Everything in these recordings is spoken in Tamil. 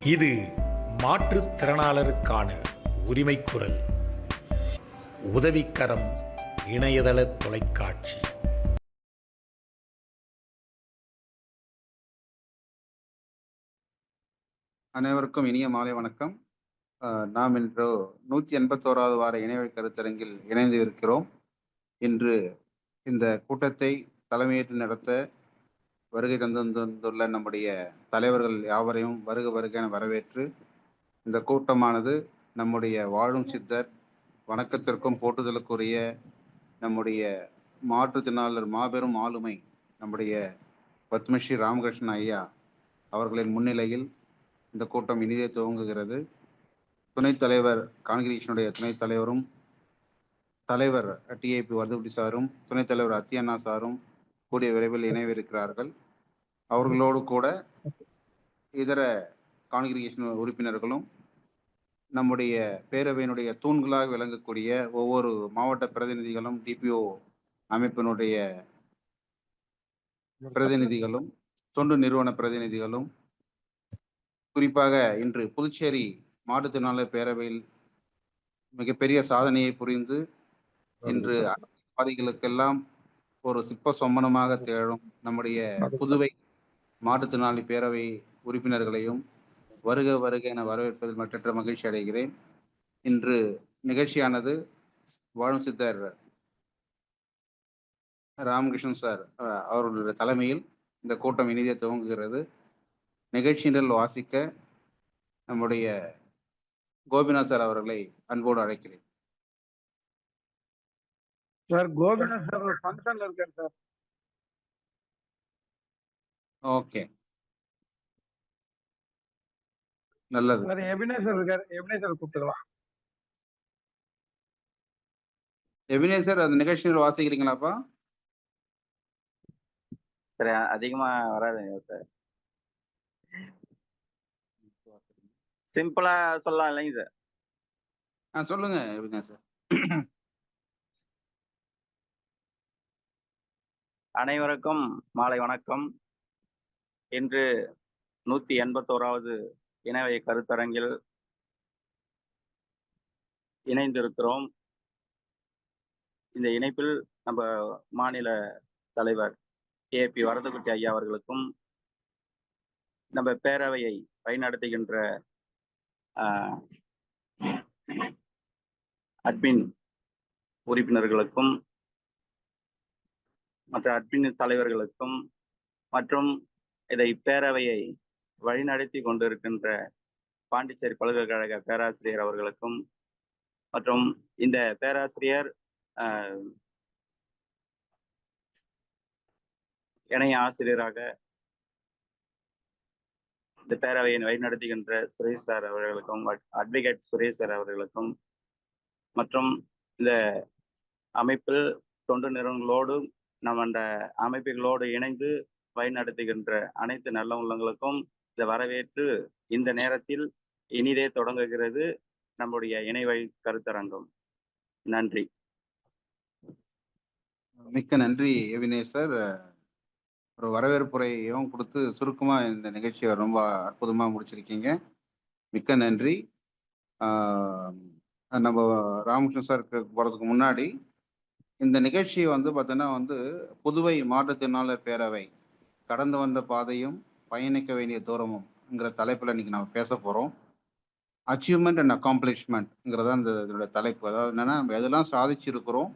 இது மாற்றுத்திறனாளருக்கான உரிமைக் குரல். உதவிக்கரம் இணையதள தொலைக்காட்சி. அனைவருக்கும் இனிய மாலை வணக்கம். நாம் இன்று 181வது வார இணையவழி கருத்தரங்கில் இணைந்து இருக்கிறோம். இன்று இந்த கூட்டத்தை தலைமையேற்று நடத்த வருகை தந்துள்ள நம்முடைய தலைவர்கள் யாவரையும் வருக வருக என வரவேற்று, இந்த கூட்டமானது நம்முடைய வாழும் சித்தர், வணக்கத்திற்கும் போற்றுதலுக்குரிய நம்முடைய மாற்றுத்திறனாளர் மாபெரும் ஆளுமை நம்முடைய பத்மஸ்ரீ ராமகிருஷ்ணன் ஐயா அவர்களின் முன்னிலையில் இந்த கூட்டம் இனிதே துவங்குகிறது. துணைத் தலைவர் காங்கிரீஷனுடைய துணைத் தலைவரும், தலைவர் டிஐபி வர்துகுடி சாரும், துணைத் தலைவர் அத்தியண்ணா சாரும் கூடிய விரைவில் இணைவிருக்கிறார்கள். அவர்களோடு கூட இதர காங்கிரிகேஷன் உறுப்பினர்களும், நம்முடைய பேரவையினுடைய தூண்களாக விளங்கக்கூடிய ஒவ்வொரு மாவட்ட பிரதிநிதிகளும், டிபிஓ அமைப்பினுடைய பிரதிநிதிகளும், தொண்டு நிறுவன பிரதிநிதிகளும், குறிப்பாக இன்று புதுச்சேரி மாற்றுத்திறனாளர் பேரவையில் மிகப்பெரிய சாதனையை புரிந்து இன்று பாதைகளுக்கெல்லாம் ஒரு சிப்ப சொம்மனமாக திகழும் நம்முடைய புதுவை மாற்றுத்திறனாளி பேரவை உறுப்பினர்களையும் வருக வருக என வரவேற்பதில் மற்றற்ற மகிழ்ச்சி அடைகிறேன். இன்று நிகழ்ச்சியானது வாழும் சித்தர் ராமகிருஷ்ணன் சார் அவர்களுடைய தலைமையில் இந்த கூட்டம் இனிதே துவங்குகிறது. நிகழ்ச்சியினில் வாசிக்க நம்முடைய கோபிநாத் சார் அவர்களை அன்போடு அழைக்கிறேன். சார், கோபிநாத் சார் ஒரு ஃபங்க்ஷன்ல இருக்காரு சார். ஓகே, நல்லது. சார் எபினேசர் இருக்காரு, எபினேசர் கூப்பிட்டுக்கலாம். எபினேசர், அந்த நிகழ்ச்சியில் வாசிக்கிறீங்களாப்பா? சரி, அதிகமா வராதுங்க சார். சிம்பிளா சொல்லலாம் இல்லைங்க சார்? சொல்லுங்க எபினேசர். அனைவருக்கும் மாலை வணக்கம். இன்று 181வது இணைய கருத்தரங்கில் இணைந்திருக்கிறோம். இந்த இணைப்பில் நம்ம மாநில தலைவர் கேபி வரதுகுட்டி ஐயா அவர்களுக்கும், நம்ம பேரவையை வழிநடத்துகின்ற அட்மின் உறுப்பினர்களுக்கும், மற்ற அட்மின் தலைவர்களுக்கும், மற்றும் இதை பேரவையை வழிநடத்தி கொண்டிருக்கின்ற பாண்டிச்சேரி பல்கலைக்கழக பேராசிரியர் அவர்களுக்கும், மற்றும் இந்த பேராசிரியர் இணைய ஆசிரியராக இந்த பேரவையை வழிநடத்துகின்ற சுரேஷ் சார் அவர்களுக்கும், அட்வொகேட் சுரேஷ் சார் அவர்களுக்கும், மற்றும் இந்த அமைப்பில் தொண்டு நிறுவனங்களோடு நம்ம அந்த அமைப்புகளோடு இணைந்து வழிநடத்துகின்ற அனைத்து நல்ல உள்ளங்களுக்கும் இதை வரவேற்று, இந்த நேரத்தில் இனிதே தொடங்குகிறது நம்முடைய இணைவழி கருத்தரங்கம். நன்றி. மிக்க நன்றி எபினேசர். ஒரு வரவேற்புரையும் கொடுத்து சுருக்கமா இந்த நிகழ்ச்சியை ரொம்ப அற்புதமா முடிச்சிருக்கீங்க. மிக்க நன்றி. நம்ம ராமகிருஷ்ணன் சாருக்கு போறதுக்கு முன்னாடி இந்த நிகழ்ச்சியை பார்த்தோன்னா புதுவை மாற்றுத்திறனாளர் பேரவை கடந்து வந்த பாதையும் பயணிக்க வேண்டிய தூரமும்ங்கிற தலைப்புல இன்னைக்கு நம்ம பேச போறோம். அச்சீவ்மெண்ட் அண்ட் அக்காம்ப்ளிஷ்மெண்ட்ங்கிறதா இதோட தலைப்பு. அதாவது என்னன்னா, நம்ம எதெல்லாம் சாதிச்சிருக்கிறோம்,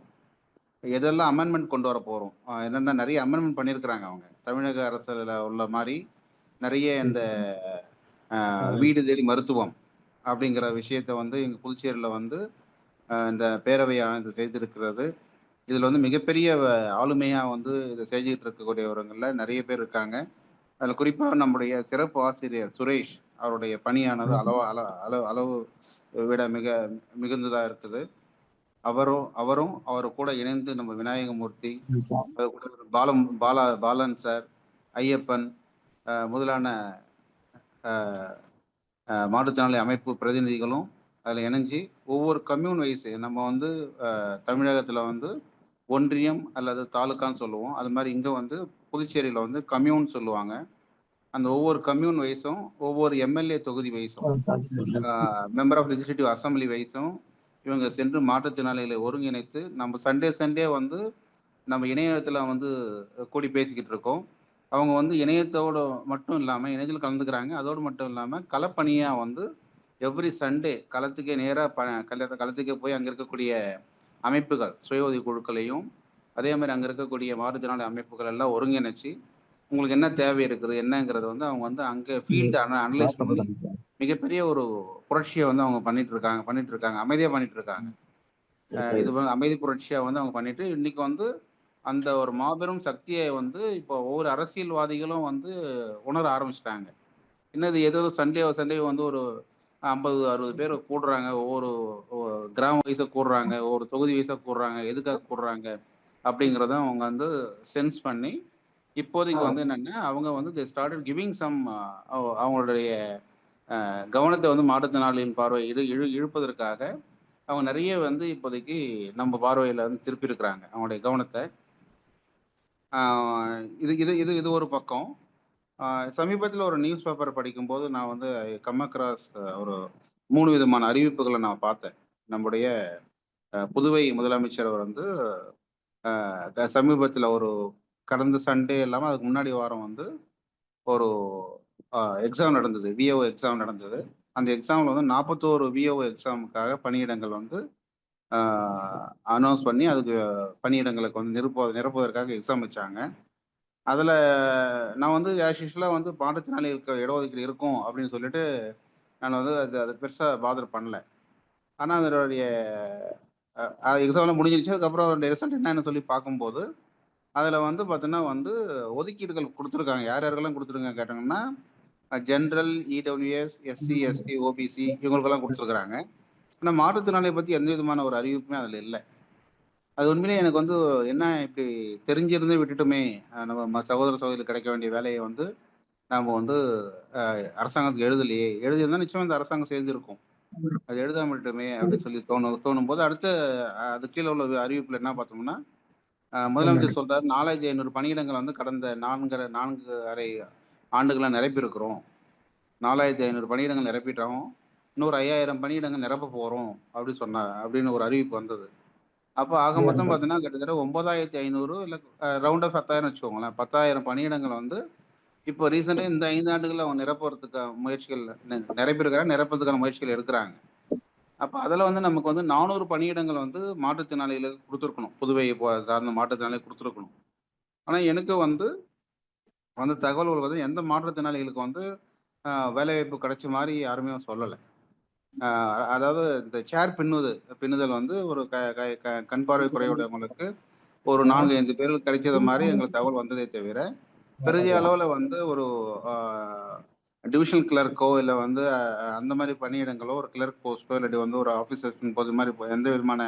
எதெல்லாம் அமெண்ட்மெண்ட் கொண்டு வர போறோம். என்னென்னா, நிறைய அமெண்ட்மெண்ட் பண்ணியிருக்கிறாங்க அவங்க. தமிழக அரசுல உள்ள மாதிரி நிறைய இந்த வீடு தேடி மருத்துவம் அப்படிங்கிற விஷயத்த எங்க புதுச்சேரியில இந்த பேரவையானது செய்திருக்கிறது. இதுல மிகப்பெரிய ஆளுமையா இதை செஞ்சுட்டு இருக்கக்கூடியவர்கள்ல நிறைய பேர் இருக்காங்க. அதுல குறிப்பா நம்முடைய சிறப்பு ஆசிரியர் சுரேஷ் அவருடைய பணியானது அளவு விட மிகுந்ததா இருக்குது. அவரும் அவரு கூட இணைந்து நம்ம விநாயகமூர்த்தி, பாலன் சார், ஐயப்பன் முதலான மாற்றுத்திறனாளி அமைப்பு பிரதிநிதிகளும் அதில் இணைஞ்சு ஒவ்வொரு கம்யூன் வைஸ் நம்ம தமிழகத்தில் ஒன்றியம் அல்லது தாலுக்கான்னு சொல்லுவோம். அது மாதிரி இங்கே புதுச்சேரியில் கம்யூன் சொல்லுவாங்க. அந்த ஒவ்வொரு கம்யூன் வைஸும், ஒவ்வொரு எம்எல்ஏ தொகுதி வைஸும், மெம்பர் ஆஃப் லெஜிஸ்லேட்டிவ் அசம்பிளி வைஸும் இவங்க சென்று மாற்றுத்திறனாளிகளை ஒருங்கிணைத்து நம்ம சண்டே வந்து நம்ம இணையத்துல வந்து கூடி பேசிக்கிட்டு இருக்கோம். அவங்க வந்து இணையத்தோட மட்டும் இல்லாம இணையத்தில் கலந்துக்கிறாங்க. அதோடு மட்டும் இல்லாம களப்பணியா வந்து எவ்ரி சண்டே களத்துக்கே நேரா களத்துக்கே போய் அங்க இருக்கக்கூடிய அமைப்புகள், சுய உதவி குழுக்களையும், அதே மாதிரி அங்க இருக்கக்கூடிய மாற்றுத்திறனாளி அமைப்புகள் எல்லாம் ஒருங்கிணைச்சு உங்களுக்கு என்ன தேவை இருக்குது என்னங்கிறத வந்து அவங்க வந்து அங்க ஃபீல்டு அனலைஸ் பண்ணி மிகப்பெரிய ஒரு புரட்சியை வந்து அவங்க பண்ணிட்டு இருக்காங்க. அமைதியா பண்ணிட்டு இருக்காங்க. இது வந்து அமைதி புரட்சியா வந்து அவங்க பண்ணிட்டு இன்னைக்கு வந்து அந்த ஒரு மாபெரும் சக்தியை வந்து இப்போ ஒவ்வொரு அரசியல்வாதிகளும் வந்து உணர ஆரம்பிச்சிட்டாங்க. என்னது ஏதோ சண்டே வந்து ஒரு 50-60 பேர் கூடுறாங்க, ஒவ்வொரு கிராம வைஸா கூடுறாங்க, ஒவ்வொரு தொகுதி வைஸா கூடுறாங்க, எதுக்காக கூடுறாங்க அப்படிங்கிறத அவங்க வந்து சென்ஸ் பண்ணி இப்போதைக்கு வந்து என்னன்னா அவங்க வந்து தே ஸ்டார்டட் கிவிங் சம் அவங்களுடைய கவனத்தை வந்து மாற்றுத்திறனாளியின் பார்வை இழுப்பதற்காக அவங்க நிறைய வந்து இப்போதைக்கு நம்ம பார்வையில வந்து திருப்பி இருக்கிறாங்க அவங்களுடைய கவனத்தை. இது இது இது இது ஒரு பக்கம். சமீபத்தில் ஒரு நியூஸ் பேப்பர் படிக்கும்போது நான் வந்து கம் அக்ராஸ் ஒரு 3 விதமான அறிவிப்புகளை நான் பார்த்தேன். நம்முடைய புதுவை முதலமைச்சர் வந்து சமீபத்தில் ஒரு கடந்த சண்டே இல்லாமல் அதுக்கு முன்னாடி வாரம் வந்து ஒரு எக்ஸாம் நடந்தது, விஓ எக்ஸாம் நடந்தது. அந்த எக்ஸாமில் வந்து 41 விஓ எக்ஸாமுக்காக பணியிடங்கள் வந்து அனௌன்ஸ் பண்ணி அதுக்கு பணியிடங்களுக்கு வந்து நிரப்புவதற்காக எக்ஸாம் வச்சாங்க. அதில் நான் வந்து ஆஸ் யூஷுவலாக வந்து மாற்றுத்திறனாளிகளுக்கு இடஒதுக்கீடு இருக்கும் அப்படின்னு சொல்லிட்டு நான் வந்து அது பெருசாக பாதர் பண்ணல. ஆனால் அதனுடைய எக்ஸாம்லாம் முடிஞ்சிருச்சு. அதுக்கப்புறம் அதோடைய ரிசல்ட் என்னன்னு சொல்லி பார்க்கும்போது அதில் வந்து பார்த்தீங்கன்னா வந்து ஒதுக்கீடுகள் கொடுத்துருக்காங்க. யார் யாருக்கெல்லாம் கொடுத்துருக்காங்க கேட்டாங்கன்னா general, EWS, SC, ST, OBC இவங்களுக்கெல்லாம் கொடுத்துருக்குறாங்க. ஆனால் மாற்றுத்திறனாளியை பற்றி எந்த விதமான ஒரு அறிவிப்புமே அதில் இல்லை. அது உண்மையிலே எனக்கு வந்து என்ன இப்படி தெரிஞ்சிருந்தே விட்டுட்டுமே, நம்ம சகோதர சகோதரிகளுக்கு கிடைக்க வேண்டிய வேலையை வந்து நம்ம வந்து அரசாங்கத்துக்கு எழுதலையே, எழுதியிருந்தா நிச்சயம் இந்த அரசாங்கம் செய்திருக்கும். அது எழுதாம விட்டுமே அப்படின்னு சொல்லி தோணும் போது அடுத்து அது கீழே உள்ள அறிவிப்புல என்ன பார்த்தோம்னா முதலமைச்சர் சொல்றாரு 4500 பணியிடங்கள் வந்து கடந்த 4.5 ஆண்டுகளா நிரப்பியிருக்கிறோம். 4500 பணியிடங்கள் நிரப்பிட்டோம். இன்னொரு 5000 பணியிடங்கள் நிரப்ப போறோம் அப்படின்னு சொன்னார் அப்படின்னு ஒரு அறிவிப்பு வந்தது. அப்போ ஆக மொத்தம் பார்த்தீங்கன்னா கிட்டத்தட்ட 9500 இல்லை ரவுண்ட் ஆஃப் 10,000 வச்சுக்கோங்களேன். 10,000 பணியிடங்கள் வந்து இப்போ ரீசெண்டாக இந்த 5 ஆண்டுகளில் அவங்க நிரப்புறதுக்கு முயற்சிகள் நிரப்புறதுக்கான முயற்சிகள் எடுக்கிறாங்க. அப்போ அதில் வந்து நமக்கு வந்து 400 பணியிடங்கள் வந்து மாற்றுத்திறனாளிகளுக்கு கொடுத்துருக்கணும். புதுவை சார்ந்த மாற்றுத்திறனாளிகளுக்கு கொடுத்துருக்கணும். ஆனால் எனக்கு வந்து தகவல்கள் வந்து எந்த மாற்றுத்திறனாளிகளுக்கு வந்து வேலைவாய்ப்பு கிடைச்ச மாதிரி யாருமே சொல்லலை. அதாவது இந்த சேர் பின்னுதல் வந்து ஒரு கண் பார்வை குறைவுடையவங்களுக்கு ஒரு 4-5 பேருக்கு கிடைச்சது மாதிரி எங்களுக்கு தகவல் வந்ததே தவிர பெரிய அளவில் வந்து ஒரு டிவிஷனல் கிளர்க்கோ இல்லை வந்து அந்த மாதிரி பணியிடங்களோ ஒரு கிளர்க் போஸ்ட்டோ இல்லாட்டி வந்து ஒரு ஆஃபீஸர் போது மாதிரி எந்த விதமான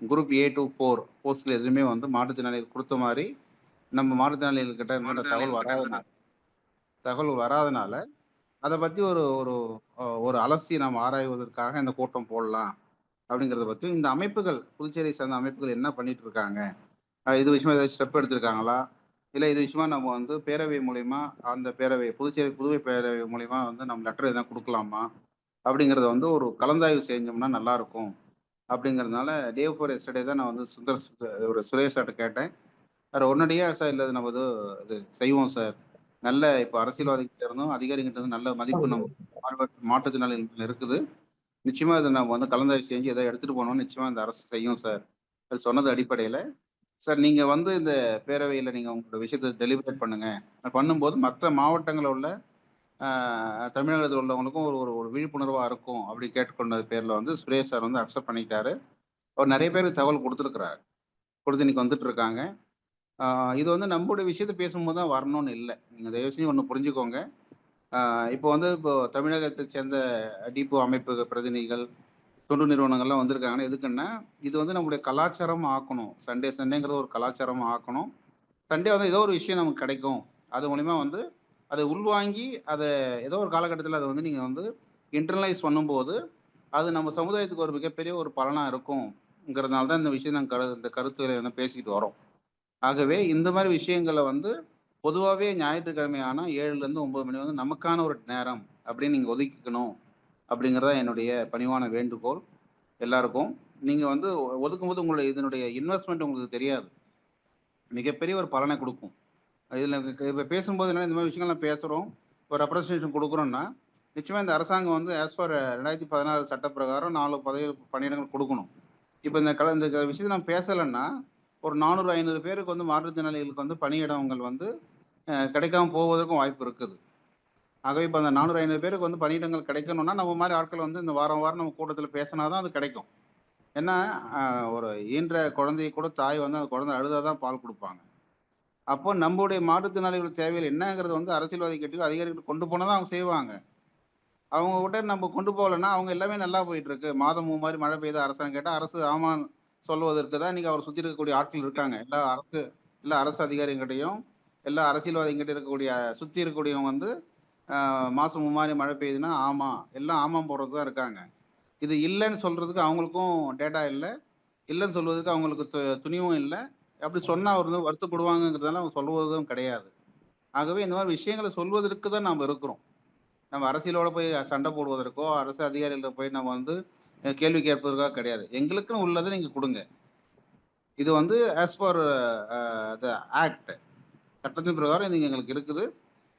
குரூப் A to 4 போஸ்ட்ல எதுவுமே வந்து மாற்றுத்திறனாளிகள் கொடுத்த மாதிரி நம்ம மாற்றுத்திறனாளிகள்கிட்ட இருந்த தகவல் வராதனால அதை பற்றி ஒரு ஒரு ஒரு அலசி நாம் ஆராய்வதற்காக இந்த கூட்டம் போடலாம் அப்படிங்கிறத பற்றி இந்த அமைப்புகள் புதுச்சேரி சார்ந்த அமைப்புகள் என்ன பண்ணிட்டு இருக்காங்க, இது விஷயமா ஏதாவது ஸ்டெப் எடுத்திருக்காங்களா, இல்லை இது விஷயமா நம்ம வந்து பேரவை மூலயமா அந்த புதுவை பேரவை மூலயமா வந்து நம்ம லெட்டர் எதாவது கொடுக்கலாமா அப்படிங்கிறத வந்து ஒரு கலந்தாய்வு செஞ்சோம்னா நல்லா இருக்கும். அப்படிங்கிறதுனால டே ஃபார் எஸ்டர்டே தான் நான் வந்து சுரேஷ் சார்ட்ட கேட்டேன். சார் உடனடியாக சார் இல்லை நம்ம இது செய்வோம் சார், நல்ல இப்போ அரசியல்வாதிகிட்ட இருந்தும் அதிகாரிகிட்ட இருந்தும் நல்ல மதிப்பு நம்ம மாற்றுத்திறனாளிகள் இருக்குது, நிச்சயமா இதை நம்ம வந்து கலந்தாய்வு செஞ்சு எதாவது எடுத்துட்டு போனோம்னு நிச்சயமா இந்த அரசு செய்யும் சார் அது சொன்னது அடிப்படையில் சார் நீங்க வந்து இந்த பேரவையில் நீங்க உங்களோட விஷயத்தை டெலிபரேட் பண்ணும்போது மற்ற மாவட்டங்களில் உள்ள தமிழகத்தில் உள்ளவங்களுக்கும் ஒரு ஒரு விழிப்புணர்வா இருக்கும் அப்படி கேட்டுக்கொண்ட பேர்ல வந்து சுரேஷ் சார் வந்து அக்செப்ட் பண்ணிக்கிட்டாரு. அவர் நிறைய பேருக்கு தகவல் கொடுத்துருக்கிறாரு, கொடுத்து இன்னைக்கு வந்துட்டு இருக்காங்க. இது வந்து நம்மளுடைய விஷயத்த பேசும்போது தான் வரணும்னு இல்லை. நீங்க தயவு செஞ்சு ஒன்று புரிஞ்சுக்கோங்க. இப்போ தமிழகத்தை சேர்ந்த டிப்போ அமைப்பு பிரதிநிதிகள், தொண்டு நிறுவனங்கள்லாம் வந்திருக்காங்கன்னா எதுக்குன்னா இது வந்து நம்மளுடைய கலாச்சாரம் ஆக்கணும். சண்டேங்கிறது ஒரு கலாச்சாரம் ஆக்கணும். சண்டே வந்து ஏதோ ஒரு விஷயம் நமக்கு கிடைக்கும், அது மூலிமா வந்து அதை உள்வாங்கி அதை ஏதோ ஒரு காலகட்டத்தில் அதை வந்து நீங்கள் வந்து இன்டர்னலைஸ் பண்ணும்போது அது நம்ம சமுதாயத்துக்கு ஒரு மிகப்பெரிய ஒரு பலனாக இருக்கும்ங்கிறதுனால தான் இந்த விஷயம் நாங்கள் இந்த கருத்துக்களை வந்து பேசிக்கிட்டு வரோம். ஆகவே இந்த மாதிரி விஷயங்களை வந்து பொதுவாகவே ஞாயிற்றுக்கிழமை ஆனால் 7லேருந்து 9 மணி வந்து நமக்கான ஒரு நேரம் அப்படின்னு நீங்கள் ஒதுக்கிக்கணும் அப்படிங்கிறதா என்னுடைய பணிவான வேண்டுகோள் எல்லாருக்கும். நீங்கள் வந்து ஒதுக்கும்போது உங்களுடைய இதனுடைய இன்வெஸ்ட்மெண்ட் உங்களுக்கு தெரியாது, மிகப்பெரிய ஒரு பலனை கொடுக்கும். இதில் இப்போ பேசும்போது என்ன இந்த மாதிரி விஷயங்கள்லாம் பேசுகிறோம், ஒரு ரெப்ரஸன்டேஷன் கொடுக்குறோம்னா நிச்சயமாக இந்த அரசாங்கம் வந்து ஆஸ் பர் 2016 சட்ட பிரகாரம் 4 பதவி பணியிடங்கள் கொடுக்கணும். இப்போ இந்த விஷயத்தை நம்ம பேசலைன்னா ஒரு 400-500 பேருக்கு வந்து மாற்றுத்திறனாளிகளுக்கு வந்து பணியிடங்கள் வந்து கிடைக்காம போவதற்கும் வாய்ப்பு இருக்குது. ஆகவே இப்போ அந்த 400-500 பேருக்கு வந்து பணியிடங்கள் கிடைக்கணும்னா நம்ம மாதிரி ஆட்கள் வந்து இந்த வாரம் நம்ம கூட்டத்தில் பேசினா தான் அது கிடைக்கும். ஏன்னா ஒரு ஈன்ற குழந்தைய கூட தாய் வந்து அந்த குழந்தை அழுதாதான் பால் கொடுப்பாங்க. அப்போ நம்மளுடைய மாற்றுத்திறனாளிகள் தேவைகள் என்னங்கிறது வந்து அரசியல்வாதி கிட்டயோ அதிகாரிகள் கொண்டு போனால் தான் அவங்க செய்வாங்க. அவங்க கிட்ட நம்ம கொண்டு போகலைன்னா அவங்க எல்லாமே நல்லா போயிட்டு இருக்கு, மாதம் மாதிரி மழை பெய்யுது அரசாங்கம் கேட்டால் அரசு ஆமான்னு சொல்வதற்கு தான் இன்னைக்கு அவர் சுற்றி இருக்கக்கூடிய ஆட்கள் இருக்காங்க. எல்லா அரசு அதிகாரிகிட்டையும் எல்லா அரசியல்வாதிகிட்ட இருக்கக்கூடிய சுற்றி இருக்கக்கூடியவங்க வந்து மாதம் மாதிரி மழை பெய்யுதுன்னா ஆமாம், எல்லாம் ஆமாம் போடுறது தான் இருக்காங்க. இது இல்லைன்னு சொல்றதுக்கு அவங்களுக்கும் டேட்டா இல்லை, இல்லைன்னு சொல்வதற்கு அவங்களுக்கு துணிவும் இல்லை. அப்படி சொன்னா அவர் வந்து வருத்தப்படுவாங்கங்கிறதால அவங்க சொல்வதும் கிடையாது. ஆகவே இந்த மாதிரி விஷயங்களை சொல்வதற்கு தான் நாம் இருக்கிறோம். நம்ம அரசியலோட போய் சண்டை போடுவதற்கோ அரசு அதிகாரிகள போய் நம்ம வந்து கேள்வி கேட்பதற்காக கிடையாது. எங்களுக்குன்னு உள்ளதை நீங்க கொடுங்க. இது வந்து ஆஸ் பர் த ஆக்ட், சட்டத்தின் பிரகாரம் இது எங்களுக்கு இருக்குது.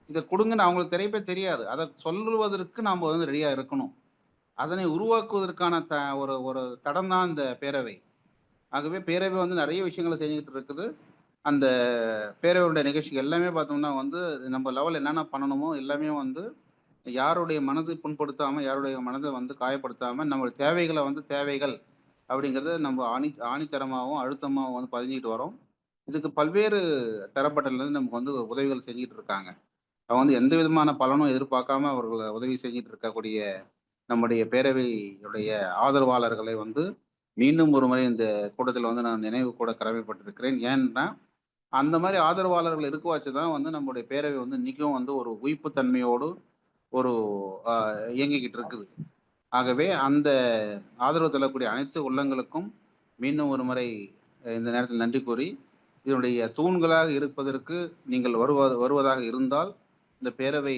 இதை கொடுங்கன்னு அவங்களுக்கு தெரியவே தெரியாது. அதை சொல்லுவதற்கு நாம் வந்து ரெடியா இருக்கணும். அதனை உருவாக்குவதற்கான ஒரு ஒரு தடம் தான் இந்த பேரவை. ஆகவே பேரவை வந்து நிறைய விஷயங்களை செஞ்சுக்கிட்டு இருக்குது. அந்த பேரவையோட நிகழ்ச்சி எல்லாமே பார்த்தோம்னா வந்து நம்ம லெவல் என்னென்ன பண்ணணுமோ எல்லாமே வந்து யாருடைய மனதை புண்படுத்தாம, யாருடைய மனதை வந்து காயப்படுத்தாம, நம்மளுடைய தேவைகளை வந்து தேவைகள் அப்படிங்கிறத நம்ம ஆணித்தரமாகவும் அழுத்தமாகவும் வந்து பதிஞ்சுக்கிட்டு வரோம். இதுக்கு பல்வேறு தரப்பட்டலேருந்து நமக்கு வந்து உதவிகள் செஞ்சுட்டு இருக்காங்க. அவங்க வந்து எந்த விதமான பலனும் எதிர்பார்க்காம அவர்கள் உதவி செஞ்சுட்டு இருக்கக்கூடிய நம்முடைய பேரவையுடைய ஆதரவாளர்களை வந்து மீண்டும் ஒரு முறை இந்த கூட்டத்தில் வந்து நான் நினைவு கூட கடமைப்பட்டிருக்கிறேன். ஏன்னா அந்த மாதிரி ஆதரவாளர்கள் இருக்க வச்சு தான் வந்து நம்முடைய பேரவை வந்து இன்னைக்கும் வந்து ஒரு உயிர்ப்பு தன்மையோடு ஒரு இயங்கிக்கிட்டு இருக்குது. ஆகவே அந்த ஆதரவு தரக்கூடிய அனைத்து உள்ளங்களுக்கும் மீண்டும் ஒரு முறை இந்த நேரத்தில் நன்றி கூறி, இதனுடைய தூண்களாக இருப்பதற்கு நீங்கள் வருவதாக இருந்தால் இந்த பேரவை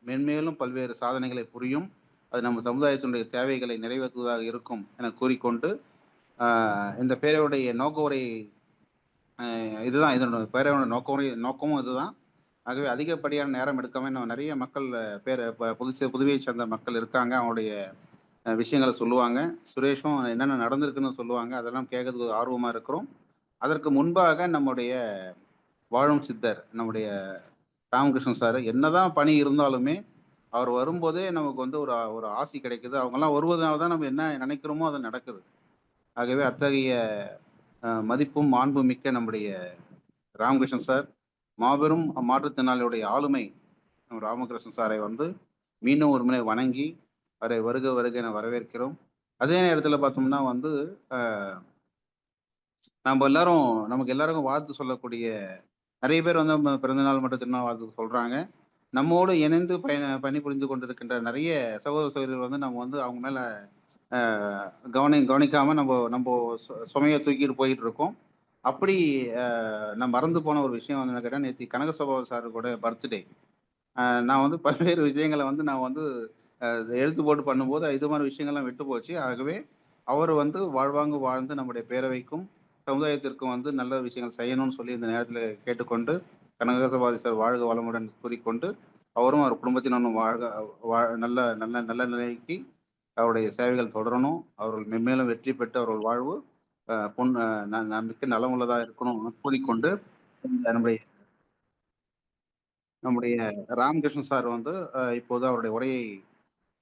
மென்மேலும் பல்வேறு சாதனைகளை புரியும். அது நம்ம சமுதாயத்தினுடைய தேவைகளை நிறைவேற்றுவதாக இருக்கும் என கூறிக்கொண்டு, இந்த பேரவையுடைய நோக்க உரை இதுதான். இதனுடைய பேரவையோட நோக்கமும் இதுதான். ஆகவே அதிகப்படியான நேரம் எடுக்காம இன்னும் நிறைய மக்கள் புதுவையை சேர்ந்த மக்கள் இருக்காங்க. அவங்களுடைய விஷயங்களை சொல்லுவாங்க. சுரேஷும் என்னென்ன நடந்திருக்குன்னு சொல்லுவாங்க. அதெல்லாம் கேட்கறதுக்கு ஆர்வமா இருக்கிறோம். அதற்கு முன்பாக நம்முடைய வாழும் சித்தர் நம்முடைய ராமகிருஷ்ணன் சார் என்னதான் பணி இருந்தாலுமே அவர் வரும்போதே நமக்கு வந்து ஒரு ஒரு ஆசி கிடைக்குது. அவங்கெல்லாம் வருவதனால தான் நம்ம என்ன நினைக்கிறோமோ அது நடக்குது. ஆகவே அத்தகைய மதிப்பும் மாண்பு மிக்க நம்முடைய ராமகிருஷ்ணன் சார், மாபெரும் மாற்றுத்திறனாளியுடைய ஆளுமை ராமகிருஷ்ணன் சாரை வந்து மீண்டும் ஒரு முறை வணங்கி அவரை வருக வருக என வரவேற்கிறோம். அதே நேரத்தில் பார்த்தோம்னா வந்து நமக்கு எல்லாருக்கும் வாழ்த்து சொல்லக்கூடிய நிறைய பேர் வந்து பிறந்தநாள் மற்றும் திருநாள் வாழ்த்து சொல்றாங்க. நம்மோடு இணைந்து பணிபுரிந்து கொண்டிருக்கின்ற நிறைய சகோதர சகோதரிகள் வந்து நம்ம வந்து அவங்க மேல கவனிக்காம நம்ம சுமையை தூக்கிட்டு போயிட்டு இருக்கோம். அப்படி நான் மறந்து போன ஒரு விஷயம் வந்து என்ன கேட்டால், நேற்று கனகசபா சார் கூட பர்த்டே. நான் வந்து பல்வேறு விஷயங்களை வந்து நான் வந்து எழுத்து போட்டு பண்ணும்போது இது மாதிரி விஷயங்கள்லாம் விட்டு போச்சு. ஆகவே அவர் வந்து வாழ்வாங்கு வாழ்ந்து நம்முடைய பேரவைக்கும் சமுதாயத்திற்கும் வந்து நல்ல விஷயங்கள் செய்யணும்னு சொல்லி இந்த நேரத்தில் கேட்டுக்கொண்டு, கனகசபாதி சார் வாழ்க வளமுடன் கூறிக்கொண்டு, அவரும் அவர் குடும்பத்தினரும் நல்ல நல்ல நல்ல நிலைக்கு அவருடைய சேவைகள் தொடரணும். அவர்கள் மென்மேலும் வெற்றி பெற்று அவர்கள் வாழ்வு மிக்க நலம் உள்ளதாக இருக்கணும் கூறிக்கொண்டு, நம்முடைய ராமகிருஷ்ணன் சார் வந்து இப்போது அவருடைய உரையை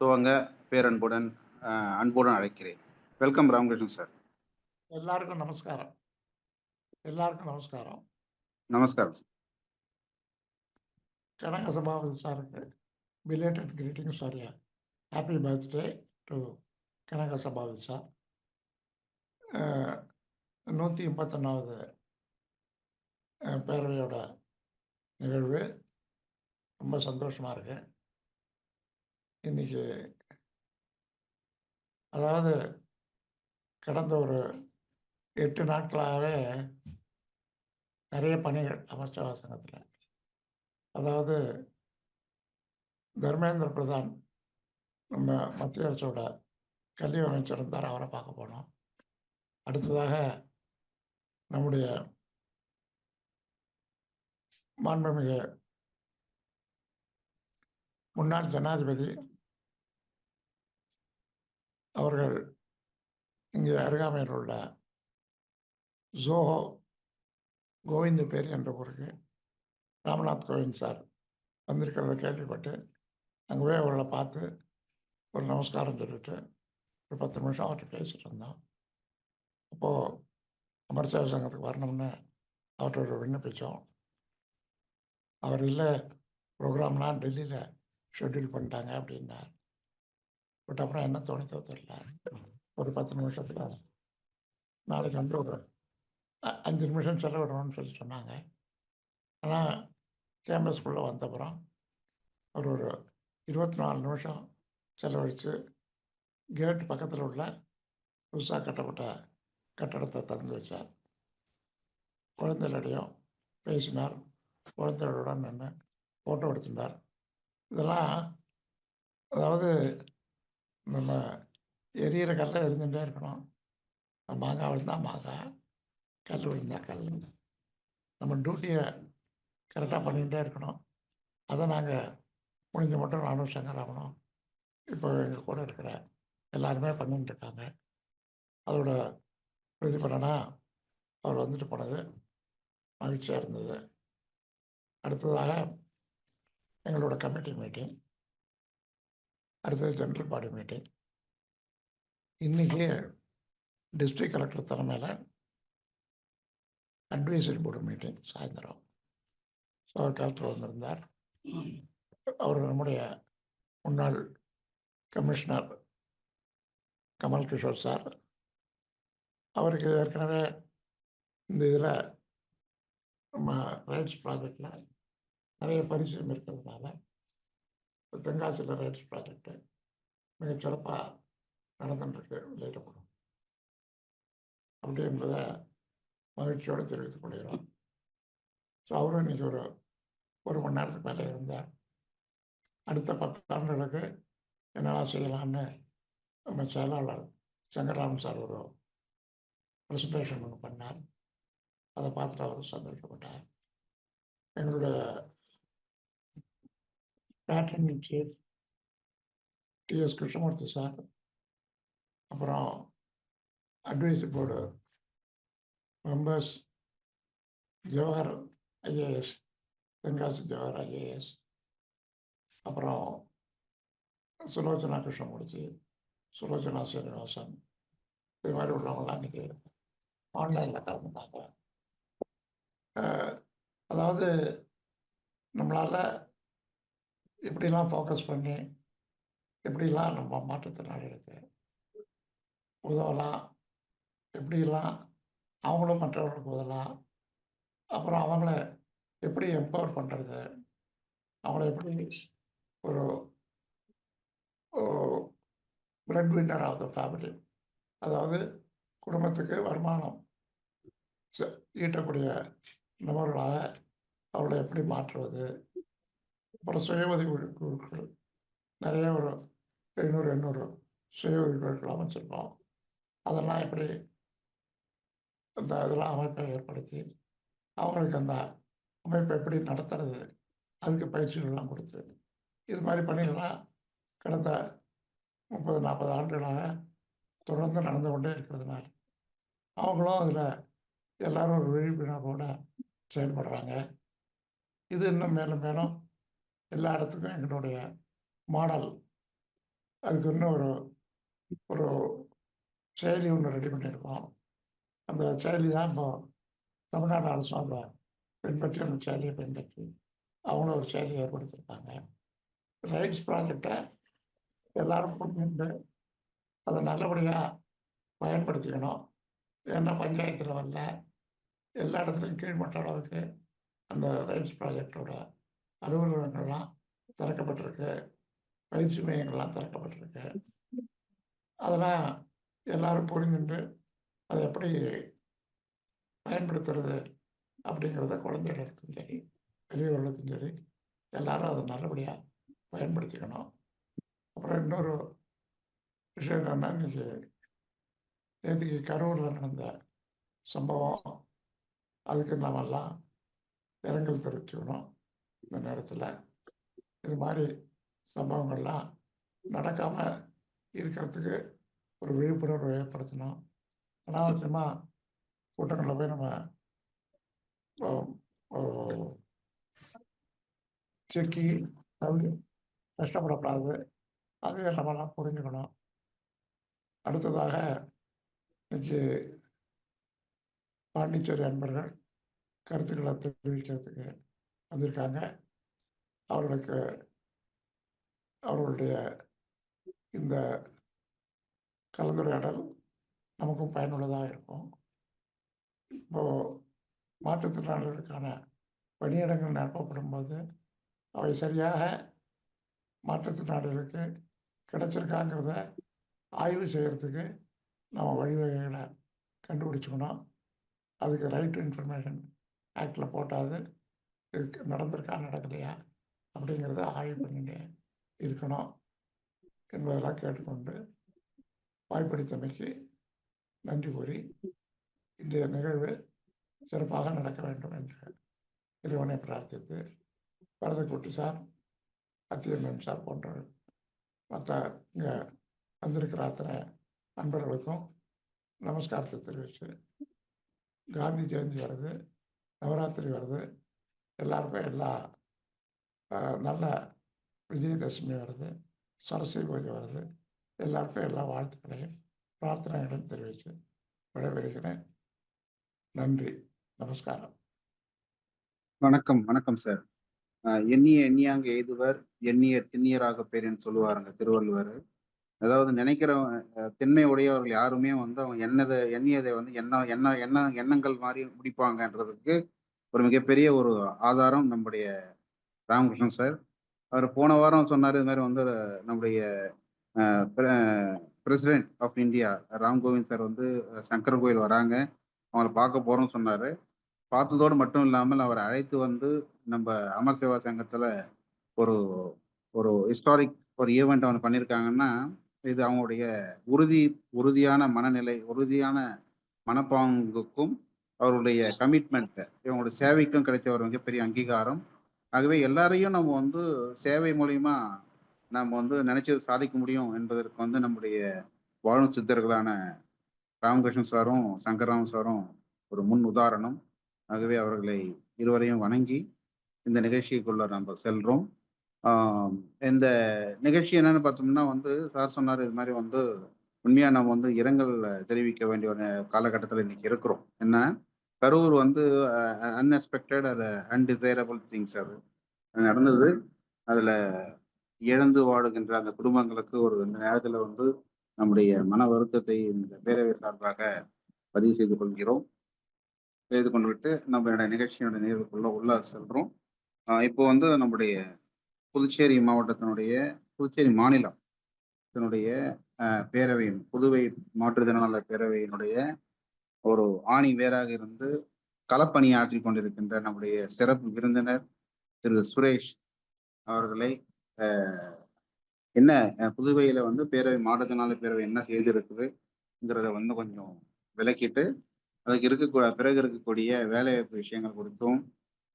துவங்க பேரன்புடன் அன்புடன் அழைக்கிறேன். Welcome Ramakrishnan sir. எல்லாருக்கும் நமஸ்காரம். நமஸ்காரம். கனக சபாபதி சாருக்கு belated greetings for happy birthday to Kanaka Sabapathi sir. 131வது பேரவையோட நிகழ்வு ரொம்ப சந்தோஷமாக இருக்கு. இன்னைக்கு அதாவது கடந்த ஒரு 8 நாட்களாகவே நிறைய பணிகள் அமைச்சக சங்கத்தில் அதாவது தர்மேந்திர பிரதான் நம்ம மத்திய அரசோட கல்வி அமைச்சர் இருந்தார், அவரை பார்க்க போனோம். அடுத்ததாக நம்முடைய மாண்புமிகு முன்னாள் ஜனாதிபதி அவர்கள் இங்கே அருகாமையில் உள்ள ஜோஹோ கோவிந்த பேர் என்ற ஊருக்கு ராம்நாத் கோவிந்த் சார் வந்திருக்கிறத கேள்விப்பட்டு அங்கே போய் அவர்களை பார்த்து ஒரு நமஸ்காரம் சொல்லிட்டு ஒரு 10 நிமிஷம் அவர்கிட்ட பேசிட்டு இருந்தோம். அப்போது அமர்சேவ சங்கத்துக்கு வரணும்னு அவர்கிட்ட ஒரு விண்ணப்பித்தோம். அவர் இல்லை, ப்ரோக்ராம்லாம் டெல்லியில் ஷெட்யூல் பண்ணிட்டாங்க அப்படின்னார். பட் அப்புறம் என்ன தோணித்தோ தெரியல, ஒரு 10 நிமிஷத்தில் நாளைக்கு வந்து ஒரு 5 நிமிஷம் செலவிடணும்னு சொல்லி சொன்னாங்க. ஆனால் கேம்பஸ்குள்ளே வந்தப்புறம் அவர் ஒரு 24 நிமிஷம் செலவழித்து கேட் பக்கத்தில் உள்ள புதுசாக கட்டப்பட்ட கட்டடத்தை திறந்து வச்சார். குழந்தைகளிடையும் பேசினார், குழந்தைகளுடன் நின்று ஃபோட்டோ எடுத்துட்டார். இதெல்லாம் அதாவது நம்ம எரியிற கல்லை எரிஞ்சுட்டே இருக்கணும். மாங்காய் விழுந்தால் மாங்காய், கல் விழுந்தால் கல். நம்ம டியூட்டியை கரெக்டாக பண்ணிகிட்டே இருக்கணும். அதை நாங்கள் முடிஞ்ச மட்டும் நானும் சங்கராமனும் இப்போ எங்கள் கூட இருக்கிற எல்லாருமே பண்ணிட்டு இருக்காங்க. அதோட பிரதிபலனாக அவர் வந்துட்டு போனது மகிழ்ச்சியாக இருந்தது. அடுத்ததாக எங்களோட கமிட்டி மீட்டிங், அடுத்தது ஜென்ரல் பாடி மீட்டிங். இன்றைக்கி டிஸ்ட்ரிக்ட் கலெக்டர் தலைமையில் அட்வைசரி போர்டு மீட்டிங் சாயந்தரம். ஸோ அவர் கலெக்டர் வந்திருந்தார். அவர் நம்முடைய முன்னாள் கமிஷனர் கமல் கிஷோர் சார், அவருக்கு ஏற்கனவே இந்த இதில் நம்ம ரைட்ஸ் ப்ராஜெக்டில் நிறைய பரிசீலனை இருக்கிறதுனால தென்காசியில் ரைட்ஸ் ப்ராஜெக்டு மிகச்சிறப்பாக நடந்துட்டுருக்கு வெளியிடப்படும் அப்படி என்பதை மகிழ்ச்சியோடு தெரிவித்துக் கொள்கிறோம். ஸோ அவரும் இன்றைக்கி ஒரு மணி நேரத்துக்கு மேலே இருந்தார். அடுத்த 10 ஆண்டுகளுக்கு என்னெல்லாம் செய்யலான்னு நம்ம செயலாளர் சங்கராமன் சார் ஒரு ப்ரெசன்டேஷன் ஒன்று பண்ணார். அதை பார்த்துட்டு அவர் சந்தோஷப்பட்டார். எங்களுடைய patron in chief TS Krishnamurthy sir, அப்புறம் advisory board members Jawahar IAS, Tenkasi Jawahar IAS, அப்புறம் சுலோச்சனா கிருஷ்ணமூர்த்தி, சுலோச்சனா சீனிவாசன், இது மாதிரி உள்ளவங்களாம் இன்றைக்கி ஆன்லைனில் கலந்துட்டாங்க. அதாவது நம்மளால் எப்படிலாம் ஃபோக்கஸ் பண்ணி எப்படிலாம் நம்ம மாற்றுத்திறனாளிகளுக்கு உதவலாம், எப்படிலாம் அவங்களும் மற்றவர்களுக்கு உதவலாம், அப்புறம் அவங்கள எப்படி எம்பவர் பண்ணுறது, அவங்கள எப்படி ஒரு breadwinner of the family, அதாவது குடும்பத்துக்கு வருமானம் ஈட்டக்கூடிய நபர்களாக அவளை எப்படி மாற்றுவது, அப்புறம் சுய உதவி குழுக்கள் நிறைய ஒரு 700-800 சுய உதவி குழுக்கள் அமைச்சிருக்கோம். அதெல்லாம் எப்படி அந்த இதெல்லாம் அமைப்பை ஏற்படுத்தி அவங்களுக்கு அந்த அமைப்பை எப்படி நடத்துறது, அதுக்கு பயிற்சிகள்லாம் கொடுத்து இது மாதிரி பணிகள்லாம் கடந்த 30-40 ஆண்டுகளாக தொடர்ந்து நடந்து கொண்டே இருக்கிறதுனால அவங்களும் அதில் எல்லாரும் ஒரு விழிப்புணர்வோடு செயல்படுறாங்க. இது இன்னும் மேலும் மேலும் எல்லா இடத்துக்கும் எங்களுடைய மாடல், அதுக்கு இன்னும் ஒரு செயலி ஒன்று ரெடி பண்ணியிருக்கோம். அந்த செயலி தான் இப்போ தமிழ்நாடு அரசும் அதை பின்பற்றி அந்த செயலியை பின்பற்றி அவங்களும் ஒரு செயலியை ஏற்படுத்தியிருக்காங்க. ரைட்ஸ் ப்ராஜெக்டை எல்லாரும் புரிஞ்சுட்டு அதை நல்லபடியாக பயன்படுத்திக்கணும். ஏன்னா பஞ்சாயத்து லெவலில் எல்லா இடத்துலையும் கீழ்மட்ட அளவுக்கு அந்த ரைட்ஸ் ப்ராஜெக்டோட அலுவலகங்கள்லாம் திறக்கப்பட்டிருக்கு, பயிற்சி மையங்கள்லாம் திறக்கப்பட்டிருக்கு. அதெல்லாம் எல்லாரும் புரிஞ்சுட்டு அதை எப்படி பயன்படுத்துறது அப்படிங்கிறத குழந்தைகளுக்கும் சரி பெரியவர்களுக்கும் சரி எல்லாரும் அதை நல்லபடியாக பயன்படுத்திக்கணும். அப்புறம் இன்னொரு விஷயம் என்னன்னா, இன்னைக்கு நேற்றுக்கு கரூரில் நடந்த சம்பவம், அதுக்கு நாமெல்லாம் இரங்கல் தெரிவிச்சுக்கணும். இந்த நேரத்தில் இது மாதிரி சம்பவங்கள்லாம் நடக்காமல் இருக்கிறதுக்கு ஒரு விழிப்புணர்வு ஏற்படுத்தணும். அனாவசியமாக கூட்டங்களில் போய் நம்ம சிக்கி தவிர கஷ்டப்படக்கூடாது. அதையும் நம்மளாம் புரிஞ்சுக்கணும். அடுத்ததாக இன்னைக்கு பாண்டிச்சேரி அன்பர்கள் கருத்துக்களை தெரிவிக்கிறதுக்கு வந்திருக்காங்க. அவர்களுக்கு அவர்களுடைய இந்த கலந்துரையாடல் நமக்கும் பயனுள்ளதாக இருக்கும். இப்போது மாற்றுத்திறனாளிகளுக்கான பணியிடங்கள் நிரப்பப்படும் போது அவை சரியாக மாற்றுத்திறனாளிகளுக்கு கிடைச்சிருக்காங்கிறத ஆய்வு செய்கிறதுக்கு நம்ம வழிவகைகளை கண்டுபிடிச்சிக்கணும். அதுக்கு ரைட் டு இன்ஃபர்மேஷன் ஆக்டில் போட்டாது நடந்திருக்கா நடக்கலையா அப்படிங்கிறத ஆய்வு பண்ணிட்டே இருக்கணும் என்பதெல்லாம் கேட்டுக்கொண்டு வாய்ப்பளித்தமைக்கு நன்றி கூறி இன்றைய நிகழ்வு சிறப்பாக நடக்க வேண்டும் என்று இறைவனை பிரார்த்தித்து, பரதக்குட்டி சார், அத்தியம்மன் சார் போன்ற மற்ற இங்கே வந்திருக்கிற அத்தனை நண்பர்களுக்கும் நமஸ்காரத்தை தெரிவித்து, காந்தி ஜெயந்தி வருது, நவராத்திரி வருது, எல்லாருக்கும் எல்லா நல்ல விஜயதசமி வருது, சரஸ்வதி பூஜை வருது, எல்லாருக்கும் எல்லா வாழ்த்துக்களையும் பிரார்த்தனைகளையும் தெரிவித்து விடைபெறுகிறேன். நன்றி, நமஸ்காரம். வணக்கம். வணக்கம் சார். எண்ணிய எண்ணியாங்க எய்துவர், எண்ணிய திண்ணியராக பேருன்னு சொல்லுவாருங்க திருவள்ளுவர். அதாவது திண்மை உடையவர்கள் யாருமே வந்து அவங்க எண்ணியதை வந்து எண்ணங்கள் மாதிரி முடிப்பாங்கன்றதுக்கு ஒரு மிகப்பெரிய ஒரு ஆதாரம் நம்முடைய ராமகிருஷ்ணன் சார். அவர் போன வாரம் சொன்னார், இது மாதிரி வந்து நம்முடைய பிரசிடென்ட் ஆஃப் இந்தியா ராம்கோவிந்த் சார் வந்து சங்கர் கோயில் வராங்க, அவங்கள பார்க்க போறோம்னு சொன்னார். பார்த்ததோடு மட்டும் இல்லாமல் அவரை அழைத்து வந்து நம்ம அமர் சேவா சங்கத்தில் ஒரு ஒரு ஹிஸ்டாரிக் ஒரு ஈவெண்ட் அவங்க பண்ணியிருக்காங்கன்னா, இது அவங்களுடைய உறுதியான மனநிலை, உறுதியான மனப்பாங்குக்கும் அவருடைய கமிட்மெண்ட், இவங்களுடைய சேவைக்கும் கிடைச்ச ஒரு மிகப்பெரிய அங்கீகாரம். ஆகவே எல்லாரையும் நம்ம வந்து சேவை மூலியமா நம்ம வந்து நினைச்சது சாதிக்க முடியும் என்பதற்கு வந்து நம்முடைய வாழும் சித்தர்களான ராமகிருஷ்ணன் சாரும் சங்கர்ராம் சாரும் ஒரு முன் உதாரணம். ஆகவே அவர்களை இருவரையும் வணங்கி இந்த நிகழ்ச்சிக்குள்ள நம்ம செல்றோம். இந்த நிகழ்ச்சி என்னன்னு பார்த்தோம்னா வந்து சார் சொன்னார், இது மாதிரி வந்து உண்மையா நம்ம வந்து இரங்கல் தெரிவிக்க வேண்டிய ஒரு காலகட்டத்தில் இன்னைக்கு இருக்கிறோம். என்ன கரூர் வந்து அன்எக்ஸ்பெக்டட், அது அன்டிசைரபிள் திங்ஸ் அது நடந்தது. அதுல இழந்து வாழுகின்ற அந்த குடும்பங்களுக்கு ஒரு இந்த நேரத்துல வந்து நம்முடைய மன வருத்தத்தை இந்த பேரவை சார்பாக பதிவு செய்து கொள்கிறோம். செய்து கொண்டு விட்டு நம்மளோட நிகழ்ச்சியோட நேர்வுக்குள்ள உள்ள செல்றோம். இப்போ வந்து நம்முடைய புதுச்சேரி மாநிலம் பேரவையின் புதுவை மாற்றுத்திறனாளர் பேரவையினுடைய ஒரு ஆணி வேராக இருந்து களப்பணி ஆற்றி கொண்டிருக்கின்ற நம்முடைய சிறப்பு விருந்தினர் திரு சுரேஷ் அவர்களை என்ன புதுவையில வந்து பேரவை மாற்றுத்திறனாளர் பேரவை என்ன செய்திருக்குதுங்கிறத வந்து கொஞ்சம் விளக்கிட்டு, அதுக்கு பிறகு இருக்கக்கூடிய வேலைவாய்ப்பு விஷயங்கள் குறித்தும்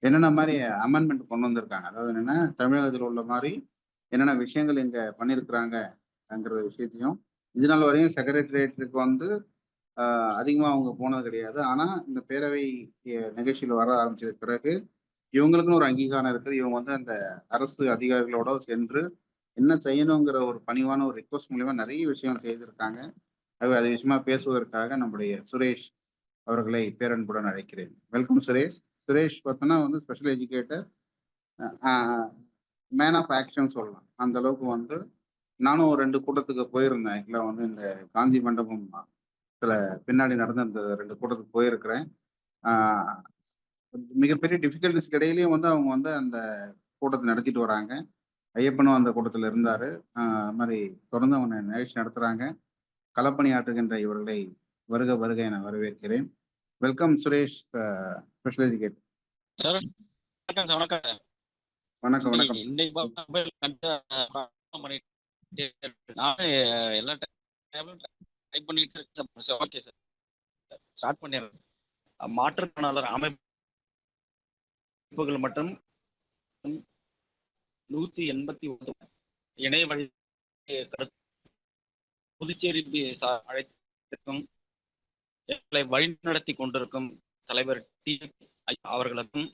என்னென்ன மாதிரி அமெண்ட்மெண்ட் கொண்டு வந்திருக்காங்க, அதாவது என்னன்னா தமிழகத்தில் உள்ள மாதிரி என்னென்ன விஷயங்கள் இங்க பண்ணியிருக்கிறாங்கங்கிற விஷயத்தையும், இது நாள் வரையும் செக்ரட்டரியேட்டுக்கு வந்து அதிகமா அவங்க போனது கிடையாது. ஆனா இந்த பேரவை நிகழ்ச்சியில் வர ஆரம்பிச்சது பிறகு இவங்களுக்குன்னு ஒரு அங்கீகாரம் இருக்குது. இவங்க வந்து அந்த அரசு அதிகாரிகளோட சென்று என்ன செய்யணுங்கிற ஒரு பணிவான ஒரு ரிக்வஸ்ட் மூலியமா நிறைய விஷயங்கள் செய்திருக்காங்க. அது விஷயமா பேசுவதற்காக நம்முடைய சுரேஷ் அவர்களை பேரன்புடன் அழைக்கிறேன். வெல்கம் சுரேஷ். சுரேஷ் பார்த்தோன்னா வந்து special educator, man of action சொல்லலாம். அந்த அளவுக்கு வந்து நானும் 2 கூட்டத்துக்கு போயிருந்தேன். ஆக்சுவலாக வந்து இந்த காந்தி மண்டபம் பின்னாடி நடந்த இந்த 2 கூட்டத்துக்கு போயிருக்கிறேன். மிகப்பெரிய டிஃபிகல்டிஸ்க்கு இடையிலையும் வந்து அவங்க வந்து அந்த கூட்டத்தை நடத்திட்டு வராங்க. ஐயப்பனும் அந்த கூட்டத்தில் இருந்தாரு. அது மாதிரி தொடர்ந்து அவங்க நிகழ்ச்சி நடத்துறாங்க. களப்பணி ஆற்றுகின்ற இவர்களை வருக வருக என வரவேற்கிறேன். Welcome Suresh, special educator. Sir வணக்கம் சார். வணக்கம் சார். வணக்கம் வணக்கம். இன்னைக்கு மொபைல் பண்ணிட்டு நானும் எல்லா டைப் பண்ணிட்டு இருக்கேன் சார். ஓகே சார், ஸ்டார்ட் பண்ணிடுறேன். மாற்றுத்திறனாளர் அமைப்புகள் மற்றும் 189 இணைய வழி புதுச்சேரி அழைத்திருக்கும் எங்களை வழிநடத்தி கொண்டிருக்கும் தலைவர் டி அவர்களுக்கும்.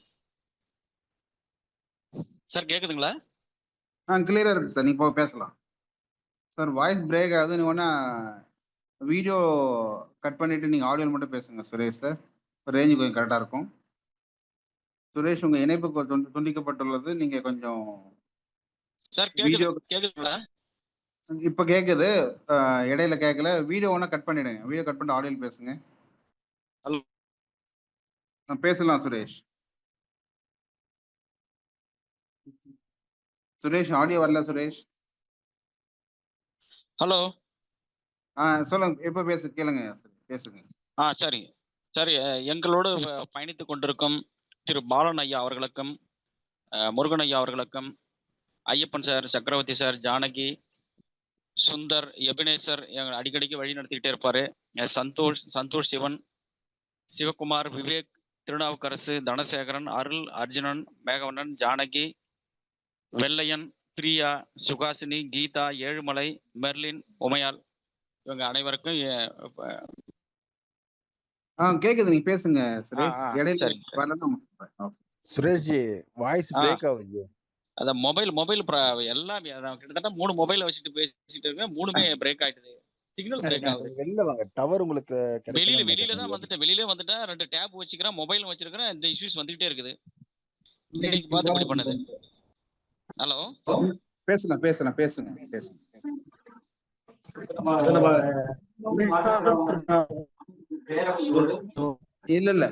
சார் கேக்குதுங்களா? கிளியரா இருக்கு சார், நீங்க பேசலாம் சார். வாய்ஸ் பிரேக் ஆகுது, நீங்க ஒன்னா வீடியோ கட் பண்ணிட்டு நீங்க ஆடியோ மட்டும் பேசுங்க சுரேஷ் சார். ரேஞ்சு கொஞ்சம் கரெக்டா இருக்கும். சுரேஷ், உங்க இணைப்பு துண்டிக்கப்பட்டுள்ளது. நீங்க கொஞ்சம் சார் வீடியோ கேக்குதுங்களா? இப்ப கேக்குது, இடையில கேட்கல. வீடியோ ஒன்னா கட் பண்ணிடுங்க, வீடியோ கட் பண்ணிட்டு ஆடியோ பேசுங்க. ஹலோ, பேசலாம் சுரேஷ். சுரேஷ் ஆடியோ வரல சுரேஷ். ஹலோ. சொல்லுங்க, இப்ப கேளுங்க, பேசுங்க. சரிங்க. சரி, எங்களோடு பயணித்துக் கொண்டிருக்கும் திரு பாலன் ஐயா அவர்களுக்கும், முருகன் ஐயா அவர்களுக்கும், ஐயப்பன் சார், சக்கரவர்த்தி சார், ஜானகி, சுந்தர், எபினேசர் அடிக்கடிக்கு வழி நடத்திக்கிட்டே இருப்பாரு. சந்தோஷ் சிவன், சிவகுமார், விவேக், திருநாவுக்கரசு, தனசேகரன், அருள், அர்ஜுனன், மேகவண்ணன், ஜானகி, வெள்ளையன், பிரியா, சுகாசினி, கீதா, ஏழுமலை, மெர்லின், உமையால், இவங்க அனைவருக்கும் கேக்குது, நீங்க பேசுங்க சுரேஷ். இடையில சரிங்க சார். வரலாம். சுரேஷ்ஜி, வாய்ஸ் பிரேக் ஆகுது. அத மொபைல் எல்லாம் கிட்டத்தட்ட 3 மொபைல் வச்சுட்டு பேசிட்டு இருக்கேன். 3மே பிரேக் ஆயிடுது. சிக்னல் பிரேக் ஆகுது. வெளில வாங்க, டவர் உங்களுக்கு வெளியில தான் வந்துட்டேன். வெளியிலே வந்துட்டேன். 2 டேப் வச்சுக்கிறேன், மொபைலும் வச்சிருக்கிறேன். இந்த இஷ்யூஸ் வந்துகிட்டே இருக்குது. இன்னைக்கு பார்த்து இப்படி பண்ணுது. ஹலோ, பேசுங்க. இல்ல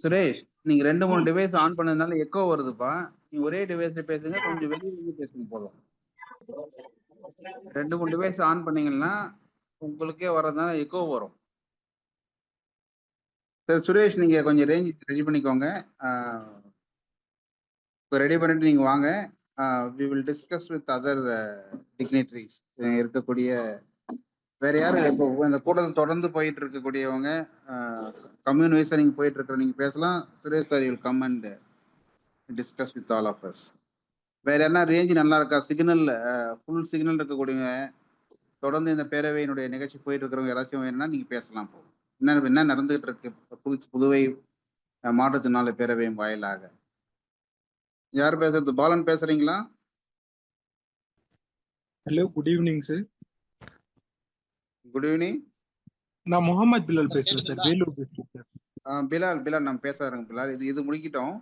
சுரேஷ், நீங்க 2-3 டிவைஸ் ஆன் பண்ணதுனால எக்கோ வருதுப்பா. நீங்க ஒரே டிவைஸ்ல பேசுங்க, கொஞ்சம் வெளியில இருந்து பேசுங்க போதும். 2-3 டிவைஸ் ஆன் பண்ணீங்கன்னா உங்களுக்கே வர்றதுனால எக்கோ வரும். சரி சுரேஷ், நீங்க கொஞ்சம் ரேஞ்ச் ரெடி பண்ணிக்கோங்க. இப்போ ரெடி பண்ணிட்டு நீங்க வாங்க. we will discuss with other dignitaries. இருக்கக்கூடிய வேற யாரு இப்போ இந்த கூட்டத்தில் தொடர்ந்து போயிட்டு இருக்கக்கூடியவங்க, கம்யூன் வைஸா நீங்க போயிட்டு இருக்கிற நீங்க பேசலாம். Suresh sir will come and discuss with all of us. வேற என்ன ரேஞ்ச் நல்லா இருக்கா, சிக்னல் ஃபுல் சிக்னல் இருக்கக்கூடியவங்க, தொடர்ந்து இந்த பேரவையினுடைய நிகழ்ச்சி போயிட்டு இருக்கிறவங்க யாராச்சும் வேணும்னா நீங்க பேசலாம். போகும் என்ன நடந்துகிட்டு இருக்கு புதுவை மாற்றுத்திறனாளர் பேரவையின் வாயிலாக. யார் பேசுறது? பாலன் பேசுறீங்களா? Hello, good evening sir. Good evening. நான் முகமது பிலால் பேசுறேன் சார், வேலூர் பேசுறேன் சார். பிலால் நம்ம பேசுறேங்க பிலால். இது முடிக்கிட்டோம்.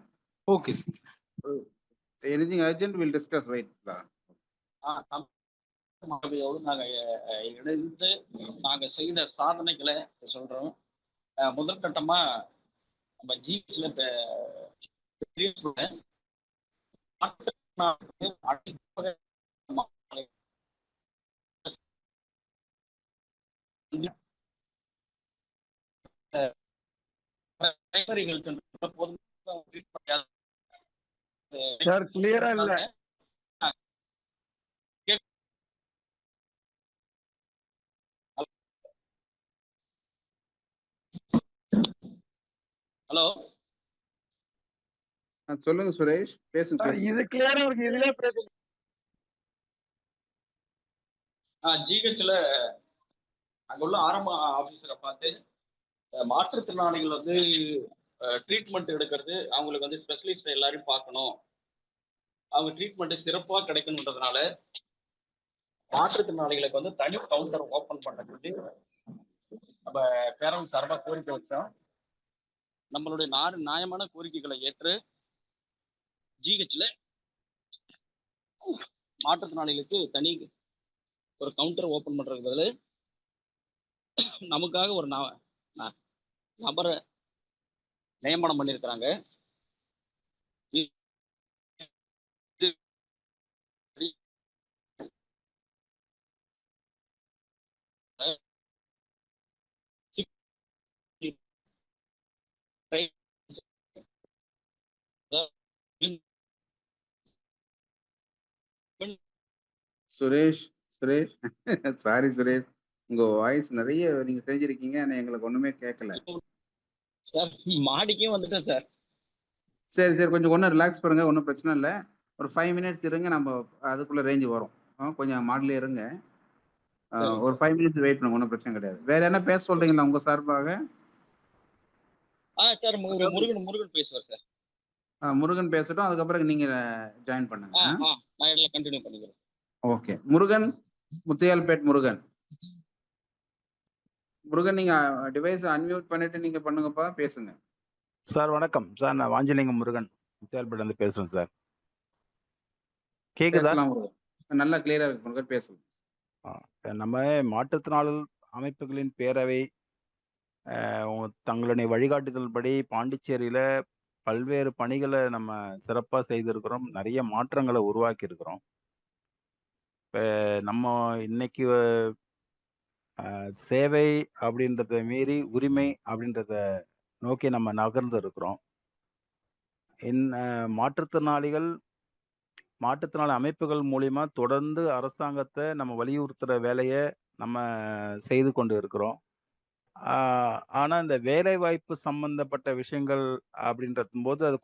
Okay sir. Anything urgent will discuss wait Bilal. நாங்க இணைந்து நாங்க செய்த சாதனைகளை சொல்றோம். முதற்கட்டமா நம்ம ஜிபில சார் கிளியரா இல்ல. ஹலோ, சொல்லுங்க சுரேஷ், பேசுங்க. இது கிளியரா இருக்கு, இதுலயே பேசுங்க. ஜிஹெச்ல அங்க உள்ள ஆரம்ப ஆபீசரை பார்த்து மாற்றுத்திறனாளிகள் வந்து ட்ரீட்மெண்ட் எடுக்கிறது, அவங்களுக்கு வந்து ஸ்பெஷலிஸ்ட் எல்லாரையும் பார்க்கணும், அவங்க ட்ரீட்மெண்ட் சிறப்பாக கிடைக்கணுன்றதுனால மாற்றுத்திறனாளிகளுக்கு வந்து தனி கவுண்டர் ஓபன் பண்ண நம்ம பேரண்ட் சார்பாக கோரிக்கை வச்சோம். நம்மளுடைய நியாயமான கோரிக்கைகளை ஏற்று ஜிஹெச்ல மாற்றுத்திறனாளிகளுக்கு தனி ஒரு கவுண்டர் ஓபன் பண்றதுக்கு பதில் நமக்காக ஒரு நபரை நியமனம் பண்ணியிருக்கிறாங்க. சுரேஷ் சுரேஷ் சாரி சுரேஷ், உங்க வாய்ஸ் நிறைய நீங்க செஞ்சிருக்கீங்க, ஆனா எங்களுக்கு ஒண்ணுமே கேட்கல. சார் மாடிக்கும் வந்துட்டேன் சார். சரி சரி, கொஞ்சம் ஒன்றும் ரிலாக்ஸ் பண்ணுங்க, ஒன்றும் பிரச்சனை இல்லை. ஒரு 5 மினிட்ஸ் இருங்க, நம்ம அதுக்குள்ள ரேஞ்ச் வரும். கொஞ்சம் மாடலே இருங்க. சரிங்க ஒரு சார். 5 மினிட்ஸ் வெயிட் பண்ணுங்க, ஒன்றும் பிரச்சனை கிடையாது. வேற என்ன பேச சொல்றீங்களா உங்க சார்பாக? சார் முருகன் பேசுவார் சார். முருகன் பேசட்டும், அதுக்கப்புறம் நீங்க ஜாயின் பண்ணுங்க. நான் இதில் கண்டினியூ பண்ணிக்கிறேன். ஓகே, முருகன், முத்தியால்பேட் முருகன். முருகன், நீங்க டிவைஸ் அன்மியூட் பண்ணிட்டு நீங்க பண்ணுங்கப்பா, பேசுங்க. சார் வணக்கம் சார், நான் வாஞ்சலிங்கம் முருகன் முத்தியால்பேட்ல இருந்து பேசுறேன் சார். கேக்குதா? பேசலாம் முருகன், நல்லா கிளியரா இருக்கு முருகன், பேசுங்க. நம்ம மாற்றுத்திறனாளர் அமைப்புகளின் பேரவை தங்களுடைய வழிகாட்டுதல்படி பாண்டிச்சேரியில பல்வேறு பணிகளை நம்ம சிறப்பா செய்திருக்கிறோம். நிறைய மாற்றங்களை உருவாக்கி இருக்கிறோம். இப்ப நம்ம இன்னைக்கு சேவை அப்படின்றத மீறி உரிமை அப்படின்றத நோக்கி நம்ம நகர்ந்து இருக்கிறோம். மாற்றுத்திறனாளி அமைப்புகள் மூலியமா தொடர்ந்து அரசாங்கத்தை நம்ம வலியுறுத்துற வேலையை நம்ம செய்து கொண்டு இருக்கிறோம். ஆனா இந்த வேலை வாய்ப்பு சம்பந்தப்பட்ட விஷயங்கள் அப்படின்றது போது அது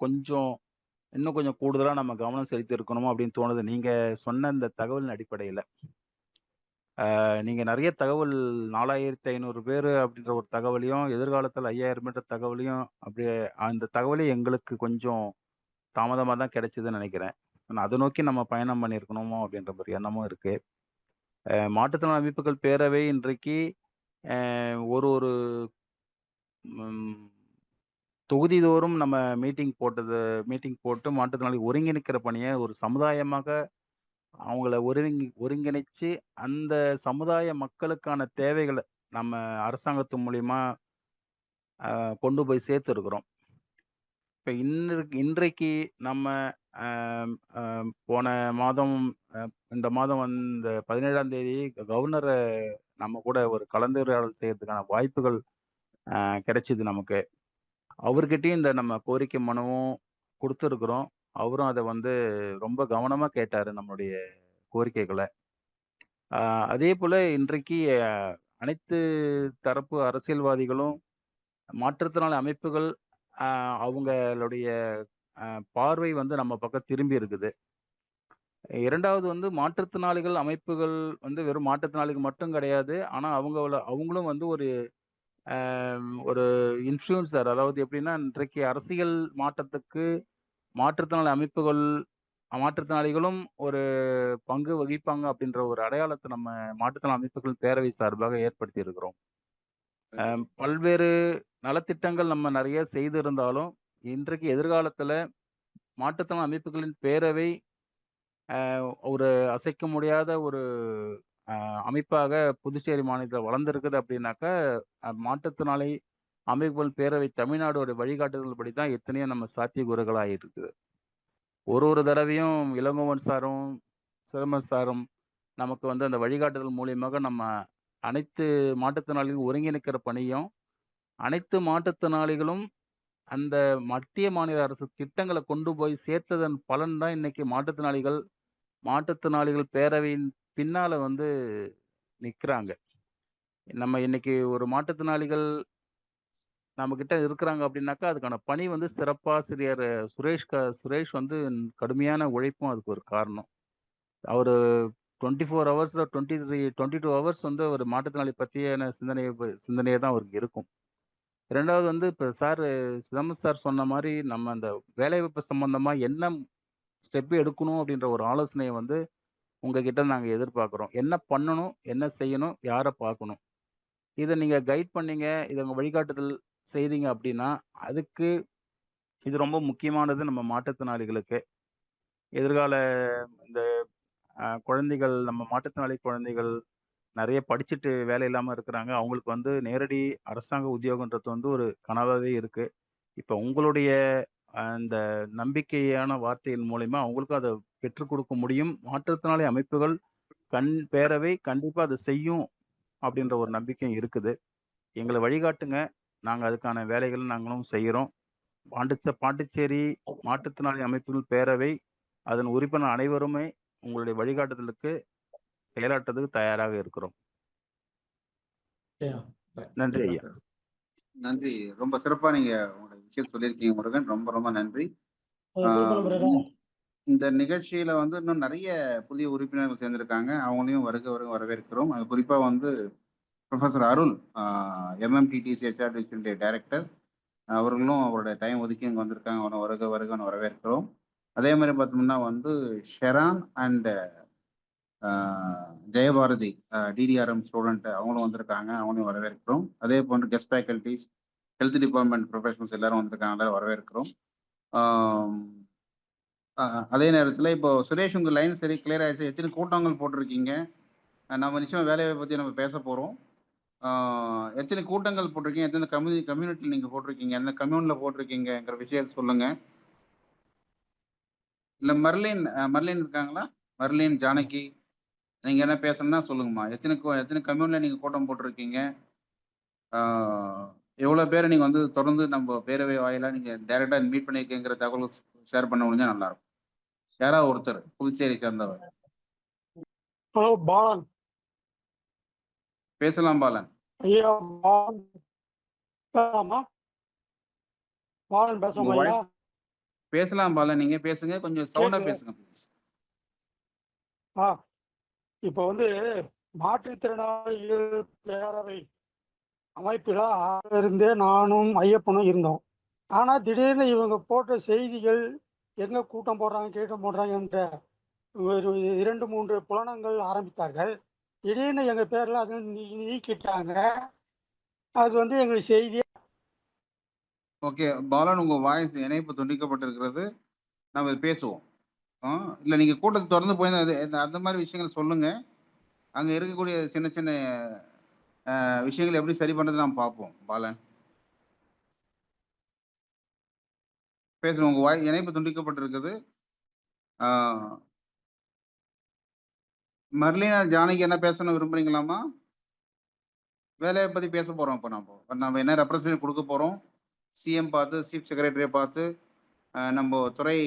இன்னும் கொஞ்சம் கூடுதலா நம்ம கவனம் செலுத்தி இருக்கணும் அப்படின்னு தோணுது. நீங்க சொன்ன இந்த தகவலின் அடிப்படையில நீங்க நிறைய தகவல் 4500 பேர் அப்படின்ற ஒரு தகவலையும், எதிர்காலத்தில் 5000 என்ற தகவலையும், அப்படியே அந்த தகவலே எங்களுக்கு கொஞ்சம் தாமதமா தான் கிடைச்சதுன்னு நினைக்கிறேன். ஆனா அதை நோக்கி நம்ம பயணம் பண்ணியிருக்கணுமோ அப்படின்ற ஒரு எண்ணமும் இருக்கு. மாற்றுத்திறனாளி அமைப்புகள் பேரவை இன்றைக்கு ஒரு ஒரு தொகுதிதோறும் நம்ம மீட்டிங் போட்டு மாற்றுத்திறனாளி ஒருங்கிணைக்கிற பணியை ஒரு சமுதாயமாக அவங்கள ஒருங்கிணைச்சு அந்த சமுதாய மக்களுக்கான தேவைகளை நம்ம அரசாங்கத்து மூலியமா கொண்டு போய் சேர்த்து இருக்கிறோம். இப்ப இன்றைக்கு நம்ம போன மாதம் இந்த மாதம் இந்த 17ஆம் தேதி கவர்னரை நம்ம கூட ஒரு கலந்துரையாடல் செய்யறதுக்கான வாய்ப்புகள் கிடைச்சிது நமக்கு. அவர்கிட்டயும் இந்த நம்ம கோரிக்கை மனுவும் கொடுத்துருக்குறோம். அவரும் அதை ரொம்ப கவனமா கேட்டாரு நம்மளுடைய கோரிக்கைகளை. அதே போல இன்றைக்கு அனைத்து தரப்பு அரசியல்வாதிகளும் மாற்றுத்திறனாளி அமைப்புகள் அவங்களுடைய பார்வை நம்ம பக்கம் திரும்பி இருக்குது. இரண்டாவது மாற்றுத்திறனாளிகள் அமைப்புகள் வெறும் மாற்றுத்திறனாளிகள் மட்டும் கிடையாது. ஆனா அவங்களும் ஒரு இன்ஃப்ளூயன்சர். அதாவது எப்படின்னா, இன்றைக்கு அரசியல் மாற்றத்துக்கு மாற்றுத்திறனாளிகளும் ஒரு பங்கு வகிப்பாங்க அப்படின்ற ஒரு அடையாளத்தை நம்ம மாற்றுத்திறனாளி அமைப்புகள் பேரவை சார்பாக ஏற்படுத்தி இருக்கிறோம். பல்வேறு நலத்திட்டங்கள் நம்ம நிறைய செய்திருந்தாலும் இன்றைக்கு எதிர்காலத்துல மாற்றுத்திறனாளி அமைப்புகளின் பேரவை ஒரு அசைக்க முடியாத ஒரு அமைப்பாக புதுச்சேரி மாநிலத்தில் வளர்ந்திருக்குது அப்படின்னாக்கா, மாற்றுத்திறனாளி அமைப்புகள் பேரவை தமிழ்நாடோட வழிகாட்டுதல் படி தான் எத்தனையோ நம்ம சாத்தியக்கூறுகளாக இருக்குது. ஒரு தடவையும் இளங்கோவன் சாரும் சிதம்பரம் சாரும் நமக்கு அந்த வழிகாட்டுதல் மூலியமாக நம்ம அனைத்து மாற்றுத்திறனாளிகளும் ஒருங்கிணைக்கிற பணியும், அனைத்து மாற்றுத்திறனாளிகளும் அந்த மத்திய மாநில அரசு திட்டங்களை கொண்டு போய் சேர்த்ததன் பலன் தான் இன்னைக்கு மாற்றுத்திறனாளிகள் பேரவையின் பின்னால நிக்கிறாங்க. நம்ம இன்னைக்கு ஒரு மாற்றுத்திறனாளிகள் நம்ம கிட்ட இருக்கிறாங்க அப்படின்னாக்கா, அதுக்கான பணி சிறப்பாசிரியர் சுரேஷ் கடுமையான உழைப்பும் அதுக்கு ஒரு காரணம். அவரு 24 ஹவர்ஸ்ல 22 ஹவர்ஸ் ஒரு மாற்றுத்திறனாளி பத்தியான சிந்தனையே தான் அவருக்கு இருக்கும். 2வது இப்ப சிதம்பரம் சார் சொன்ன மாதிரி நம்ம அந்த வேலைவாய்ப்பு சம்பந்தமா என்ன ஸ்டெப் எடுக்கணும் அப்படின்ற ஒரு ஆலோசனையை உங்ககிட்ட நாங்க எதிர்பார்க்கிறோம். என்ன பண்ணணும், என்ன செய்யணும், யாரை பார்க்கணும், இதை நீங்க கைட் பண்ணீங்க, இதை உங்க வழிகாட்டுதல் செய்தீங்க அப்படின்னா, அதுக்கு இது ரொம்ப முக்கியமானது நம்ம மாற்றுத்திறனாளிகளுக்கு. எதிர்கால இந்த குழந்தைகள், நம்ம மாற்றுத்திறனாளி குழந்தைகள் நிறைய படிச்சுட்டு வேலை இல்லாம இருக்கிறாங்க. அவங்களுக்கு நேரடி அரசாங்க உத்தியோகன்றது ஒரு கனவாவே இருக்கு. இப்ப உங்களுடைய அந்த நம்பிக்கையான வார்த்தையின் மூலியமா அவங்களுக்கும் அதை பெற்றுக் கொடுக்க முடியும். மாற்றுத்திறனாளி அமைப்புகள் பேரவை கண்டிப்பா அதை செய்யும் அப்படின்ற ஒரு நம்பிக்கை இருக்குது. எங்களை வழிகாட்டுங்க. நாங்க அதுக்கான வேலைகளை நாங்களும் செய்கிறோம். பாண்டிச்சேரி மாற்றுத்திறனாளி அமைப்புகள் பேரவை அதன் உறுப்பினர் அனைவருமே உங்களுடைய வழிகாட்டுதலுக்கு செயலாற்றுறதுக்கு தயாராக இருக்கிறோம். ஐயா, நன்றி ஐயா. நன்றி. ரொம்ப சிறப்பா நீங்க உங்களோட விஷயம் சொல்லியிருக்கீங்க முருகன். ரொம்ப ரொம்ப நன்றி. ஆஹ் இந்த நிகழ்ச்சியில வந்து இன்னும் நிறைய புதிய உறுப்பினர்கள் சேர்ந்திருக்காங்க. அவங்களையும் வருக வருக வரவேற்கிறோம். அது குறிப்பா வந்து ப்ரொஃபசர் அருள், எம்எம்டிடிசி ஹெச்ஆர்டிசியுடைய டைரக்டர், அவர்களும் அவருடைய டைம் ஒதுக்கி இங்கே வந்திருக்காங்க. அவனை வருக வருகன்னு வரவேற்கிறோம். அதே மாதிரி பார்த்தோம்னா வந்து ஷெரான் அண்ட் ஜெயபாரதி டிடிஆர்எம் ஸ்டூடெண்ட் அவங்களும் வந்திருக்காங்க. அவங்களையும் வரவேற்கிறோம். அதே போன்று guest faculties, health department professionals எல்லாரும் வந்திருக்காங்க. எல்லாரும் வரவேற்கிறோம். அதே நேரத்தில் இப்போ சுரேஷ் உங்கள் லைன் சரி கிளியர் ஆயிடுச்சு. எத்தனை கூட்டங்கள் போட்டிருக்கீங்க? நம்ம நிச்சயமாக வேலையை பற்றி நம்ம பேச போகிறோம். எத்தனை கூட்டங்கள் போட்டிருக்கீங்க? எத்தனை கம்யூனிட்டியில் நீங்கள் போட்டிருக்கீங்க? எந்த கம்யூனில் போட்டிருக்கீங்கிற விஷயத்த சொல்லுங்க. இல்லை மர்லின் இருக்காங்களா? மர்லின், ஜானகி, நீங்கள் என்ன பேசணும்னா சொல்லுங்கம்மா. எத்தனை கம்யூனில் நீங்கள் கூட்டம் போட்டிருக்கீங்க? எவ்வளோ பேரை நீங்கள் வந்து தொடர்ந்து நம்ம பேரவை வாயிலாக நீங்கள் டைரெக்டாக மீட் பண்ணியிருக்கீங்கிற தகவல் ஷேர் பண்ண முடிஞ்சா நல்லாயிருக்கும். யாராவது ஒருத்தர் புதுச்சேரி சேர்ந்தவர் ஹலோ பாலன். பேசலாம். பாலன் ஐயா பாலன் பேசலாமா? பாலன் பேசலாமா ஐயா? பேசலாம் பாலன், நீங்க பேசுங்க. கொஞ்சம் சவுண்டா பேசுங்க ப்ளீஸ். இப்போ வந்து மாற்றுத்திறனாளிகள் பேரவை அமைப்பில் இருந்தே நானும் ஐயப்பனும் இருந்தோம். ஆனால் திடீர்னு இவங்க போட்ட செய்திகள் எங்கே கூட்டம் போடுறாங்க என்ற ஒரு 2-3 புலனங்கள் ஆரம்பித்தார்கள். திடீர்னு எங்கள் பேரில் அதை நீக்கிட்டாங்க. அது வந்து எங்களுக்கு செய்தி. ஓகே பாலன், உங்க வாய்ஸ் இணைப்பு துண்டிக்கப்பட்டிருக்கிறது. நம்ம பேசுவோம். இல்லை நீங்கள் கூட்டத்தை தொடர்ந்து போயிருந்தா அந்த மாதிரி விஷயங்கள் சொல்லுங்க. அங்கே இருக்கக்கூடிய சின்ன சின்ன விஷயங்கள் எப்படி சரி பண்ணுறது நாம் பார்ப்போம். பாலன் பேசுங்க. உங்க வாய் இணைப்பு துண்டிக்கப்பட்டிருக்குது. மர்லினா, ஜானகி என்ன பேசணும் விரும்புறீங்களாமா? வேலையை பற்றி பேச போகிறோம். இப்போ நம்ம என்ன ரெப்ரசன்டேட்டிவ் கொடுக்க போகிறோம்? சிஎம் பார்த்து, சீஃப் செக்ரட்டரியை பார்த்து, நம்ம துறை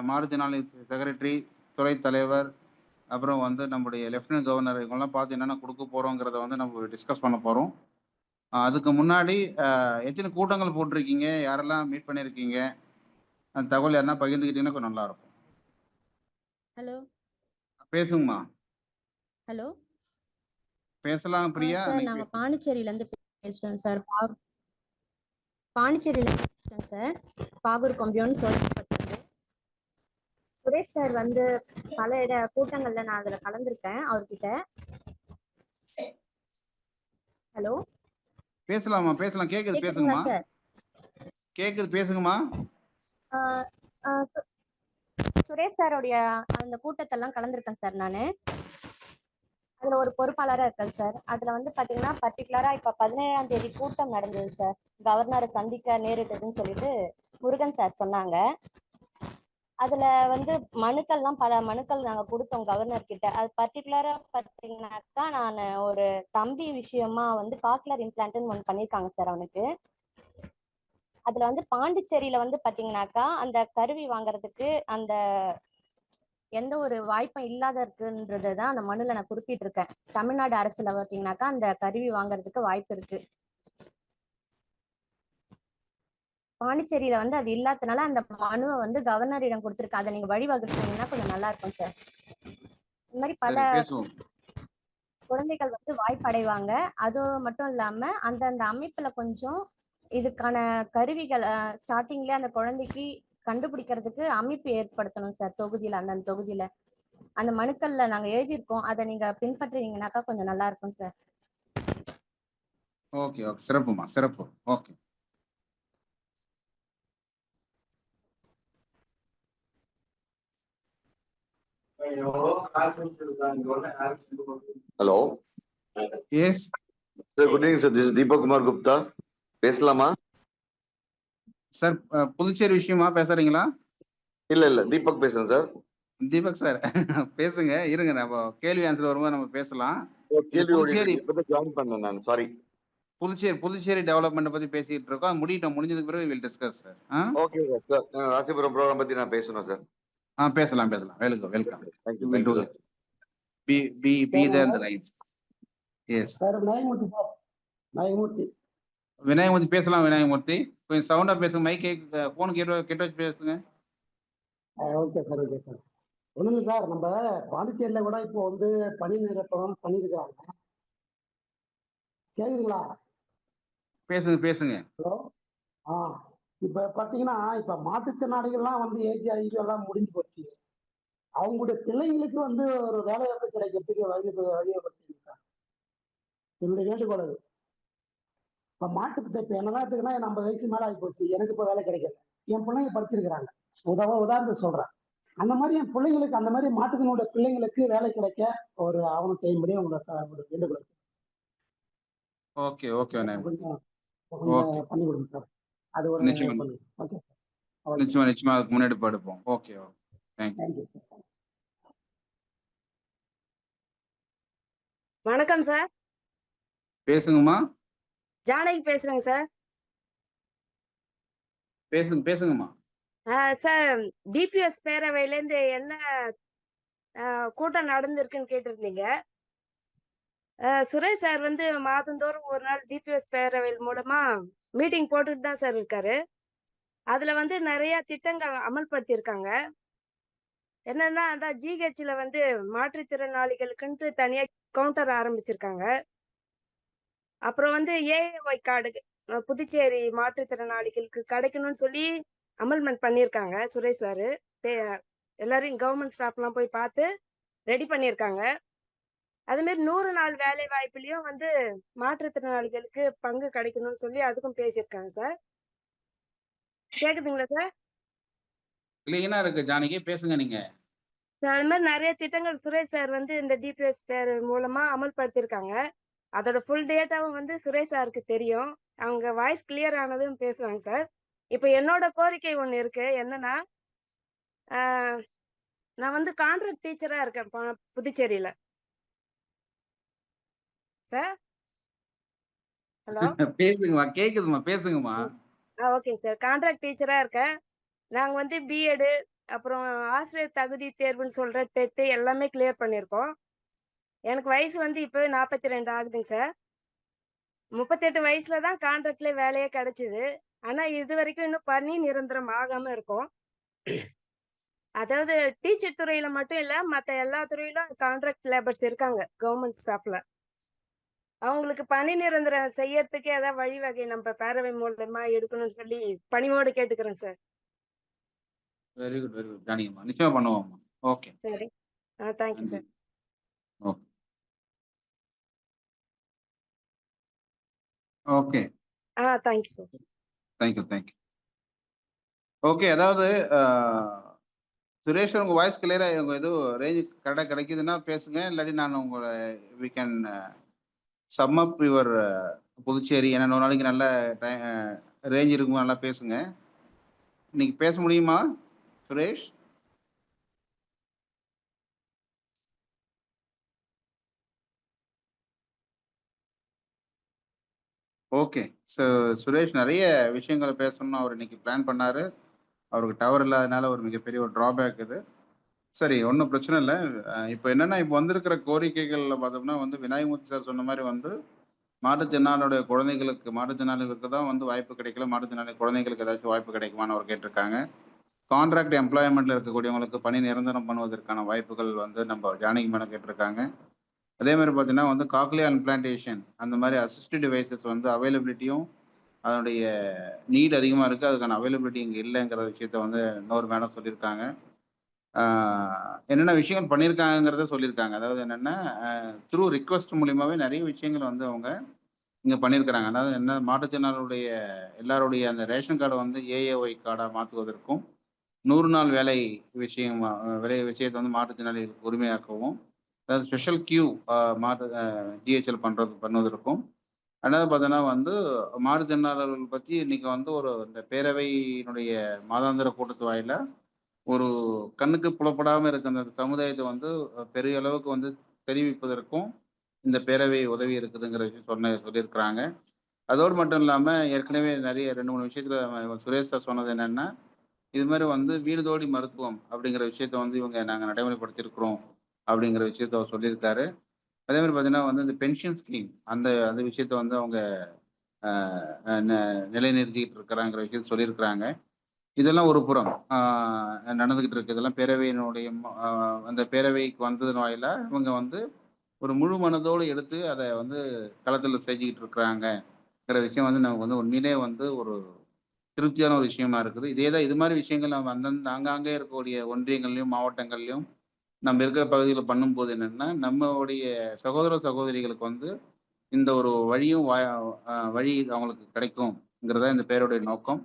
மாறுதினாளி செக்ரட்டரி, துறை தலைவர், அப்புறம் வந்து நம்முடைய லெஃப்டினன்ட் கவர்னர், இவங்கெல்லாம் பார்த்து என்னென்ன கொடுக்க போகிறோங்கிறத வந்து நம்ம டிஸ்கஸ் பண்ண போகிறோம். அதுக்கு முன்னாடி எத்தனை கூட்டங்கள் போட்டிருக்கீங்க, யாரெல்லாம் மீட் பண்ணியிருக்கீங்க, அந்த தகவல் யாருன்னா பகிர்ந்துக்கிட்டீங்கன்னா கொஞ்சம் நல்லா இருக்கும். ஹலோ பேசுங்கம்மா. ஹலோ பேசலாம் பிரியா. சார், நாங்கள் பாண்டிச்சேரியிலேருந்து பேசுகிறோம் சார். பாண்டிச்சேரியிலேருந்து பேசுகிறோம் சார். பாகூர் கொம்பியோன்னு சொல்லிட்டு சுரேஷ் சார் வந்து பல கூட்டங்களில் நான் அதில் கலந்துருக்கேன் அவர்கிட்ட. ஹலோ பேசலாமா? பேசலாம். கேட்குது, பேசுங்கம்மா. சார் கேட்குது, பேசுங்கம்மா. சுரேஷ் சாரோடைய அந்த கூட்டத்தெல்லாம் கலந்துருக்கேன் சார். நான் அதில் ஒரு பொறுப்பாளராக இருக்கேன் சார். அதில் வந்து பார்த்தீங்கன்னா பர்டிகுலராக இப்போ 17ஆம் தேதி கூட்டம் நடந்தது சார். கவர்னரை சந்திக்க நேரிட்டதுன்னு சொல்லிட்டு முருகன் சார் சொன்னாங்க. அதில் வந்து பல மனுக்கள் நாங்கள் கொடுத்தோம் கவர்னர்கிட்ட. அது பர்டிகுலராக பார்த்தீங்கன்னாக்கா நான் ஒரு தம்பி விஷயமா வந்து காக்லர் இம்ப்ளான்ட்னு ஒன்று பண்ணியிருக்காங்க சார் அவனுக்கு. அதில் வந்து பாண்டிச்சேரியில் வந்து பார்த்தீங்கன்னாக்கா அந்த கருவி வாங்குறதுக்கு அந்த எந்த ஒரு வாய்ப்பும் இல்லாத இருக்குன்றது தான் அந்த மனுல நான் குறிப்பிட்டிருக்கேன். தமிழ்நாடு அரசுல பார்த்தீங்கன்னாக்கா அந்த கருவி வாங்குறதுக்கு வாய்ப்பு இருக்கு. பாண்டிச்சேரியில வந்து அது இல்லாதனால அந்த மனுவை வந்து கவர்னரிடம் கொடுத்துருக்கேன். அதை நீங்க வழிவகுத்தீங்கன்னா கொஞ்சம் நல்லா இருக்கும் சார். இந்த மாதிரி பல குழந்தைகள் வந்து வாய்ப்படைவாங்க. அது மட்டும் இல்லாம அந்தந்த அமைப்புல கொஞ்சம் இதுக்கான கருவிகள் ஸ்டார்டிங்ல அந்த குழந்தைக்கு கண்டுபிடிக்கிறதுக்கு அமைப்பு ஏற்படுத்தணும் சார். தொகுதியில அந்தந்த தொகுதியில அந்த மனுக்கள்ல நாங்க எழுதியிருக்கோம். அதை நீங்க பின்பற்றுவீங்கன்னாக்கா கொஞ்சம் நல்லா இருக்கும் சார். ஓகே ஓகே, சிறப்புமா, சிறப்பு. Okay, hello, yes sir. Good evening sir. This Deepak Kumar Gupta. பேசலாமா சார்? புதுச்சேரி விஷயமா பேசுறீங்களா? இல்ல தீபக் பேசுறேன் சார். தீபக் சார் பேசுங்க. இருங்க, நம்ம கேள்வி ஆன்சர் வரும்போது நம்ம பேசலாம். புதுச்சேரி ஜாயின் பண்ணேன் நான். சாரி. புதுச்சேரி டெவலப்மெண்ட் பத்தி பேசிட்டு இருக்கோம். முடிஞ்சதுக்கு பிறகு will discuss sir. Okay sir. Rasipuram program பத்தி நான் பேசணும் சார். பேசலாம். Welcome. Thank you. be there in the lines. Yes. Sir Nayagamoorthy sir, Nayagamoorthy. Vinayagamoorthy பேசலாம். விநாயகமூர்த்தி கொஞ்சம் சவுண்டா பேசுங்க. மைக் போன் கேட்டு வச்சு பேசுங்க. Okay sir, okay sir. ஒண்ணுங்க சார், நம்ம பாண்டிச்சேரியில கூட இப்போ வந்து பணி நிரப்பணம் பண்ணியிருக்கிறாங்க. கேக்குதுங்களா? பேசுங்க. ஹலோ. இப்ப பாத்தீங்கன்னா இப்ப மாற்றுத்திறனாளிகள்லாம் வந்து ஏஜ் எல்லாம் முடிஞ்சு போச்சு. அவங்களுடைய பிள்ளைங்களுக்கு வந்து ஒரு வேலை வாய்ப்பு கிடைக்கிறதுக்கு வழிவகுப்படுத்துங்க சார். என்னுடைய வேண்டுகோள் அது. இப்ப இப்ப என்னதான் எடுத்துக்கினா 50 வயசு மேல ஆகி போச்சு, எனக்கு இப்ப வேலை கிடைக்கல. என் பிள்ளைங்க படிச்சிருக்கிறாங்க. உதாரணத்துக்கு சொல்றேன். அந்த மாதிரி என் பிள்ளைங்களுக்கு, அந்த மாதிரி மாற்றுத்திறனுடைய பிள்ளைங்களுக்கு வேலை கிடைக்க ஒரு ஆவணம் செய்யும்படி உங்களை வேண்டுகோள். ஓகே விநாயகமூர்த்தி. கொஞ்சம் பண்ணி கொடுங்க சார். அது ஒரு நிச்சயமா ஓகே நிச்சயமா அதுக்கு முன்னெடுப்பு எடுப்போம். Okay thank you. தேங்க்யூ. வணக்கம் சார். பேசுங்கம்மா. ஜானகி பேசுறேங்க சார். பேசுங்கம்மா. சார், டிபிஎஸ் பேரவையிலேருந்து என்ன கூட்டம் நடந்திருக்குன்னு கேட்டிருந்தீங்க. சுரேஷ் சார் வந்து மாதந்தோறும் ஒரு நாள் டிபிஎஸ் பேரவையில் மூலமா மீட்டிங் போட்டுட்டு தான் சார் இருக்காரு. அதுல வந்து நிறைய திட்டங்கள் அமல்படுத்தியிருக்காங்க. என்னன்னா, அதான் ஜிஹெச்ல வந்து மாற்றுத்திறனாளிகளுக்குன்ட்டு தனியா கவுண்டர் ஆரம்பிச்சிருக்காங்க. அப்புறம் வந்து ஏஏஒய் கார்டு புதுச்சேரி மாற்றுத்திறனாளிகளுக்கு கிடைக்கணும்னு சொல்லி அமல்மெண்ட் பண்ணியிருக்காங்க சுரேஷ் சாரு. எல்லாரையும் கவர்மெண்ட் ஸ்டாஃப்லாம் போய் பார்த்து ரெடி பண்ணியிருக்காங்க. அது மாதிரி 100 நாள் வேலை வாய்ப்புலயும் வந்து மாற்றுத்திறனாளிகளுக்கு பங்கு கிடைக்கணும்னு சொல்லி அதுக்கும் பேசியிருக்காங்க சார். கேக்குதுங்களா சார்? கிளீனா இருக்கு ஜானகி, பேசுங்க நீங்க. அது மாதிரி நிறைய திட்டங்கள் சுரேஷ் சார் வந்து இந்த டிபிஎஸ் பேர் மூலமா அமல்படுத்தியிருக்காங்க. அதோட ஃபுல் டேட்டாவும் வந்து சுரேஷ் சாருக்கு தெரியும். அவங்க வாய்ஸ் கிளியர் ஆனதும் பேசுவாங்க சார். இப்ப என்னோட கோரிக்கை ஒண்ணு இருக்கு. என்னன்னா, நான் வந்து கான்ட்ராக்ட் டீச்சரா இருக்கேன் புதுச்சேரியில சார். ஹலோ. பேசுங்கம்மா, கேக்குதுமா, பேசுங்கம்மா. ஓகேங்க சார். கான்ட்ராக்ட் டீச்சரா இருக்கேன். நாங்க வந்து பிஎட், அப்புறம் ஆசிரியர் தகுதி தேர்வுன்னு சொல்ற டெட் எல்லாமே கிளியர் பண்ணியிருக்கோம். எனக்கு வயசு வந்து இப்போ 42 ஆகுதுங்க சார். 38 வயசுல தான் கான்ட்ராக்ட்ல வேலையே கிடைச்சது. ஆனா இது வரைக்கும் இன்னும் பணி நிரந்தரம் ஆகாம இருக்கும். அதாவது டீச்சர் துறையில மட்டும் இல்ல, மத்த எல்லா துறையிலும் கான்ட்ராக்ட் லேபர்ஸ் இருக்காங்க கவர்மெண்ட் ஸ்டாஃப்ல. அவங்களுக்கு பணி நிரந்தரம் செய்யறதுக்கு ஏதாவது வழிவகை நம்ம பேரவை மூலமா எடுக்கணும்னு சொல்லி பணிவோடு கேட்டுக்கிறேன் சார். வெரி குட் ஜானகிம்மா, நிச்சயமா பண்ணுவோம்மா. ஓகே சரி. Thank you sir. Okay thank you sir. Thank you. Okay, அதாவது சுரேஷ் உங்க வாய்ஸ் கிளியரா, உங்க எதுவும் ரேஞ்ச் கரெக்டாக கிடைக்குதுன்னா பேசுங்க. இல்லாட்டி நான் உங்களை we can sum up your Puducherry. ஏன்னா 100 நாளைக்கு நல்ல ரேஞ்ச் இருக்கும், நல்லா பேசுங்க. இன்னைக்கு பேச முடியுமா சுரேஷ்? ஓகே. சுரேஷ் நிறைய விஷயங்களை பேசணும்னு அவர் இன்னைக்கு பிளான் பண்ணாரு. அவருக்கு டவர் இல்லாதனால ஒரு மிகப்பெரிய ஒரு டிராபேக் இது. சரி, ஒன்றும் பிரச்சனை இல்லை. இப்போ என்னன்னா, இப்போ வந்திருக்கிற கோரிக்கைகள்ல பார்த்தோம்னா வந்து விநாயகமூர்த்தி சார் சொன்ன மாதிரி வந்து மாற்றுத்திறனாளிகளுக்கு தான் வந்து வாய்ப்பு கிடைக்கல. மாற்றுத்திறனாளி குழந்தைகளுக்கு ஏதாச்சும் வாய்ப்பு கிடைக்குமான்னு அவர் கேட்டிருக்காங்க. கான்ட்ராக்ட் எம்ப்ளாய்மெண்ட்ல இருக்கக்கூடியவங்களுக்கு பணி நிரந்தரம் பண்ணுவதற்கான வாய்ப்புகள் வந்து நம்ம ஜானகி மேடம் கேட்டிருக்காங்க. அதே மாதிரி பார்த்தீங்கன்னா வந்து காக்லியர் இம்ப்ளான்டேஷன் அந்த மாதிரி அசிஸ்டிவ் டிவைசஸ் வந்து அவைலபிலிட்டியும் அதனுடைய நீட் அதிகமாக இருக்குது, அதுக்கான அவைலபிலிட்டி இங்கே இல்லைங்கிற விஷயத்த வந்து இன்னொரு மேடம் சொல்லியிருக்காங்க. என்னென்ன விஷயங்கள் பண்ணியிருக்காங்கிறத சொல்லியிருக்காங்க. அதாவது என்னென்னா, த்ரூ ரிக்வஸ்ட் மூலியமாகவே நிறைய விஷயங்கள் வந்து அவங்க இங்கே பண்ணியிருக்கிறாங்க. அதாவது என்ன, மாற்றுத்திறனாளுடைய எல்லாருடைய அந்த ரேஷன் கார்டை வந்து ஏஏஒய் கார்டாக மாற்றுவதற்கும் 100 நாள் வேலை விஷயத்தை வந்து மாற்றுத்திறனாளிகளுக்கு உரிமையாக்கவும், அதாவது ஸ்பெஷல் கியூ ஜிஹெச்எல் பண்ணுவதற்கும், ரெண்டாவது பார்த்தோன்னா வந்து மாற்றுத்திறனாளர்கள் பற்றி இன்னைக்கு வந்து இந்த பேரவையினுடைய மாதாந்திர கூட்டத்து வாயில ஒரு கண்ணுக்கு புலப்படாமல் இருக்க அந்த சமுதாயத்தை வந்து பெரிய அளவுக்கு வந்து தெரிவிப்பதற்கும் இந்த பேரவை உதவி இருக்குதுங்கிற விஷயம் சொல்லியிருக்கிறாங்க. அதோடு மட்டும் இல்லாமல் ஏற்கனவே நிறைய 2-3 விஷயத்துல சுரேஷ் சார் சொன்னது என்னன்னா, இது மாதிரி வந்து வீடு தோடி மருத்துவம் அப்படிங்கிற விஷயத்த வந்து நாங்கள் நடைமுறைப்படுத்தியிருக்கிறோம் அப்படிங்கிற விஷயத்த அவர் சொல்லியிருக்காரு. அதே மாதிரி பார்த்தீங்கன்னா வந்து இந்த பென்ஷன் ஸ்கீம் அந்த அந்த விஷயத்த வந்து அவங்க நிலைநிறுத்திட்டு இருக்கிறாங்கிற விஷயத்த சொல்லியிருக்கிறாங்க. இதெல்லாம் ஒரு புறம் நடந்துகிட்டு இருக்கு. இதெல்லாம் பேரவையினுடைய அந்த பேரவைக்கு வந்ததன் வாயிலா இவங்க வந்து ஒரு முழு மனதோடு எடுத்து அதை வந்து களத்துல செஞ்சுக்கிட்டு இருக்கிறாங்கிற விஷயம் வந்து நமக்கு வந்து உண்மையிலே வந்து ஒரு திருப்தியான ஒரு விஷயமா இருக்குது. இதேதான் இது மாதிரி விஷயங்கள் நம்ம அந்தந்த ஆங்காங்கே இருக்கக்கூடிய ஒன்றியங்கள்லயும், மாவட்டங்கள்லயும் நம்ம இருக்கிற பகுதியில பண்ணும்போது என்னன்னா, நம்மளுடைய சகோதர சகோதரிகளுக்கு வந்து இந்த ஒரு வழியும் வழி அவங்களுக்கு கிடைக்கும்ங்கிறதா இந்த பேருடைய நோக்கம்.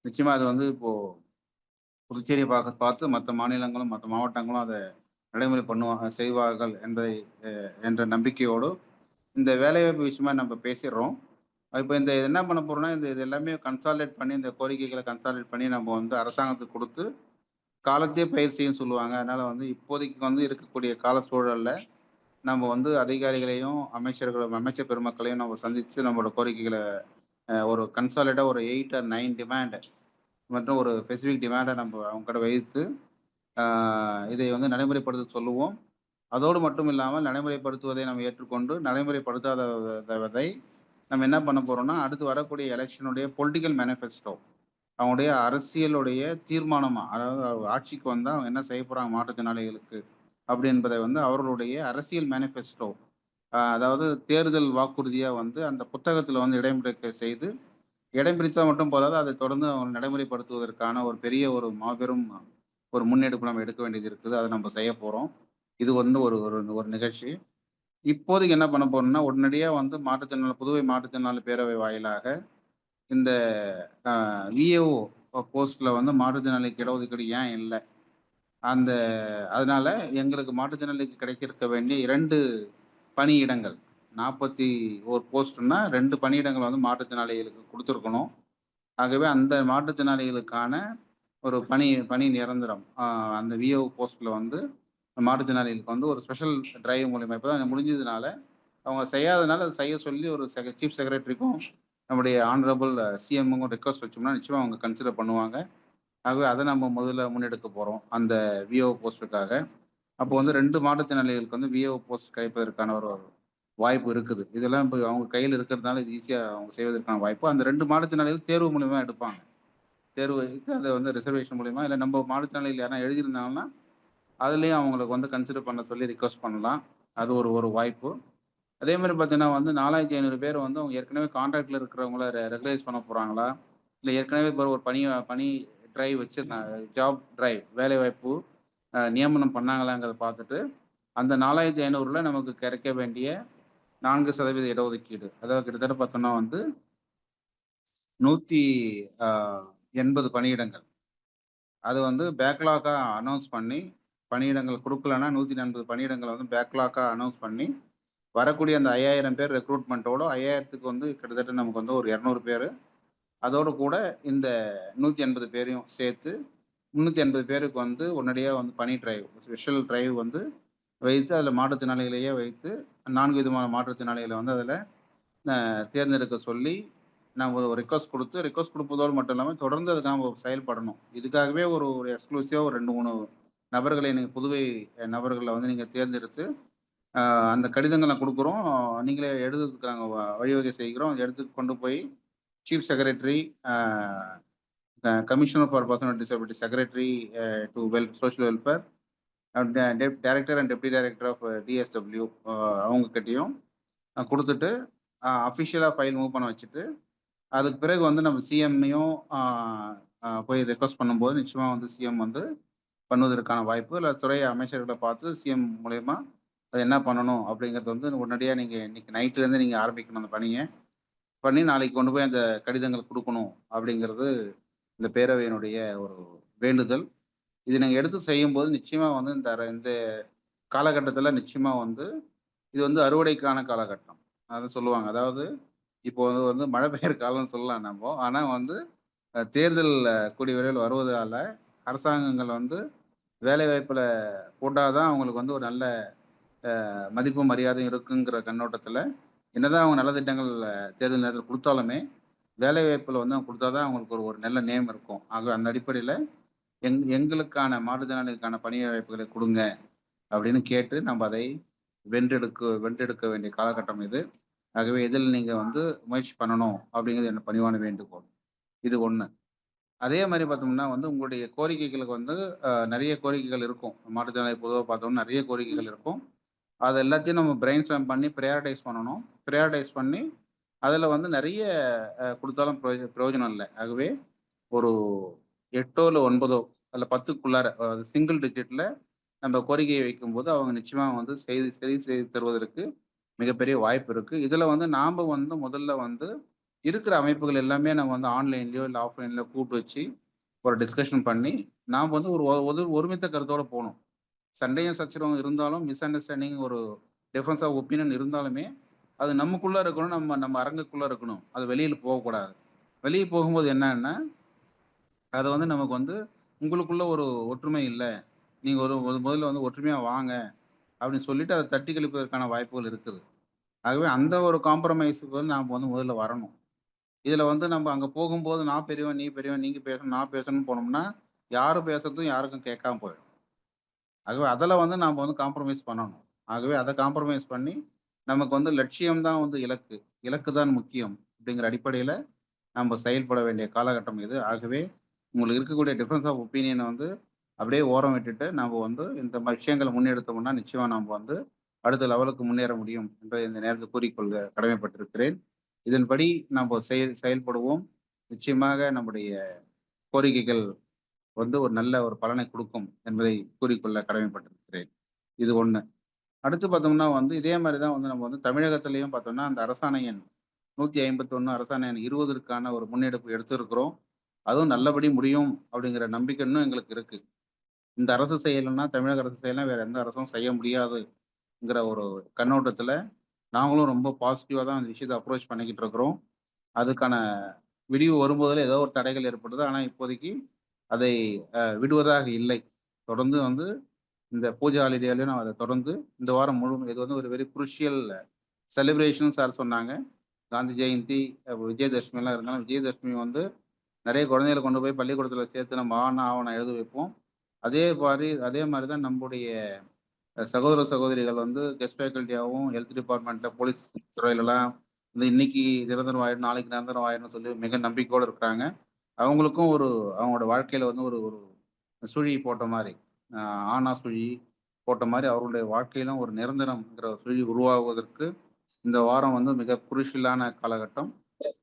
நிச்சயமா அது வந்து இப்போ புதுச்சேரியை பார்த்து மற்ற மாநிலங்களும், மற்ற மாவட்டங்களும் அதை நடைமுறை செய்வார்கள் என்பதை என்ற நம்பிக்கையோடு இந்த வேலைவாய்ப்பு விஷயமா நம்ம பேசிடுறோம். இப்போ இந்த என்ன பண்ண போறோம்னா, இது எல்லாமே கன்சாலிடேட் பண்ணி இந்த கோரிக்கைகளை கன்சாலிடேட் பண்ணி நம்ம வந்து அரசாங்கத்துக்கு கொடுத்து காலத்தையே பயிர் செய்யும்னு சொல்லுவாங்க. அதனால வந்து இப்போதைக்கு வந்து இருக்கக்கூடிய கால சூழல்ல நம்ம வந்து அதிகாரிகளையும், அமைச்சர் பெருமக்களையும் நம்ம சந்திச்சு நம்மளோட கோரிக்கைகளை ஒரு கன்சாலிடேட்டா ஒரு 8 ஆர் 9 டிமாண்ட் மற்றும் ஒரு ஸ்பெசிஃபிக் டிமாண்டை நம்ம அவங்க கிட்ட வைத்து இதை வந்து நடைமுறைப்படுத்த சொல்லுவோம். அதோடு மட்டும் இல்லாமல் நடைமுறைப்படுத்துவதை நம்ம ஏற்றுக்கொண்டு நடைமுறைப்படுத்தாததை நம்ம என்ன பண்ண போறோம்னா, அடுத்து வரக்கூடிய எலெக்ஷனுடைய பொலிட்டிக்கல் மேனிஃபெஸ்டோ அவங்களுடைய அரசியலுடைய தீர்மானமா, அதாவது ஆட்சிக்கு வந்தா அவங்க என்ன செய்ய போறாங்க மாற்றுத்திறனாளிகளுக்கு அப்படி என்பதை வந்து அவர்களுடைய அரசியல் மேனிஃபெஸ்டோ அதாவது தேர்தல் வாக்குறுதியா வந்து அந்த புத்தகத்துல வந்து இடைமுறைக்க செய்து இடம் பிடித்தா மட்டும் போதாது, அதை தொடர்ந்து அவங்க நடைமுறைப்படுத்துவதற்கான ஒரு பெரிய ஒரு மாபெரும் ஒரு முன்னெடுப்பு நம்ம எடுக்க வேண்டியது இருக்குது. அதை நம்ம செய்ய போறோம். இது வந்து ஒரு ஒரு ஒரு நிகழ்ச்சி. இப்போதைக்கு என்ன பண்ண போறோம்னா, உடனடியா வந்து புதுவை மாற்றுத்திறனாளி பேரவை வாயிலாக இந்த விஏஓ போஸ்ட்ல வந்து மாற்றுத்திறனாளிக்கு இடஒதுக்கீடு ஏன் இல்ல? அந்த அதனால எங்களுக்கு மாற்றுத்திறனாளிக்கு கிடைத்திருக்க வேண்டிய 2 பணியிடங்கள் 41 போஸ்ட்னா 2 பணியிடங்கள் வந்து மாற்றுத்திறனாளிகளுக்கு குடுத்துருக்கணும். ஆகவே அந்த மாற்றுத்திறனாளிகளுக்கான ஒரு பணி நிரந்தரம். அந்த விஏஓ போஸ்ட்ல வந்து மாற்றுத்திறனாளிகளுக்கு வந்து ஒரு ஸ்பெஷல் டிரைவ் மூலியமா இப்பதான் முடிஞ்சதுனால, அவங்க செய்யாதனால அதை செய்ய சொல்லி ஒரு சீஃப் செக்ரட்டரிக்கும் நம்முடைய ஆனரபிள் சிஎம்முக்கும் ரிக்வெஸ்ட் வச்சோம்னா, நிச்சயமா அவங்க கன்சிடர் பண்ணுவாங்க. ஆகவே அதை நம்ம முதல்ல முன்னெடுக்க போறோம். அந்த விஏஓ போஸ்ட்டுக்காக. அப்போ வந்து 2 மாற்றுத்திறனாளிகளுக்கு வந்து விஏஓ போஸ்ட் கிடைப்பதற்கான ஒரு வாய்ப்பு இருக்குது. இதெல்லாம் இப்போ அவங்க கையில இருக்கிறதுனால இது ஈஸியா அவங்க செய்வதற்கான வாய்ப்பு. அந்த 2 மாற்றுத்திறனாளிகள் தேர்வு மூலியமா எடுப்பாங்க. தேர்வு வைத்து அதை வந்து ரிசர்வேஷன் மூலியமா இல்ல நம்ம மாற்றுத்திறனாளிகள் யாருனா எழுதியிருந்தாங்கன்னா, அதுலயும் அவங்களுக்கு வந்து கன்சிடர் பண்ண சொல்லி ரிக்வெஸ்ட் பண்ணலாம். அது ஒரு ஒரு வாய்ப்பு. அதே மாரி பார்த்தீங்கன்னா வந்து 4500 பேர் வந்து அவங்க ஏற்கனவே கான்ட்ராக்ட்ல இருக்கிறவங்கள ரெகுலரைஸ் பண்ண போறாங்களா? இல்ல ஏற்கனவே இப்போ ஒரு பணி டிரைவ் வச்சிருந்தாங்க. ஜாப் டிரைவ் வேலைவாய்ப்பு நியமனம் பண்ணாங்களாங்கிறத பார்த்துட்டு, அந்த 4500ல நமக்கு கிடைக்க வேண்டிய 4% இடஒதுக்கீடு. அதாவது கிட்டத்தட்ட பார்த்தோம்னா வந்து 180 பணியிடங்கள். அது வந்து பேக்லாக்கா அனௌன்ஸ் பண்ணி, பணியிடங்கள் குடுக்கலன்னா 180 பணியிடங்கள வந்து பேக்லாக்கா அனௌன்ஸ் பண்ணி, வரக்கூடிய அந்த 5000 பேர் ரெக்ரூட்மெண்ட்டோட 5000த்துக்கு வந்து கிட்டத்தட்ட நமக்கு வந்து ஒரு 200 பேரு. அதோடு கூட இந்த 180 பேரையும் சேர்த்து 380 பேருக்கு வந்து உடனடியா வந்து பணி டிரைவ், ஸ்பெஷல் டிரைவ் வந்து வைத்து அதில மாற்றுத்திறனாளிகளையே வைத்து 4 விதமான மாற்றுத்திறனாளிகள வந்து அதில தேர்ந்தெடுக்க சொல்லி, நம்ம ஒரு ரிக்வெஸ்ட் குடுப்பதோடு மட்டும் இல்லாம தொடர்ந்து அதுக்கு நாம செயல்படணும். இதுக்காகவே ஒரு ஒரு எக்ஸ்க்ளூசிவா ஒரு 2, 3 நபர்களை நீங்க புதுவை நபர்கள வந்து நீங்க தேர்ந்தெடுத்து, அந்த கடிதங்கள குடுக்குறோம். நீங்களே எழுதுறதுக்கு நாங்க வழிவகை செய்கிறோம். எடுத்து கொண்டு போய் chief secretary, commissioner for person with disability secretary to social welfare, director and deputy director of DSW அவங்க கிட்டயும் குடுத்துட்டு, அஃபிஷியலா ஃபைல் மூவ் பண்ண வச்சுட்டு, அதுக்கு பிறகு வந்து நம்ம சிஎம்மையும் போய் ரிக்வெஸ்ட் பண்ணும்போது நிச்சயமா வந்து சிஎம் வந்து பண்ணுவதற்கான வாய்ப்பு, இல்ல துறை அமைச்சர்கள பார்த்து சிஎம் மூலியமா அது என்ன பண்ணணும் அப்படிங்கிறது வந்து உடனடியா நீங்க இன்னைக்கு நைட்லேருந்து நீங்க ஆரம்பிக்கணும் அந்த பணிய. பண்ணி நாளைக்கு கொண்டு போய் அந்த கடிதங்கள் குடுக்கணும் அப்படிங்கிறது இந்த பேரவையினுடைய ஒரு வேண்டுதல். இது நீங்க எடுத்து செய்யும்போது நிச்சயமா வந்து இந்த காலகட்டத்தில நிச்சயமா வந்து இது வந்து அறுவடைக்கான காலகட்டம். அத சொல்லுவாங்க. அதாவது இப்போ வந்து மழை பெய்யுற காலம்னு சொல்லலாம் நம்போ. ஆனா வந்து தேர்தல் கூடிய விரைவில் வருவதால அரசாங்கங்கள் வந்து வேலைவாய்ப்புல போட்டா தான் அவங்களுக்கு வந்து ஒரு நல்ல மதிப்பும் மரியாதையும் இருக்குங்கிற கண்ணோட்டத்துல, என்னதான் அவங்க நலத்திட்டங்கள் தேர்தல் நேரத்துல குடுத்தாலுமே, வேலைவாய்ப்புல வந்து அவங்க குடுத்தா தான் அவங்களுக்கு ஒரு ஒரு நல்ல நேம் இருக்கும். ஆக அந்த அடிப்படையில எங்களுக்கான மாற்றுத்திறனாளிகளுக்கான பணி வாய்ப்புகளை குடுங்க. அப்படின்னு கேட்டு நம்ம அதை வென்றெடுக்க வேண்டிய காலகட்டம் இது. ஆகவே இதில் நீங்க வந்து முயற்சி பண்ணணும் அப்படிங்கிறது என்ன பணிவான வேண்டுகோள். இது ஒண்ணு. அதே மாரி பார்த்தோம்னா வந்து உங்களுடைய கோரிக்கைகளுக்கு வந்து நெறைய கோரிக்கைகள் இருக்கும். மாற்றுத்திறனாளி பொதுவா பார்த்தோம்னா நெறைய கோரிக்கைகள் இருக்கும். அது எல்லாத்தையும் நம்ம பிரெயின் ஸ்டார்ம் பண்ணி பிரையாரிடைஸ் பண்ணணும். பிரையாரிடைஸ் பண்ணி அதில வந்து நெறைய குடுத்தாலும் பிரயோஜனம் இல்ல. ஆகவே ஒரு 8ஓ இல்ல 9ஓ அல்ல 10க்குள்ளார சிங்கிள் டிஜிட்ல நம்ம கோரிக்கையை வைக்கும்போது, அவங்க நிச்சயமா வந்து சரி செய்து தருவதற்கு மிகப்பெரிய வாய்ப்பு இருக்கு. இதுல வந்து நாம வந்து முதல்ல வந்து இருக்கிற அமைப்புகள் எல்லாமே நம்ம வந்து ஆன்லைன்லயோ, இல்ல ஆஃப்லைன்லயோ கூப்பிட்டு வச்சு ஒரு டிஸ்கஷன் பண்ணி, நாம வந்து ஒரு ஒருமித்த கருத்தோட போணும். சண்டையும் சச்சரவும் இருந்தாலும், மிஸ் அண்டர்ஸ்டாண்டிங் ஒரு டிஃபரன்ஸ் ஆஃப் ஒப்பீனியன் இருந்தாலுமே, அது நமக்குள்ள இருக்கணும். நம்ம நம்ம அரங்குக்குள்ள இருக்கணும். அது வெளியில போகக்கூடாது. வெளிய போகும்போது என்னன்னா, அது வந்து நமக்கு வந்து உங்களுக்குள்ள ஒரு ஒற்றுமை இல்ல. நீங்க ஒரு முதல்ல வந்து ஒற்றுமையா வாங்க. அப்படின்னு சொல்லிட்டு அத தட்டி கழிப்பதற்கான வாய்ப்புகள் இருக்குது. ஆகவே அந்த ஒரு காம்ப்ரமைஸுக்கு வந்து நாம வந்து முதல்ல வரணும். இதுல வந்து நம்ம அங்க போகும்போது நான் பெரியவன், நீ பெரியவன், நீங்க பேசணும், நான் பேசணும்னு போனோம்னா, யாரும் பேசுறதும் யாருக்கும் கேட்காம போயிடும். ஆகவே அதுல வந்து நாம வந்து காம்ப்ரமைஸ் பண்ணணும். ஆகவே அத காம்ப்ரமைஸ் பண்ணி, நமக்கு வந்து லட்சியம் தான் வந்து இலக்கு. இலக்கு தான் முக்கியம். அப்படிங்கிற அடிப்படையில நம்ம செயல்பட வேண்டிய காலகட்டம் இது. ஆகவே உங்களுக்கு இருக்கக்கூடிய டிஃபரன்ஸ் ஆஃப் ஒப்பீனியன வந்து அப்படியே ஓரம் விட்டுட்டு, நம்ம வந்து இந்த மாரி விஷயங்கள முன்னெடுத்தோம்னா, நிச்சயமா நாம வந்து அடுத்த லெவலுக்கு முன்னேற முடியும் என்பதை இந்த நேரத்தில் கூறிக்கொள்ள கடமைப்பட்டிருக்கிறேன். இதன்படி நம்ம செயல்படுவோம். நிச்சயமாக நம்முடைய கோரிக்கைகள் வந்து ஒரு நல்ல ஒரு பலனை குடுக்கும் என்பதை கூறிக்கொள்ள கடமைப்பட்டிருக்கிறேன். இது 1. அடுத்து பார்த்தோம்னா வந்து இதே மாரி தான் வந்து நம்ம வந்து தமிழகத்திலேயும் பார்த்தோம்னா, அந்த அரசாணை எண் 151 அரசாணை எண் 20ற்கான ஒரு முன்னெடுப்பு எடுத்திருக்கிறோம். அதுவும் நல்லபடி முடியும் அப்படிங்கிற நம்பிக்கை இன்னும் எங்களுக்கு இருக்கு. இந்த அரசு செய்யலன்னா, தமிழக அரசு செய்யலன்னா வேற எந்த அரசும் செய்ய முடியாதுங்கிற ஒரு கண்ணோட்டத்துல, நாங்களும் ரொம்ப பாசிட்டிவா தான் இந்த விஷயத்த அப்ரோச் பண்ணிக்கிட்டு இருக்கிறோம். அதுக்கான விடிவு வரும்போதில ஏதோ ஒரு தடைகள் ஏற்படுது. ஆனா இப்போதைக்கு அதை விடுவதாக இல்லை. தொடர்ந்து வந்து இந்த பூஜை ஹாலிடேலயும் நான் அத தொடர்ந்து இந்த வாரம் இது வந்து ஒரு வெரி குரூஷியல் செலிப்ரேஷன் சார் சொன்னாங்க. காந்தி ஜெயந்தி, விஜயதசமிலாம் இருந்தாலும் விஜயதசமி வந்து நெறைய குழந்தைகள கொண்டு போய் பள்ளிக்கூடத்துல சேர்த்து நம்ம ஆனா, ஆவன்னா எழுத வைப்போம். அதே மாரி தான் நம்முடைய சகோதர, சகோதரிகள் வந்து கெஸ்ட் ஃபேக்கல்டியாவும் ஹெல்த் டிபார்ட்மெண்ட்ல, போலீஸ் துறையிலலாம் வந்து இன்னைக்கு நிரந்தரம் ஆயிடும், நாளைக்கு நிரந்தரம் ஆயிடும்னு சொல்லி மிக நம்பிக்கையோட இருக்கிறாங்க. அவங்களுக்கும் அவங்களோட வாழ்க்கையில வந்து ஒரு ஒரு சுழி போட்ட மாரி, அ ஆணா சுழி போட்ட மாரி அவர்களுடைய வாழ்க்கையிலும் ஒரு நிரந்தரம்ங்கிற ஒரு சுழி உருவாகுவதற்கு இந்த வாரம் வந்து மிக குருஷியலான காலகட்டம்.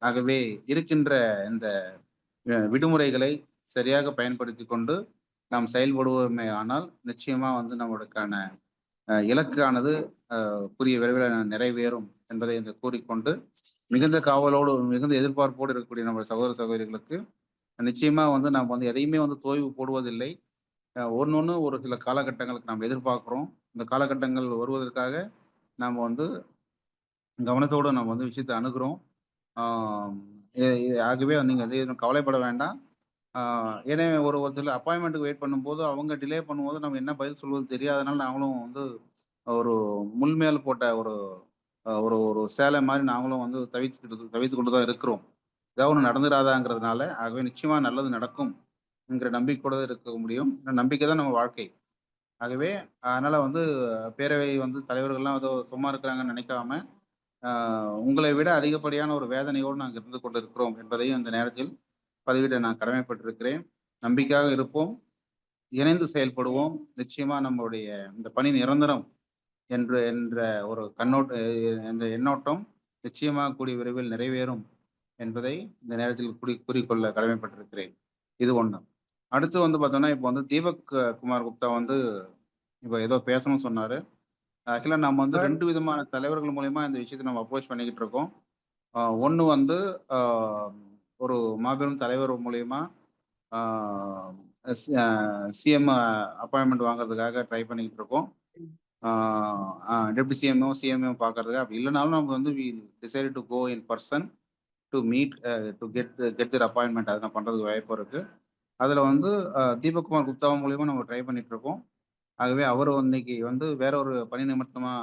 ஆகவே இருக்கின்ற இந்த விடுமுறைகளை சரியாக பயன்படுத்திக் கொண்டு நாம் செயல்படுவோமே ஆனால், நிச்சயமா வந்து நம்மளுக்கான இலக்கானது கூடிய விரைவில நிறைவேறும் என்பதை இந்த கூறிக்கொண்டு, மிகுந்த காவலோடு, மிகுந்த எதிர்பார்ப்போடு இருக்கக்கூடிய நம்ம சகோதர சகோதரிகளுக்கு நிச்சயமா வந்து நாம் வந்து எதையுமே வந்து தோய்வு போடுவதில்லை. ஒண்ணொண்ணு ஒரு சில காலகட்டங்களுக்கு நாம் எதிர்பார்க்கிறோம். இந்த காலகட்டங்கள் வருவதற்காக நாம வந்து கவனத்தோட நம்ம வந்து விஷயத்த அணுகுறோம். ஆம் எ எ ஆகவே நீங்க எதுவும் கவலைப்பட வேண்டாம். ஆ ஏன்னா ஒரு சில அப்பாயின்ட்மென்ட்க்கு வெயிட் பண்ணும்போது, அவங்க டிலே பண்ணும்போது நம்ம என்ன பதில் சொல்வது தெரியாதனால நாங்களும் வந்து ஒரு முள் மேல் போட்ட ஒரு ஒரு ஒரு சேலை மாரி நாங்களும் வந்து தவித்துக் கொண்டு தான் இருக்கிறோம். ஏதாவது ஒண்ணு நடந்துராதாங்கிறதுனால, ஆகவே நிச்சயமா நல்லது நடக்கும் என்கிற நம்பிக்கையோட தான் இருக்க முடியும். நம்பிக்கை தான் நம்ம வாழ்க்கை. ஆகவே அதனால வந்து பேரவை வந்து தலைவர்கள்லாம் ஏதோ சும்மா இருக்கிறாங்கன்னு நினைக்காம, ஆ உங்களை விட அதிகப்படியான ஒரு வேதனையோடு நாங்க இருந்து கொண்டிருக்கிறோம் என்பதையும் இந்த நேரத்தில் பதிவிட நான் கடமைப்பட்டிருக்கிறேன். நம்பிக்கையாக இருப்போம். இணைந்து செயல்படுவோம். நிச்சயமா நம்முடைய இந்த பணி நிரந்தரம் என்ற ஒரு என்ற எண்ணோட்டம் நிச்சயமாக கூடிய விரைவில் நிறைவேறும் என்பதை இந்த நேரத்தில் கூறிக்கொள்ள கடமைப்பட்டிருக்கிறேன். இது 1. அடுத்து வந்து பார்த்தோம்னா, இப்போ வந்து தீபக் குமார் குப்தா வந்து இப்ப ஏதோ பேசணும்னு சொன்னாரு. ஆக்சுவலா நம்ம வந்து சார் 2 விதமான தலைவர்கள் மூலியமா இந்த விஷயத்த நம்ம அப்ரோச் பண்ணிக்கிட்டு இருக்கோம். ஒண்ணு வந்து அ ஒரு மாபெரும் தலைவர் மூலியமா ஆ ஸ் அ சிஎம் அப்பாயின்ட்மென்ட் வாங்குறதுக்காக ட்ரை பண்ணிக்கிட்டு இருக்கோம். ஆ டெப்டி சிஎம்ஓ, சிஎம்ஓ பார்க்கறதுக்கு. அப்படி இல்லனாலும் நம்ம வந்து we decided to go in person to meet to get their appointment. அத நான் பண்றதுக்கு வாய்ப்பு இருக்கு. அதுல வந்து தீபக் குமார் குப்தா மூலியமா நம்ம ட்ரை பண்ணிட்டு இருக்கோம். ஆகவே அவரு இன்னைக்கு வந்து வேற ஒரு பணி நிமித்தமா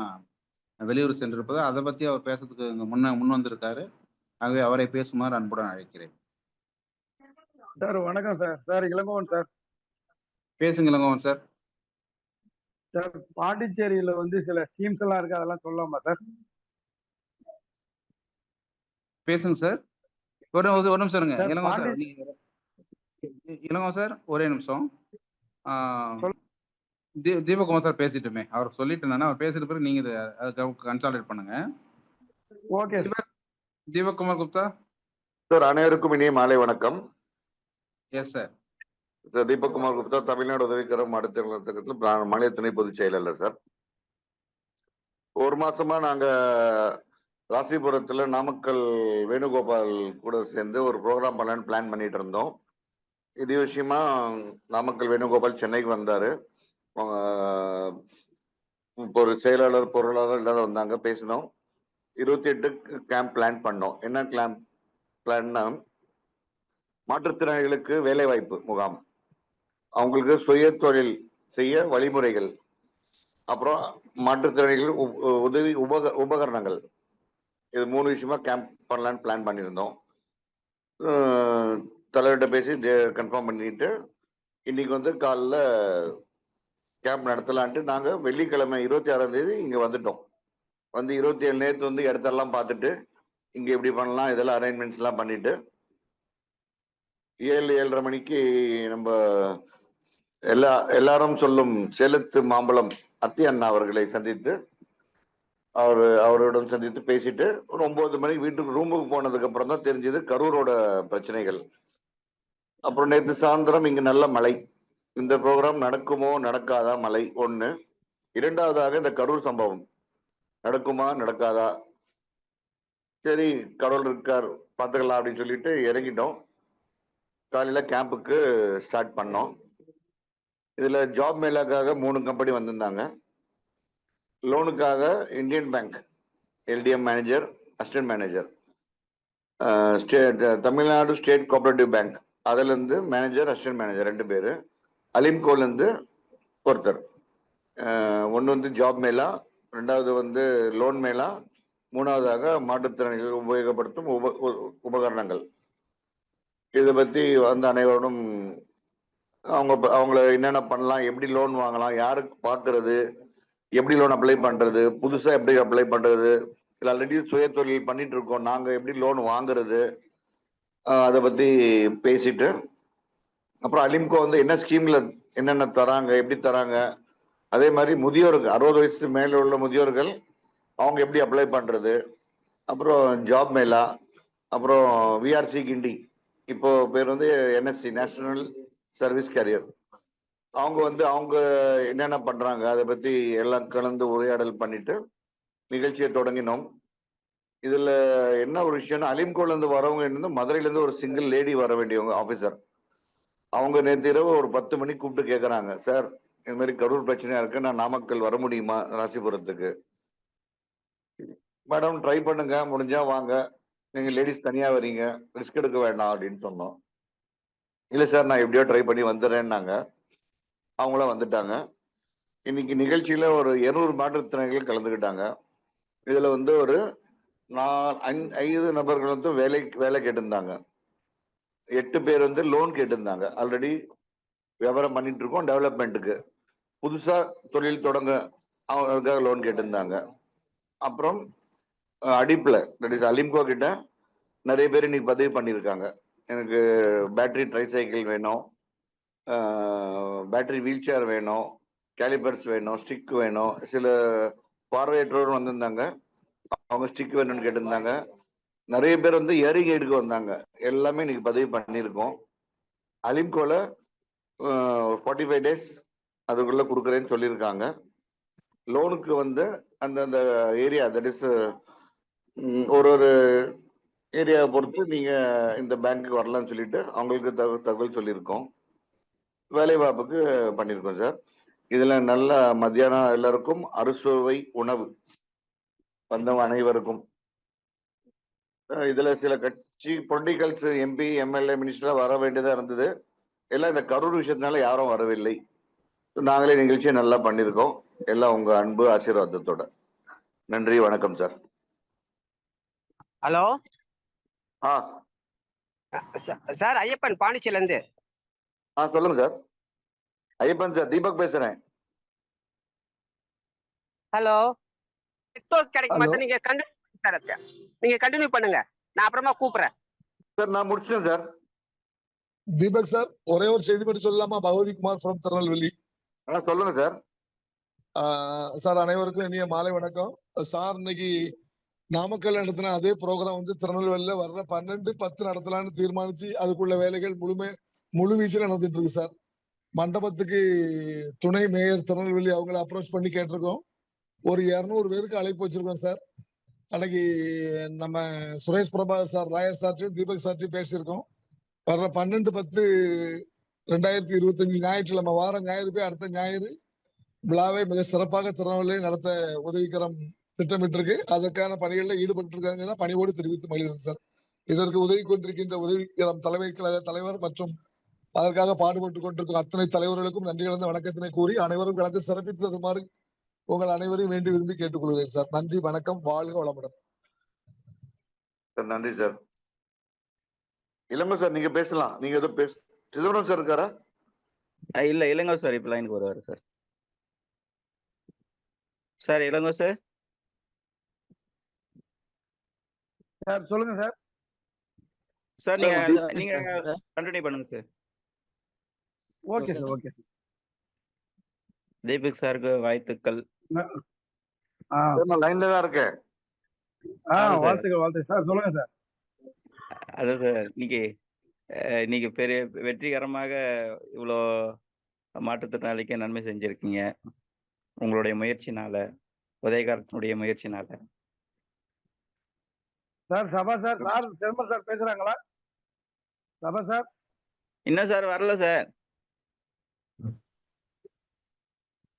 வெளியூர் சென்றிருப்பதால், அத பத்தி அவர் பேசுறதுக்கு இங்க முன் வந்திருக்காரு. ஆகவே அவரை பேசுமாறு அன்புடன் அழைக்கிறேன். சார் வணக்கம் சார். Sir Elangovan sir. பேசுங்க இளங்கோவன் சார். சார் பாண்டிச்சேரியில வந்து சில ஸ்கீம்ஸ் எல்லாம் இருக்கு, அதெல்லாம் சொல்லலாமா சார்? பேசுங்க சார். ஒரு நிமிஷம் இருங்க. Sir Ilango sir, Pandi Ilango sir ஒரே நிமிஷம். தீபக்குமார் சார் பேசிட்டுமே, அவர் சொல்லிட்டு அவர் பேசிட்டு பிறகு நீங்க அதுக்கு கன்சால்டேட் பண்ணுங்க. ஓகே தீபக்குமார் குப்தா. சார் அனைவருக்கும் இனிய மாலை வணக்கம். Yes sir. Sir Deepakkumar Gupta, Tamil Nadu உதவிக்கரம் மாற்றுத்திறனாளர் மாநில துணை பொதுச் செயலாளர் சார். ஒரு மாசமா நாங்க ராசிபுரத்துல நாமக்கல் வேணுகோபால் கூட சேர்ந்து ஒரு ப்ரோக்ராம் பண்ணலான்னு பிளான் பண்ணிட்டு இருந்தோம். இது விஷயமா நாமக்கல் வேணுகோபால் சென்னைக்கு வந்தாரு. ஒரு செயலாளர் பொருளாளர் எல்லாரும் வந்தாங்க, பேசினோம். 28 கேம்ப் பிளான் பண்ணோம். என்ன பிளான்னா, மாற்றுத்திறனாளிகளுக்கு வேலை வாய்ப்பு முகாம், அவங்களுக்கு சுய தொழில் செய்ய வழிமுறைகள், அப்புறம் மாற்றுத்திறனாளிகள் உதவி உபகரணங்கள், இது 3 விஷயமா கேம்ப் பண்ணலான்னு பிளான் பண்ணியிருந்தோம். தலைவர்கிட்ட பேசி கன்ஃபார்ம் பண்ணிட்டு இன்னைக்கு வந்து காலைல கேம்ப் நடத்தலான்ட்டு நாங்க வெள்ளிக்கிழமை 26ஆம் தேதி இங்க வந்துட்டோம். வந்து 27 நேரத்து வந்து இடத்தெல்லாம் பார்த்துட்டு இங்க எப்படி பண்ணலாம் இதெல்லாம் அரேஞ்ச்மெண்ட்ஸ் எல்லாம் பண்ணிட்டு 7:30 மணிக்கு நம்ம எல்லாரும் சொல்லும் சேலத்து மாம்பழம் அத்தி அண்ணா அவர்களை சந்தித்து அவருடன் சந்தித்து பேசிட்டு ஒரு 9 மணிக்கு வீட்டுக்கு ரூமுக்கு போனதுக்கு அப்புறம் தான் தெரிஞ்சது கரூரோட பிரச்சனைகள். அப்புறம் நேற்று சாயந்தரம் இங்க நல்ல மழை. இந்த ப்ரோக்ராம் நடக்குமோ நடக்காதா மழை ஒண்ணு. இரண்டாவதாக இந்த கரூர் சம்பவம் நடக்குமா நடக்காதா, சரி கடவுள் இருக்கார் பார்த்துக்கலாம் அப்படின்னு சொல்லிட்டு இறங்கிட்டோம். காலையில கேம்புக்கு ஸ்டார்ட் பண்ணோம். இதுல ஜாப் மேலாக்காக 3 கம்பெனி வந்திருந்தாங்க. லோனுக்காக Indian bank LDM manager, assistant manager, Tamil Nadu state cooperative bank அதுல இருந்து மேனேஜர், அசிஸ்டன்ட் மேனேஜர் 2 பேரு, அலிம்கோல இருந்து ஒருத்தர். ஒன்று வந்து ஜாப் மேலா, 2வது வந்து லோன் மேலா, 3வதாக மாற்றுத்திறனாளிகள் உபயோகப்படுத்தும் உபகரணங்கள். இதை பத்தி வந்து அனைவரோடும் அவங்கள என்னென்ன பண்ணலாம், எப்படி லோன் வாங்கலாம், யாருக்கு பார்க்கறது, எப்படி லோன் அப்ளை பண்றது, புதுசா எப்படி அப்ளை பண்றது, இல்லை ஆல்ரெடி சுய தொழில் பண்ணிட்டு இருக்கோம் நாங்க எப்படி லோன் வாங்குறது, அதை பத்தி பேசிட்டு அப்புறம் அலிம்கோ வந்து என்ன ஸ்கீம்ல என்னென்ன தராங்க, எப்படி தராங்க, அதே மாதிரி முதியோருக்கு 60 வயசு மேல உள்ள முதியோர்கள் அவங்க எப்படி அப்ளை பண்றது, அப்புறம் ஜாப் மேலா, அப்புறம் விஆர்சி கிண்டி இப்போ பேர் வந்து என்எஸ்சி நேஷனல் சர்வீஸ் கேரியர், அவங்க வந்து அவங்க என்னென்ன பண்றாங்க அதை பத்தி எல்லாம் கலந்து உரையாடல் பண்ணிட்டு நிகழ்ச்சியை தொடங்கினோம். இதுல என்ன ஒரு விஷயம்னா, அலிம்கோல இருந்து வரவங்க இருந்து மதுரையில இருந்து ஒரு சிங்கிள் லேடி வர வேண்டியவங்க ஆபீசர், அவங்க நேற்று இரவு ஒரு 10 மணிக்கு கூப்பிட்டு கேட்கறாங்க, சார் இந்த மாதிரி கரூர் பிரச்சனையா இருக்கு, நான் நாமக்கல் வர முடியுமா ராசிபுரத்துக்கு? மேடம் ட்ரை பண்ணுங்க, முடிஞ்சா வாங்க, நீங்க லேடிஸ் தனியா வரீங்க, ரிஸ்க் எடுக்க வேண்டாம் அப்படின்னு சொன்னோம். இல்லை சார் நான் எப்படியோ ட்ரை பண்ணி வந்துடுறேன்னாங்க. அவங்களும் வந்துட்டாங்க. இன்னைக்கு நிகழ்ச்சியில ஒரு 200 மாற்றுத்திறனாளிகள் கலந்துக்கிட்டாங்க. இதுல வந்து ஒரு 5 நபர்கள் வந்து வேலை கேட்டிருந்தாங்க. 8 பேர் வந்து லோன் கேட்டிருந்தாங்க. ஆல்ரெடி வியாபாரம் பண்ணிட்டு இருக்கோம், டெவலப்மெண்ட்டுக்கு புதுசா தொழில் தொடங்க அதுக்காக லோன் கேட்டிருந்தாங்க. அப்புறம் அடிப்புல தட் இஸ் அலிம்கோ கிட்ட நிறைய பேர் இன்னைக்கு பதிவு பண்ணியிருக்காங்க, எனக்கு பேட்டரி ட்ரை சைக்கிள் வேணும், பேட்டரி வீல் சேர் வேணும், கேலிபர்ஸ் வேணும், ஸ்டிக் வேணும். சில பார்வையற்றோர் வந்திருந்தாங்க, அவங்க ஸ்டிக் வேணும்னு கேட்டிருந்தாங்க. நிறைய பேர் வந்து இயரிங் எய்டுக்கு வந்தாங்க. எல்லாமே இன்னைக்கு பதிவு பண்ணியிருக்கோம். அலிம்கோல 45 days அதுக்குள்ள கொடுக்குறேன்னு சொல்லியிருக்காங்க. லோனுக்கு வந்து அந்தந்த ஏரியா தட் இஸ் ஒரு ஏரியாவை பொறுத்து நீங்க இந்த பேங்க்குக்கு வரலாம்னு சொல்லிட்டு அவங்களுக்கு தகவல் சொல்லியிருக்கோம். வேலை வாய்ப்புக்கு பண்ணியிருக்கோம் சார். இதுல நல்ல மத்தியானம் எல்லாருக்கும் அறுசுவை உணவு வந்தவங்க அனைவருக்கும். இதுல சில கட்சி பொலிட்டிகல்ஸ் எம்பி எம்எல்ஏ மினிஸ்டர் வர வேண்டியதா இருந்தது, எல்லாம் இந்த கரூர் விஷயத்தினால யாரும் வரவில்லை. நாங்களே நிகழ்ச்சியை நல்லா பண்ணியிருக்கோம். எல்லாம் உங்க அன்பு ஆசீர்வாதத்தோட. நன்றி, வணக்கம் சார். ஹலோ ஆ சார், ஐயப்பன் பாண்டிச்சேரில இருந்து. சொல்லுங்க சார். ஐயப்பன் சார், தீபக் பேசுறேன். ஹலோ, நெட்வொர்க் கிடைக்க ஹலோ. மாட்டேன். நீங்க கண்டினியூ பண்ணுங்க. நான் அப்புறமா கூப்பிடுறேன். சார் நான் முடிச்சிட்டேன் சார். தீபக் சார், ஒரே ஒரு செய்தி மட்டும் சொல்லலாமா? பகவதி குமார் ஃப்ரம் திருநெல்வேலி. சொல்லுங்க சார். சார், அனைவருக்கும் இனிய மாலை வணக்கம். சார், இன்னைக்கு நாமக்கல் நடத்தின அதே ப்ரோக்ராம் வந்து திருநெல்வேலியில வர்ற 12/10 நடத்தலாம்னு தீர்மானிச்சு அதுக்குள்ள வேலைகள் முழு வீச்சில் நடந்துட்டு இருக்கு சார். மண்டபத்துக்கு துணை மேயர் திருநெல்வேலி அவங்கள அப்ரோச் பண்ணி கேட்டிருக்கோம். ஒரு 200 பேருக்கு அழைப்பு வச்சிருக்கோம் சார். அன்னைக்கு நம்ம சுரேஷ் பிரபாகர் சார், ராயர் சார்ட்டையும் தீபக் சார்ட்டையும் பேசியிருக்கோம். வர்ற 12/10/2025 ஞாயிற்றுக்கிழமை வாரம் ஞாயிறு போய் அடுத்த ஞாயிறு விழாவை மிக சிறப்பாக திருநெல்வேலியில் நடத்த உதவிக்கரம் திட்டமிட்டிருக்கு. அதற்கான பணிகளில் ஈடுபட்டு இருக்காங்க. பணியோடு தெரிவித்து மகிழ்கிறேன் சார். இதற்கு உதவி கொண்டிருக்கின்ற உதவிக்கரம் தலைமை கழக தலைவர் மற்றும் அதற்காக பாடுபட்டு கொண்டிருக்கும் அத்தனை தலைவர்களுக்கும் நன்றி கலந்த வணக்கத்தினை கூறி அனைவரும் கலந்து சிறப்பித்து தருமாறு உங்கள் அனைவரையும் வேண்டி விரும்பி கேட்டுக்கொள்கிறேன் சார். நன்றி, வணக்கம், வாழ்க வளமுடன். நன்றி சார். இளங்கோ சார் நீங்க பேசலாம். நீங்க ஏதோ சிதம்பரம் சார் இருக்காரா? இல்ல, இளங்கோ சார் இப்ப லைனுக்கு வருவாரு sir. Sir Ilango sir. Sir சொல்லுங்க சார். சார் நீங்க கண்டினியூ பண்ணுங்க sir. Okay sir, okay sir. Deepak சாருக்கு வாழ்த்துக்கள். நான் லைன்ல தான் இருக்கேன். வாழ்த்துக்கள் சார். சொல்லுங்க சார். அதான் சார், இன்னைக்கு பெரிய வெற்றிகரமாக இவ்வளோ மாற்றுத்திறனாளிக்கு நன்மை செஞ்சிருக்கீங்க உங்களுடைய முயற்சினால, உதயகாரத்தினுடைய முயற்சினால. சார் சபா சார் சிதம்பரம் சார் பேசுறாங்களா? சபா சார் இன்னும் சார் வரல sir.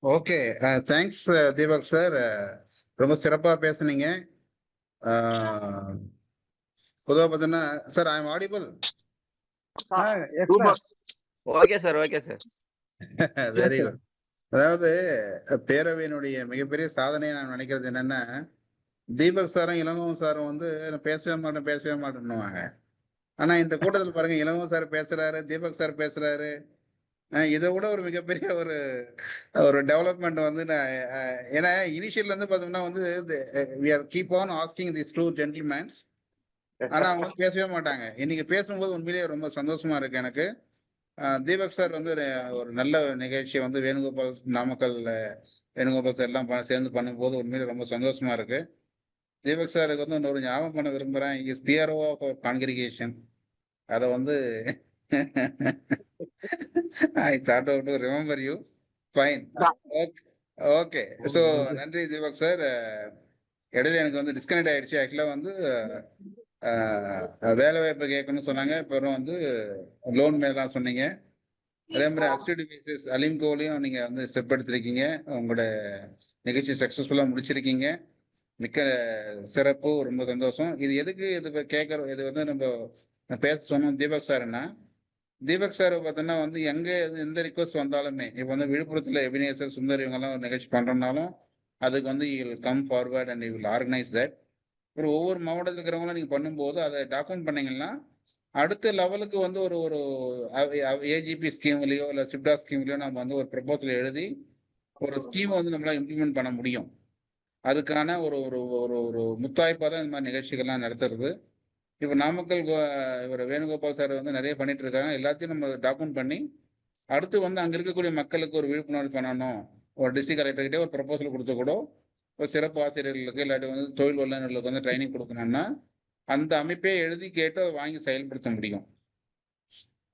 Okay, thanks Deepak sir. ரொம்ப சிறப்பாக பேசுனீங்க. பொதுவாக பார்த்தீங்கன்னா sir, I am audible. Okay sir, okay sir. Very good. அதாவது பேரவையினுடைய மிகப்பெரிய சாதனையை நான் நினைக்கிறது என்னன்னா, தீபக் சாரும் இளங்கோவன் சாரும் வந்து பேசவே மாட்டேன்னுவாங்க. ஆனா இந்த கூட்டத்தில் பாருங்க, இளங்கோவன் சார் பேசுறாரு, தீபக் சார் பேசுறாரு. இதை விட ஒரு மிகப்பெரிய ஒரு டெவலப்மெண்ட் வந்து ஏன்னா இனிஷியல்ல இருந்து பார்த்தோம்னா வந்து we are keep on asking these two gentlemen, ஆனா அவங்க பேசவே மாட்டாங்க. இன்னைக்கு பேசும்போது உண்மையிலேயே ரொம்ப சந்தோஷமா இருக்கு எனக்கு. தீபக் சார் வந்து ஒரு நல்ல நிகழ்ச்சியை வந்து நாமக்கல் வேணுகோபால் சார் எல்லாம் சேர்ந்து பண்ணும்போது உண்மையிலே ரொம்ப சந்தோஷமா இருக்கு. தீபக் சாருக்கு வந்து ஒரு ஞாபகம் பண்ண விரும்புறேன். Is PRO of congregation. அதை வந்து I thought to remember you. Fine. Okay. So நன்றி தீபக் சார். இடையில எனக்கு வந்து டிஸ்கனெக்ட் ஆயிடுச்சு. ஆக்சுவலா வந்து வேலை வாய்ப்பு கேட்கணும்னு சொன்னாங்க. அப்புறம் வந்து லோன் மேலாம் சொன்னீங்க. அதே மாதிரி அசிஸ்டன்ட் பேசிஸ் அலீம் கோலையும் நீங்க வந்து ஸ்டெப் எடுத்திருக்கீங்க. உங்களோட நிகழ்ச்சி சக்சஸ்ஃபுல்லா முடிச்சிருக்கீங்க. மிக்க சிறப்பு, ரொம்ப சந்தோஷம். இது எதுக்கு இது கேட்கறோம், இது வந்து நம்ம பேச சொன்னோம் தீபக் சார்னா, தீபக் சார் பார்த்தோன்னா வந்து எந்த ரிக்வஸ்ட் வந்தாலுமே, இப்போ வந்து விழுப்புரத்துல எபினேசர் சுந்தர் இவங்கெல்லாம் ஒரு நிகழ்ச்சி பண்றோம்னாலும் அதுக்கு வந்து you will come forward and you will organise that. ஒரு ஒவ்வொரு மாவட்டத்தில் இருக்கிறவங்களும் நீங்க பண்ணும்போது அதை டாக்குமெண்ட் பண்ணீங்கன்னா அடுத்த லெவலுக்கு வந்து ஒரு ஏஜிபி ஸ்கீம்லயோ இல்லை சிப்டா ஸ்கீம்லயோ நம்ம வந்து ஒரு ப்ரப்போசல் எழுதி ஒரு ஸ்கீமை வந்து நம்மளால இம்ப்ளிமெண்ட் பண்ண முடியும். அதுக்கான ஒரு ஒரு ஒரு ஒரு முத்தாய்ப்பாக தான் இந்த மாதிரி நிகழ்ச்சிகள்லாம் நடத்துறது. இப்போ நாமக்கல் இவர் வேணுகோபால் சார் வந்து நிறைய பண்ணிட்டு இருக்காங்க. எல்லாத்தையும் நம்ம டாக்குமெண்ட் பண்ணி அடுத்து வந்து அங்கே இருக்கக்கூடிய மக்களுக்கு ஒரு விழிப்புணர்வு பண்ணணும். ஒரு டிஸ்ட்ரிக்ட் கலெக்டர்கிட்டே ஒரு ப்ரப்போசல் கொடுத்து கூட ஒரு சிறப்பு ஆசிரியர்களுக்கு இல்லாட்டி வந்து தொழில் வல்லுநர்களுக்கு வந்து ட்ரைனிங் கொடுக்கணும்னா அந்த அமைப்பே எழுதி கேட்டு அதை வாங்கி செயல்படுத்த முடியும்.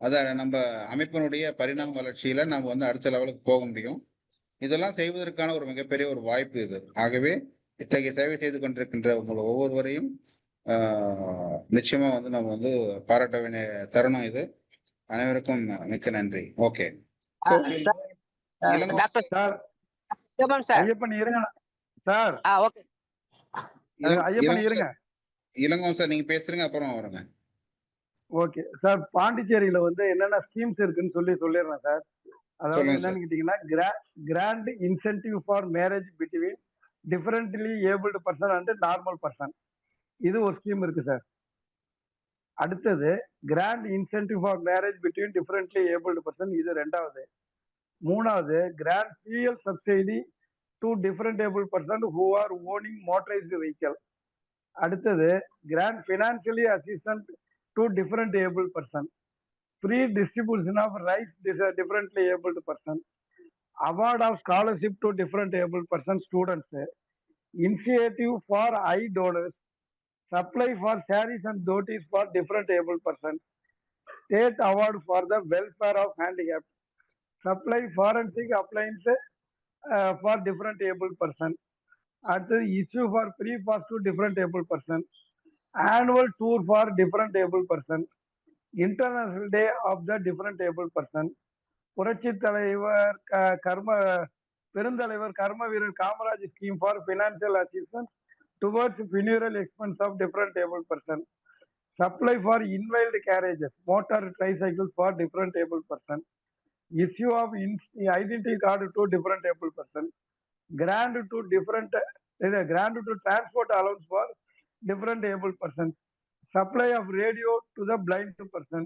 அதை நம்ம அமைப்பினுடைய பரிணாம வளர்ச்சியில நம்ம வந்து அடுத்த லெவலுக்கு போக முடியும். இதெல்லாம் செய்வதற்கான ஒரு மிகப்பெரிய ஒரு வாய்ப்பு இது. ஆகவே இத்தகைய சேவை செய்து கொண்டிருக்கின்ற உங்களை ஒவ்வொருவரையும் நிச்சயமா வந்து நம்ம வந்து பாராட்ட வேண்டிய தருணம் இது. அனைவருக்கும் மிக்க நன்றி. ஓகே, இளங்கோ சார் நீங்க பேசுறீங்க, அப்புறம் வருங்க. ஓகே சார், பாண்டிச்சேரியில வந்து என்னென்ன ஸ்கீம்ஸ் இருக்குன்னு சொல்லிடுறேன் சார். அதாவது என்னன்னு கேட்டீங்கன்னா, grant incentive for marriage between differently abled person and normal person, இது ஒரு ஸ்கீம் இருக்கு சார். அடுத்தது grant incentive for marriage between differently abled person, இது ரெண்டாவது. மூணாவது grant fuel subsidy to different able person who are owning motorized vehicle. அடுத்தது grant financially assistance to different able person. Free distribution of rice differently abled person. Award of scholarship to different able person students. Initiative for eye donors. Supply for sarees and dhotis for different able person. State award for the welfare of handicapped. Supply forensic appliances for different able person. At the issue for free pass to different able person. Annual tour for different able person. International Day of the different able person. புரட்சி தலைவர் பெருந்தலைவர் கர்ம வீரர் Kamaraj scheme for financial assistance towards funeral expense of different able person. Supply for invalid carriages, motor tricycles for different able person. Issue of identity card to different able person. Grant to transport allowance for different able persons. Supply of radio to the blind person.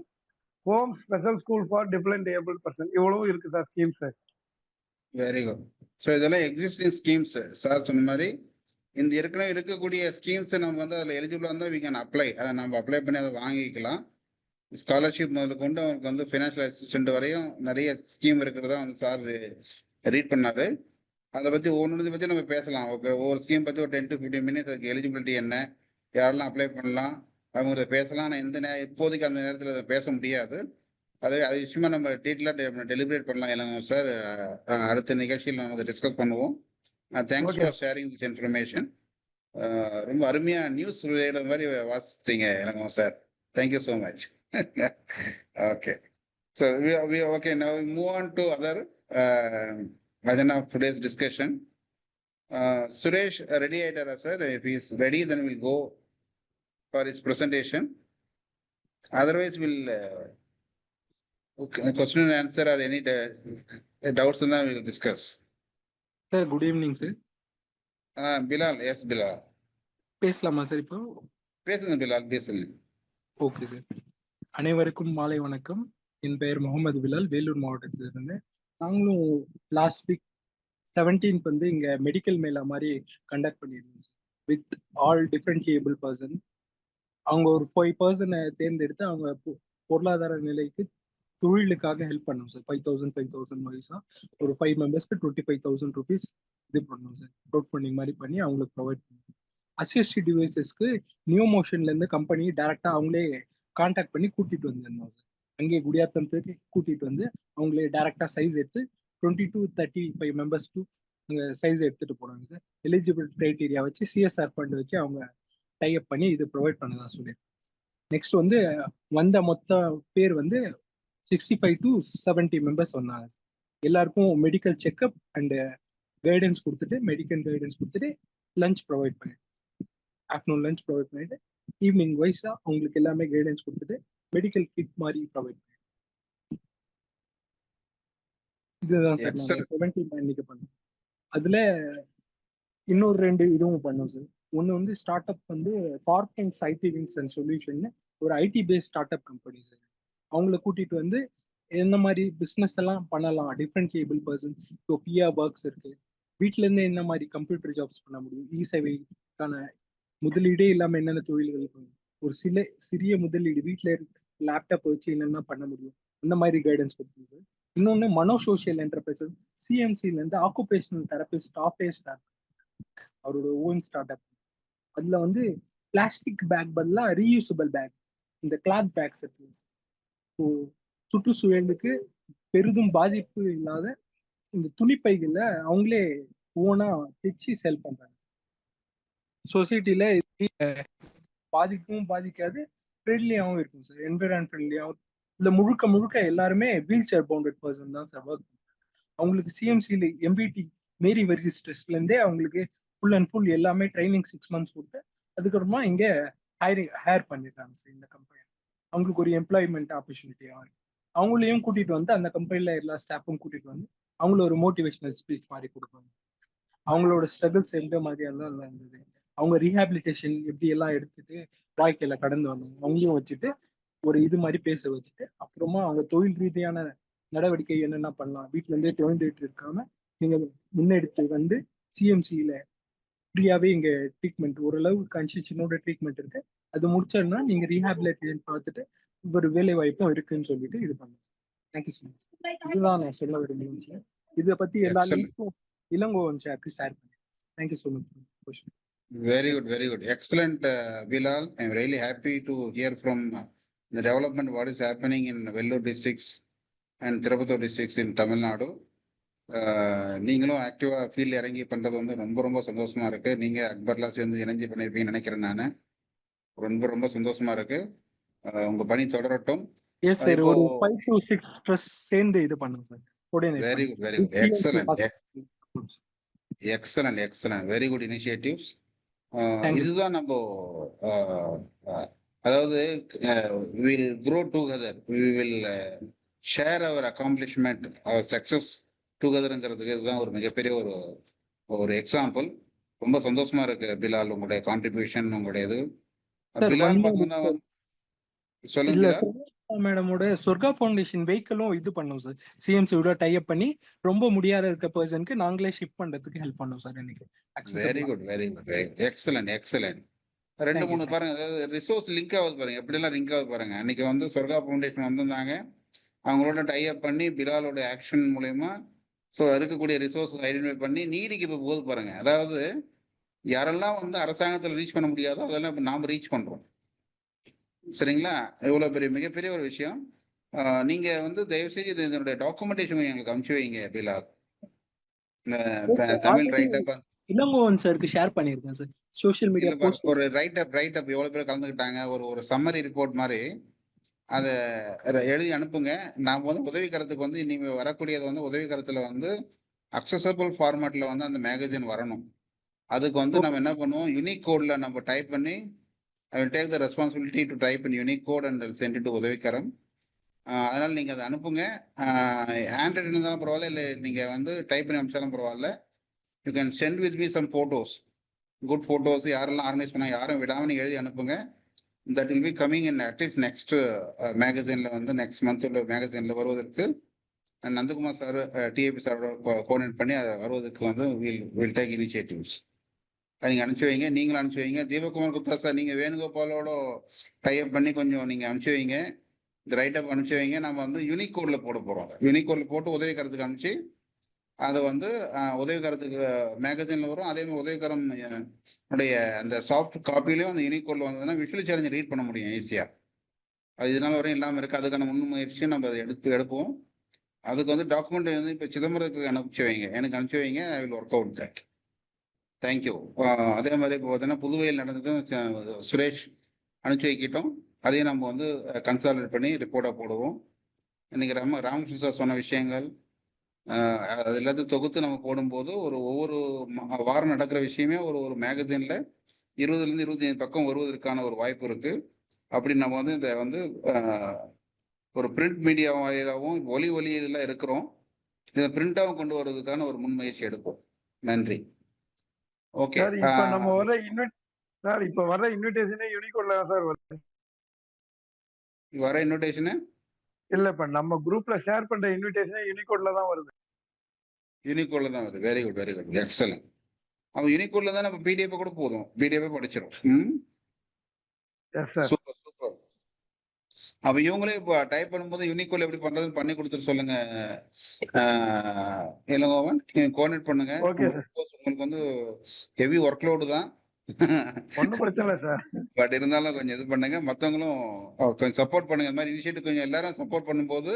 Home special school for different able person. இவ்வளவு இருக்கு sir schemes. Very good. So இதெல்லாம் எக்ஸிஸ்டிங் ஸ்கீம்ஸ். சார் சொன்ன மாதிரி இந்த ஏற்கனவே இருக்கக்கூடிய ஸ்கீம்ஸை நம்ம வந்து அதில் எலிஜிபிளாக இருந்தால் வி கேன் அப்ளை. அதை நம்ம அப்ளை பண்ணி அதை வாங்கிக்கலாம். ஸ்காலர்ஷிப் முதல்ல கொண்டு அவருக்கு வந்து ஃபினான்ஷியல் அசிஸ்டன்ட் வரையும் நிறைய ஸ்கீம் இருக்கிறதா வந்து சார் ரீட் பண்ணாரு. அதை பற்றி ஒவ்வொன்று பற்றி நம்ம பேசலாம். ஓகே, ஒவ்வொரு ஸ்கீம் பற்றி ஒரு 10 to 15 minutes அதுக்கு எலிஜிபிலிட்டி என்ன, யாரெல்லாம் அப்ளை பண்ணலாம், அவங்க பேசலாம். ஆனால் இப்போதைக்கு அந்த நேரத்தில் அதை பேச முடியாது. அது விஷயமா நம்ம டீட்டெயிலாக டெலிபரேட் பண்ணலாம். இல்லைங்க சார், அடுத்த நிகழ்ச்சியில் நம்ம அதை டிஸ்கஸ் பண்ணுவோம். Thanks for sharing this information. ரொம்ப அருமையாக நியூஸ் ரிலேட்டட் மாதிரி வாசிச்சிட்டீங்க இல்லைங்க sir. Thank you so much. Okay, so we okay, now we move on to other agenda of today's discussion. Suresh ready aitara sir? If he is ready, then we'll go for his presentation. Otherwise we'll question and answer or any doubts, and then we'll discuss. Sir, good evening sir. Bilal, yes Bilal. பேசலாமா சார்? இப்போ பேசுங்க Bilal, பேசுங்க. Okay sir. அனைவருக்கும் மாலை வணக்கம். என் பெயர் முகமது பிலால், வேலூர் மாவட்டத்திலிருந்து. நாங்களும் லாஸ்ட் வீக் 17th வந்து இங்கே மெடிக்கல் மேலா மாதிரி கண்டக்ட் பண்ணியிருந்தோம் sir, with all different able person. அவங்க ஒரு 5 பர்சனை தேர்ந்தெடுத்து அவங்க பொருளாதார நிலைக்கு தொழிலுக்காக ஹெல்ப் பண்ணோம் சார். 5,000 வயசா ஒரு 5 மெம்பர்ஸ்க்கு 25,000 rupees இது பண்ணோம் சார். க்ரௌட் ஃபண்டிங் மாதிரி பண்ணி அவங்களுக்கு ப்ரொவைட் பண்ணோம். அசிஸ்டி டிவைசஸ்க்கு நியூ மோஷன்லேருந்து கம்பெனி டைரெக்டாக அவங்களே கான்டாக்ட் பண்ணி கூட்டிட்டு வந்திருந்தோம் சார். அங்கேயே குடியாத்தத்துக்கு கூட்டிட்டு வந்து அவங்களே டைரக்டா சைஸ் எடுத்து 20 to 35 மெம்பர்ஸ்க்கு சைஸ் எடுத்துட்டு போனாங்க சார். எலிஜிபிள் கிரைட்டீரியா வச்சு சிஎஸ்ஆர் ஃபண்ட் வச்சு அவங்க டைப் பண்ணி இது ப்ரொவைட் பண்ணதான் சொல்லியிருக்காங்க. நெக்ஸ்ட் வந்து வந்த மொத்த பேர் வந்து 65 to 70 மெம்பர்ஸ் வந்தாங்க சார். எல்லாருக்கும் மெடிக்கல் செக்அப் அண்ட் கைடன்ஸ் கொடுத்துட்டு, மெடிக்கல் கைடன்ஸ் கொடுத்துட்டு லஞ்ச் ப்ரொவைட் பண்ணிட்டு, ஆஃப்டர்நூன் லஞ்ச் ப்ரொவைட் பண்ணிட்டு, ஈவினிங் வைஸா அவங்களுக்கு எல்லாமே கைடன்ஸ் கொடுத்துட்டு மெடிக்கல் கிட் மாதிரி ப்ரொவைட் பண்ணி, இதுதான் சார் நாங்கள் 17 இன்னைக்கு பண்ணோம். அதுல இன்னொரு 2 இதுவும் பண்ணோம் சார். ஒன்று வந்து ஸ்டார்ட் அப் வந்து பார்க்கன்ஸ் ஐடி விங்ஸ் அண்ட் சொல்யூஷன், ஒரு IT based start up company sir. அவங்கள கூட்டிட்டு வந்து எந்த மாதிரி பிஸ்னஸ் எல்லாம் பண்ணலாம், டிஃப்ரெண்ட் ஏபிள் பர்சன். இப்போ பிஆர் ஒர்க்ஸ் இருக்கு, வீட்டில இருந்து என்ன மாதிரி கம்ப்யூட்டர் ஜாப்ஸ் பண்ண முடியும், இ சேவைக்கான முதலீடே இல்லாமல் என்னென்ன தொழில்கள் பண்ணணும், ஒரு சிறிய முதலீடு வீட்டில் லேப்டாப் வச்சு என்னென்ன பண்ண முடியும், அந்த மாதிரி கைடன்ஸ் கொடுத்துருக்கு. இன்னொன்று மனோ சோஷியல் என்டர்பிரைசஸ், சிஎம்சிலேருந்து ஆக்குபேஷனல் தெரபிஸ்ட் அவரோட ஓன் ஸ்டார்ட் அப். அதில் வந்து பிளாஸ்டிக் பேக் பதிலாக ரீயூசபிள் பேக், இந்த கிளாத் பேக்ஸ் இருக்கு. ஸோ சுற்றுச்சூழலுக்கு பெரிதும் பாதிப்பு இல்லாத இந்த துணிப்பைகளை அவங்களே ஓனா தைச்சு செல் பண்றாங்க. சொசைட்டில பாதிக்கவும் பாதிக்காது, ஃப்ரெண்ட்லியாகவும் இருக்கும் சார், என்விரான்மெண்ட் ஃப்ரெண்ட்லியாகவும். இந்த முழுக்க எல்லாருமே வீல் சேர் பவுண்டட் பர்சன் தான் சார் ஒர்க். அவங்களுக்கு சிஎம்சியில் எம்பிடி மேரி வெர்கிஸ் டெஸ்ட்லேருந்தே அவங்களுக்கு ஃபுல் அண்ட் ஃபுல் எல்லாமே ட்ரைனிங் 6 months கொடுத்து அதுக்கப்புறமா இங்கே ஹையர் பண்ணிடுறாங்க சார் இந்த கம்பெனி. அவங்களுக்கு ஒரு எம்ப்ளாய்மெண்ட் ஆப்பர்ச்சுனிட்டியாக இருக்கு. அவங்களையும் கூட்டிட்டு வந்து அந்த கம்பெனியில் எல்லா ஸ்டாஃபும் கூட்டிட்டு வந்து அவங்கள ஒரு மோட்டிவேஷனல் ஸ்பீச் மாதிரி கொடுப்பாங்க. அவங்களோட ஸ்ட்ரகிள்ஸ் எந்த மாதிரியெல்லாம் இருந்தது, அவங்க ரீஹாபிலிட்டேஷன் எப்படி எல்லாம் எடுத்துட்டு வாழ்க்கையில கடந்து வந்தாங்க, அவங்களையும் வச்சுட்டு ஒரு இது மாதிரி பேச வச்சுட்டு, அப்புறமா அவங்க தொழில் ரீதியான நடவடிக்கை என்னென்ன பண்ணலாம், வீட்டுல இருந்தே தொழில் இருக்காம நீங்க முன்னெடுத்து வந்து சிஎம்சியில் ஃப்ரீயாகவே இங்கே ட்ரீட்மெண்ட் ஓரளவு கன்சிஷனோட ட்ரீட்மெண்ட் இருக்கு. அது முடிச்சோன்னா நீங்கள் ரீஹாபிலிட்டேஷன் பார்த்துட்டு ஒரு வேலை வாய்ப்பும் இருக்குன்னு சொல்லிட்டு இது பண்ணுங்க. Thank you so much. இதுதான் நான் சொல்ல விரும்புகிறேன் சார். இதை பற்றி எல்லா லிங்க்கும் இளங்கோவன் சாருக்கு ஷேர் பண்ணுங்க. Thank you so much. Very good, very good. Excellent, Bilal. I'm really happy to hear from the development what is happening in Vellore districts and Tirupattur districts in Tamil Nadu. நீங்களும் ஆக்டிவா ஃபீல்ட் இறங்கி பண்றது வந்து ரொம்ப ரொம்ப சந்தோஷமா இருக்கு. நீங்க அக்பர்லாம் சேர்ந்து இணைஞ்சு பண்ணிருப்பீங்கன்னு நினைக்கிறேன். நான் ரொம்ப ரொம்ப சந்தோஷமா இருக்கு. உங்க பணி தொடரட்டும். எஸ் சார், ஒரு 5 to 6 ட்ரஸ்ட் சேர்ந்து இது பண்ணுங்க sir. Very good, very good. Excellent. Very good initiatives. இதுதான் நம்ம அதாவது will grow together, we will share our accomplishment, our success togetherங்கிறதுக்கு இதுதான் ஒரு மிகப்பெரிய ஒரு எக்ஸாம்பிள். ரொம்ப சந்தோஷமா இருக்கு பிலால், உங்களுடைய கான்ட்ரிபியூஷன், உங்களுடைய இது. பிலால் பார்த்தோம்னா சொல்லுங்க. மேடமோட சொர்க்கா ஃபவுண்டேஷன் வெஹிக்கிளும் இது பண்ணோம் சார். சிஎம்சியோட டைப் பண்ணி ரொம்ப முடியாத இருக்க பர்சனுக்கு நாங்களே ஷிப் பண்றதுக்கு ஹெல்ப் பண்ணோம் சார். எனக்கு வெரி குட். எக்ஸலன்ட். 2-3 பாருங்க, அதாவது ரிசோர்ஸ் லிங்க் ஆகுது பாருங்க, எப்படிலாம் லிங்க் ஆகுது பாருங்க. அன்னைக்கு வந்து சொர்க்கா ஃபவுண்டேஷன் வந்திருந்தாங்க, அவங்களோட டைப் பண்ணி பிலாலோட ஆக்ஷன் மூலயமா ஸோ இருக்கக்கூடிய ரிசோர்ஸ் ஐடென்டிஃபை பண்ணி நீடிக்கு இப்போ போது பாருங்க. அதாவது யாரெல்லாம் வந்து அரசாங்கத்தில் ரீச் பண்ண முடியாதோ அதெல்லாம் இப்போ நாம் ரீச் பண்றோம். சரிங்களா? இவ்வளோ மிகப்பெரிய ஒரு விஷயம். நீங்க வந்து தயவுசெய்து இதனுடைய டாக்குமெண்டேஷன் எங்களுக்கு அனுப்பிச்சு வைங்க பிலால். தமிழ் ரைட் அப் இளங்கோவன் சாருக்கு ஷேர் பண்ணியிருக்கேன் சார் சோஷியல் மீடியா போஸ்ட். ஒரு ரைட் அப் எவ்வளோ பேர் கலந்துக்கிட்டாங்க, ஒரு சம்மரி ரிப்போர்ட் மாதிரி அதை எழுதி அனுப்புங்க. நாம் வந்து உதவிக்கரத்துக்கு வந்து இனி வரக்கூடியது வந்து உதவிக்கரத்தில் வந்து அக்சசபிள் ஃபார்மேட்டில் வந்து அந்த மேகசின் வரணும். அதுக்கு வந்து நம்ம என்ன பண்ணுவோம், யூனிக் கோடில் நம்ம டைப் பண்ணி I will take the responsibility to type in Unicode and I'll send it to உதவிக்கரம். அதனால் நீங்கள் அதை அனுப்புங்க. ஹேண்ட் ரைட்டிங் இருந்தாலும் பரவாயில்ல, இல்லை நீங்கள் வந்து டைப் பண்ணி அனுப்பிச்சாலும் பரவாயில்ல. You can send with me some photos, good photos, யாரெல்லாம் ஆர்கனைஸ் பண்ணால் யாரும் விடாமல் நீங்கள் எழுதி அனுப்புங்க. That will be coming in at least next மேகசினில் வந்து நெக்ஸ்ட் மந்த் உள்ள மேகசினில் வருவதற்கு நந்தகுமார் சார் டிஏபி சாரோட கோஆர்டினேட் பண்ணி அதை வருவதற்கு வந்து வில் டேக் இனிஷியேட்டிவ்ஸ். நீங்கள் அனுப்பிச்சி வைங்க, நீங்களும் அனுப்பிச்சி வைங்க. தீபக்குமார் குப்தா சார், நீங்கள் வேணுகோபாலோட டைப் பண்ணி கொஞ்சம் நீங்கள் அனுப்பிச்சி வைங்க, இந்த ரைட்டப் அனுப்பிச்சி வைங்க. நம்ம வந்து யூனிகோடில் போட போகிறோம். யூனிகோடில் போட்டு உதவிக்கரத்துக்கு அனுப்பிச்சு அதை வந்து உதவிக்கரத்துக்கு மேகசினில் வரும். அதே மாதிரி உதவிக்கரம் உடைய அந்த சாஃப்ட் காப்பிலையும் அந்த யூனிகோடில் வந்ததுன்னா விஷுவல் சேலஞ்சு ரீட் பண்ண முடியும் ஈஸியாக. அது இதனால வரையும் இல்லாமல் இருக்குது. அதுக்கான முன்முயற்சியும் நம்ம அதை எடுப்போம். அதுக்கு வந்து டாக்குமெண்ட் வந்து இப்போ சிதம்பரத்துக்கு அனுப்பிச்சி வைங்க, எனக்கு அனுப்பிச்சி வைங்க. I will work out that. Thank you. அதே மாதிரி இப்போ பார்த்தீங்கன்னா புதுவையில் நடந்தது, சுரேஷ் அனுப்பிச்சி வைக்கிட்டோம். அதையும் நம்ம வந்து கன்சாலிடேட் பண்ணி ரிப்போர்ட்டாக போடுவோம். இன்னைக்கு ராமகிருஷ்ணன் சார் சொன்ன விஷயங்கள் அது எல்லாத்தையும் தொகுத்து நம்ம போடும்போது ஒவ்வொரு வாரம் நடக்கிற விஷயமே ஒரு மேகசினில் 20 to 25 பக்கம் வருவதற்கான ஒரு வாய்ப்பு இருக்கு. அப்படி நம்ம வந்து இந்த வந்து ஒரு பிரிண்ட் மீடியா வாயிலாகவும் ஒலியெல்லாம் இருக்கிறோம். இதை பிரிண்டாகவும் கொண்டு வருவதற்கான ஒரு முன்முயற்சி எடுப்போம். நன்றி. ஓகே சார், இப்போ நம்ம வர இன்விடேஷனே யூனிகோட்ல தான் சார் வருது. வர இன்விடேஷனு இல்ல, இப்ப நம்ம குரூப்ல ஷேர் பண்ற இன்விடேஷனே யூனிகோட்ல தான் வருது. யூனிகோட்ல தான் வருது. Very good, excellent. அவன் யூனிகோட்ல தான் நம்ம பிடிஎஃப் கூட போதும், பிடிஎஃப் படிச்சிடும். சூப்பர். அப்ப இவங்களே இப்போ டைப் பண்ணும்போது யூனிகோட்ல எப்படி பண்றதுன்னு பண்ணி கொடுத்துட்டு சொல்லுங்க இளங்கோவன், கோஆர்டினேட் பண்ணுங்க. உங்களுக்கு வந்து ஹெவி ஒர்க் லோடு தான், ஒன்றும் பிரச்சனை இல்லை சார். பட் இருந்தாலும் கொஞ்சம் இது பண்ணுங்க, மற்றவங்களும் கொஞ்சம் சப்போர்ட் பண்ணுங்க. இந்த மாதிரி இனிஷியேட்டிவ் கொஞ்சம் எல்லாரும் சப்போர்ட் பண்ணும்போது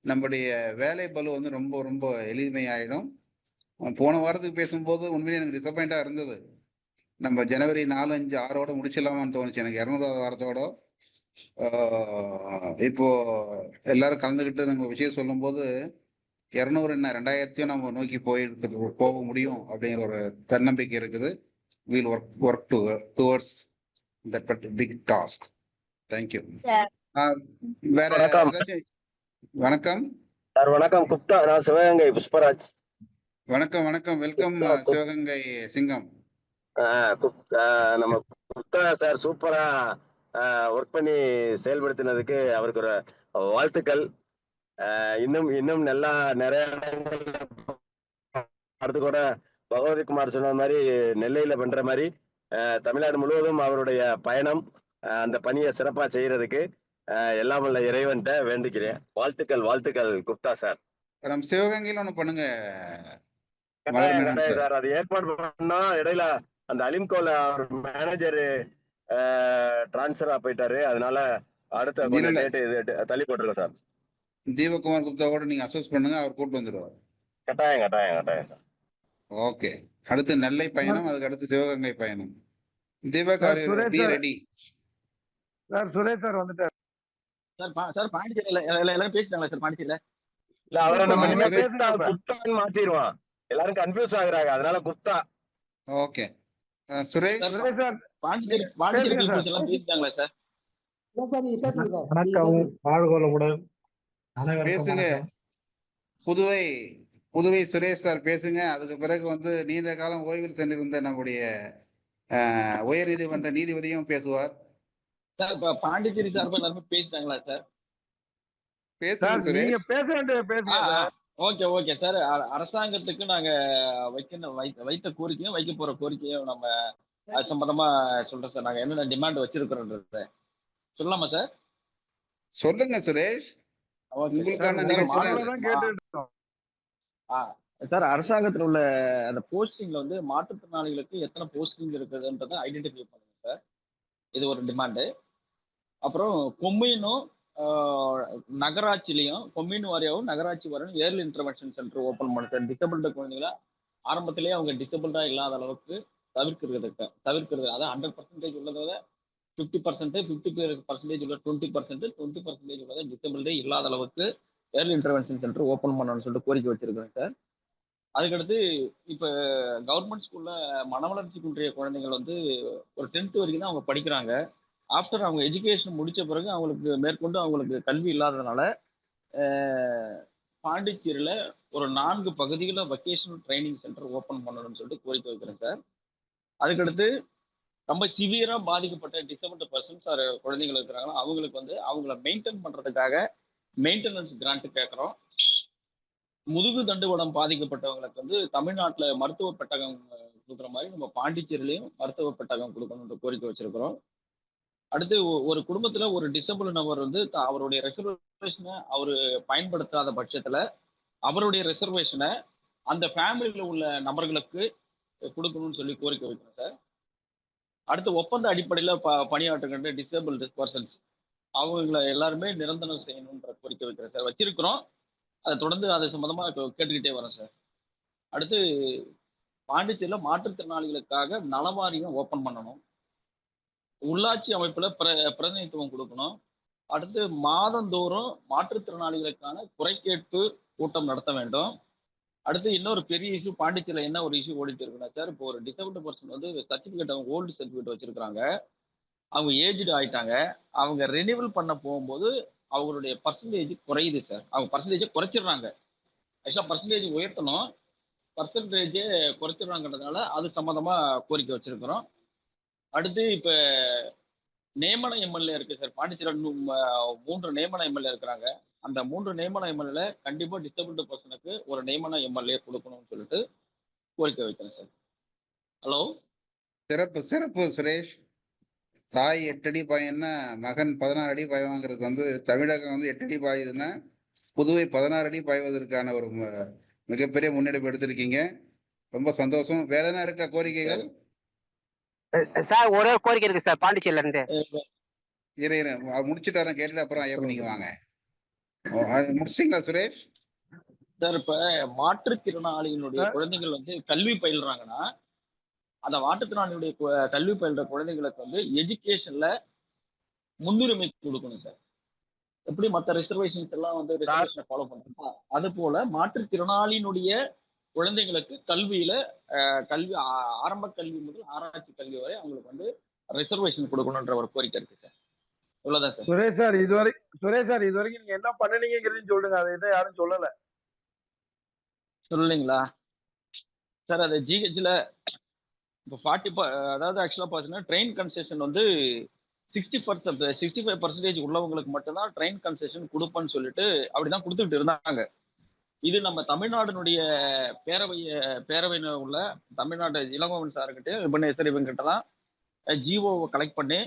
நம்முடைய வேலை பளு வந்து ரொம்ப ரொம்ப எளிமையாயிடும். போன வாரத்துக்கு பேசும்போது உண்மையிலே எனக்கு டிசப்பாயிண்டா இருந்தது. நம்ம ஜனவரி 4, 5, 6 முடிச்சிடலாமான்னு தோணுச்சு எனக்கு. 200வது வாரத்தோட இப்போ எல்லாரும் கலந்துக்கிட்டு நம்ம விஷயம் சொல்லும் போது 200 என்ன 2000 நம்ம நோக்கி போக முடியும் அப்படிங்கிற ஒரு தன்னம்பிக்கை இருக்குது. We'll work towards that big task. Thank you. வேற வணக்கம் சார். வணக்கம் குப்தா, நான் சிவகங்கை புஷ்பராஜ். வணக்கம். வெல்கம் சிவகங்கை சிங்கம். நம்ம குப்தா சார் சூப்பரா ஒர்க் பண்ணி செயல்படுத்தினதுக்கு அவருக்கு ஒரு வாழ்த்துக்கள். இன்னும் நல்லா நிறைய அடுத்து கூட பகவதிக்குமார் சொன்ன மாதிரி நெல்லையில பண்ற மாதிரி தமிழ்நாடு முழுவதும் அவருடைய பயணம் அந்த பணியை சிறப்பா செய்யறதுக்கு எல்லாம் உள்ள இறைவன்கிட்ட வேண்டிக்கிறேன். வாழ்த்துக்கள் வாழ்த்துக்கள் குப்தா சார். நம்ம சிவகங்கையில ஒண்ணு பண்ணுங்க மலர்மேனன் சார். சார் அது ஏற்பாடு பண்ணா இடையில அந்த அலிம்கோல அவர் மேனேஜர் டிரான்ஸ்ஃபரா போயிட்டாரு. அதனால அடுத்த கொஞ்சம் டேட் தள்ளி போட்டுருக்கோம் சார். தீபக்குமார் குப்தா கூட நீங்க அசோஸ் பண்ணுங்க, அவர் கூட்டு வந்துடுவார். கட்டாயம் கட்டாயம் கட்டாயம் சார். ஓகே, அடுத்து நெல்லை பயணம், அதுக்கு அடுத்து சிவகங்கை பயணம். Deepak ready sir? Suresh sir வந்துட்டார் சார். பாண்டிச்சேரியில எல்லாரும் பேசிட்டாங்களா சார்? பாண்டிச்சேரியில இல்ல, அவரை நம்ம இனிமே குப்தான்னு மாத்திடுவோம். எல்லாரும் கன்ஃபியூஸ் ஆகுறாங்க, அதனால Gupta. Okay, Suresh sir. Pondicherry peoples எல்லாம் பேசிட்டாங்களா சார்? வணக்கம், வாழ்கோளமுடன். பேசுங்க. புதுவை சுரேஷ் சார் பேசுங்க. அதுக்கு பிறகு வந்து நீண்ட காலம் ஓய்வில் சென்றிருந்த நம்முடைய உயர் நீதிமன்ற நீதிபதியும் பேசுவார். சார் இப்ப பாண்டிச்சேரி சார்பா எல்லாருமே பேசிட்டாங்களா சார்? பேசுங்க சுரேஷ். நீங்க பேச வேண்டிய பேசுங்க சார். Okay sir. அரசாங்கத்துக்கு நாங்க வைத்த கோரிக்கையும் வைக்க போற கோரிக்கையும் நம்ம அது சம்பந்தமா சொல்றோம் சார். நாங்க என்னென்ன டிமாண்ட் வச்சிருக்கிறோன்றத சொல்லலாமா சார்? சொல்லுங்க சுரேஷ். உங்களுக்கான சார், அரசாங்கத்தில் உள்ள அந்த போஸ்டிங்ல வந்து மாற்றுத்திறனாளிகளுக்கு எத்தனை போஸ்டிங் இருக்குதுன்றதை ஐடென்டிஃபை பண்ணுங்க சார். இது ஒரு டிமாண்டு. அப்புறம் கொம்யூனும் நகராட்சிலையும் கொம்யூன் வாரியாவும் நகராட்சி வாரியும் ஏர்லி இன்டர்வென்ஷன் சென்டர் ஓப்பன் பண்ண சார். டிசபிள்டு குழந்தைங்கள ஆரம்பத்திலேயே அவங்க டிசபிள்டா இல்லாத அளவுக்கு தவிர்க்கிறது. அதாவது 100% உள்ளதை 50%, 50% உள்ள 20%, 20% உள்ளதை டிசபிள்டே இல்லாத அளவுக்கு ஏர்லி இன்டர்வென்ஷன் சென்டர் ஓப்பன் பண்ணணும்னு சொல்லிட்டு கோரிக்கை வச்சிருக்கேன் சார். அதுக்கடுத்து இப்போ கவர்மெண்ட் ஸ்கூல்ல மன வளர்ச்சி குன்றிய குழந்தைகள் வந்து ஒரு 10th வரைக்கும் தான் அவங்க படிக்கிறாங்க. ஆஃப்டர் அவங்க எஜுகேஷன் முடிச்ச பிறகு அவங்களுக்கு மேற்கொண்டு அவங்களுக்கு கல்வி இல்லாததுனால பாண்டிச்சேரியில ஒரு 4 பகுதிகளில் வொகேஷனல் ட்ரைனிங் சென்டர் ஓப்பன் பண்ணணும்னு சொல்லிட்டு கோரிக்கை வைக்கிறேன் சார். அதுக்கடுத்து ரொம்ப சிவியரா பாதிக்கப்பட்ட டிசபிள்டு பர்சன்ஸ் குழந்தைகள் இருக்கிறாங்களோ அவங்களுக்கு வந்து அவங்கள மெயின்டைன் பண்றதுக்காக மெயின்டெனன்ஸ் கிராண்ட் கேட்குறோம். முதுகு தண்டுவடம் பாதிக்கப்பட்டவங்களுக்கு வந்து தமிழ்நாட்டில் மருத்துவ பெட்டகம் கொடுக்குற மாதிரி நம்ம பாண்டிச்சேரியிலையும் மருத்துவ பெட்டகம் கொடுக்கணுன்ற கோரிக்கை வச்சிருக்கிறோம். அடுத்து ஒரு குடும்பத்துல ஒரு டிசபிள் நபர் வந்து அவருடைய ரெசர்வேஷனை அவர் பயன்படுத்தாத பட்சத்துல அவருடைய ரெசர்வேஷனை அந்த ஃபேமிலியில் உள்ள நபர்களுக்கு கொடுக்கணும்னு சொல்லி கோரிக்கை வைக்கிறோம் சார். அடுத்து ஒப்பந்த அடிப்படையில் பணியாற்றுகின்ற டிசேபிள்டு பர்சன்ஸ் அவங்கள எல்லாருமே நிரந்தரம் செய்யணுன்ற கோரிக்கை வைக்கிறேன் சார். வச்சிருக்கிறோம், அதை தொடர்ந்து அது சம்பந்தமா இப்போ கேட்டுக்கிட்டே வரேன் சார். அடுத்து பாண்டிச்சேரியில் மாற்றுத்திறனாளிகளுக்காக நலவாரியம் ஓப்பன் பண்ணணும். உள்ளாட்சி அமைப்புல பிரதிநிதித்துவம் கொடுக்கணும். அடுத்து மாதந்தோறும் மாற்றுத்திறனாளிகளுக்கான குறைகேட்பு கூட்டம் நடத்த வேண்டும். அடுத்து இன்னொரு பெரிய இஷ்யூ பாண்டிச்சேரியில் என்ன ஒரு இஷ்யூ ஓடிட்டு இருக்குன்னா சார், இப்போ ஒரு டிசபிள்டு பர்சன் வந்து சர்டிஃபிகேட் அவங்க ஓல்டு சர்டிஃபிகேட் வச்சிருக்காங்க, அவங்க ஏஜ்டு ஆயிட்டாங்க, அவங்க ரெனிவல் பண்ண போகும்போது அவங்களுடைய பர்சன்டேஜ் குறையுது சார். அவங்க பர்சன்டேஜை குறைச்சிடுறாங்க. ஆக்சுவலாக பர்சன்டேஜ் உயர்த்தணும், பர்சன்டேஜே குறைச்சிடுறாங்கன்றதுனால அது சம்மந்தமா கோரிக்கை வச்சிருக்கிறோம். அடுத்து இப்போ நியமன எம்எல்ஏ இருக்கு சார். பாண்டிச்சேரியில் 3 நியமன எம்எல்ஏ இருக்கிறாங்க. அந்த 3 நியமன எம்எல்ஏ கண்டிப்பாக டிசபிள்டு பர்சனுக்கு ஒரு நியமன எம்எல்ஏ கொடுக்கணும்னு சொல்லிட்டு கோரிக்கை வைக்கிறேன் சார். ஹலோ, சிறப்பு சுரேஷ். தாய் 8 அடி பாயன்னா மகன் 16 அடி பாய்வாங்கிறதுக்கு வந்து தமிழகம் வந்து 8 அடி பாயுதுன்னா புதுவை 16 அடி பாய்வதற்கான ஒரு மிகப்பெரிய முன்னெடுப்பு எடுத்திருக்கீங்க. ரொம்ப சந்தோஷம். வேற என்ன இருக்கா கோரிக்கைகள்? சார் ஒரே கோரிக்கை இருக்கு சார் பாண்டிச்சேரியில இருந்து. முடிச்சுட்டு கேட்டுட்டு அப்புறம் ஐயப்ப நீங்க வாங்க. முடிச்சிங்களா சுரேஷ்? சார் இப்ப மாற்றுத்திறனாளிகளுடைய குழந்தைகள் வந்து கல்வி பயில்றாங்கன்னா அந்த மாற்றுத்திறனாளியுடைய கல்வி பயில்ற குழந்தைகளுக்கு வந்து எஜுகேஷன்ல முன்னுரிமை கொடுக்கணும் சார். எப்படி மற்ற ரிசர்வேஷன்ஸ் எல்லாம் வந்து ரிசர்வேஷனை ஃபாலோ பண்றோம், அது போல மாற்றுத்திறனாளியினுடைய குழந்தைங்களுக்கு கல்வியில ஆரம்ப கல்வி முதல் ஆராய்ச்சி கல்வி வரை அவங்களுக்கு வந்து ரிசர்வேஷன் கொடுக்கணும்ன்ற ஒரு கோரிக்கை இருக்கு சார். இவ்வளவுதான் சார். சுரேஷ் சார் இதுவரைக்கும் நீங்க என்ன பண்ணனீங்கிறதையும் சொல்லுங்க. அதை இதை யாரும் சொல்லல. சொல்லலைங்களா சார்? அது ஜிஹெச்ல இப்போ 40 அதாவது ஆக்சுவலா பார்த்தீங்கன்னா ட்ரெயின் கன்செஷன் வந்து 65% உள்ளவங்களுக்கு மட்டும்தான் ட்ரெயின் கன்செஷன் கொடுப்பேன்னு சொல்லிட்டு அப்படிதான் கொடுத்துட்டு இருந்தாங்க. இது நம்ம தமிழ்நாடுனுடைய பேரவையில் உள்ள தமிழ்நாடு இளங்கோவன் சார்கிட்ட விபனேஸ்வர் இவங்கிட்ட தான் ஜிஓவை கலெக்ட் பண்ணி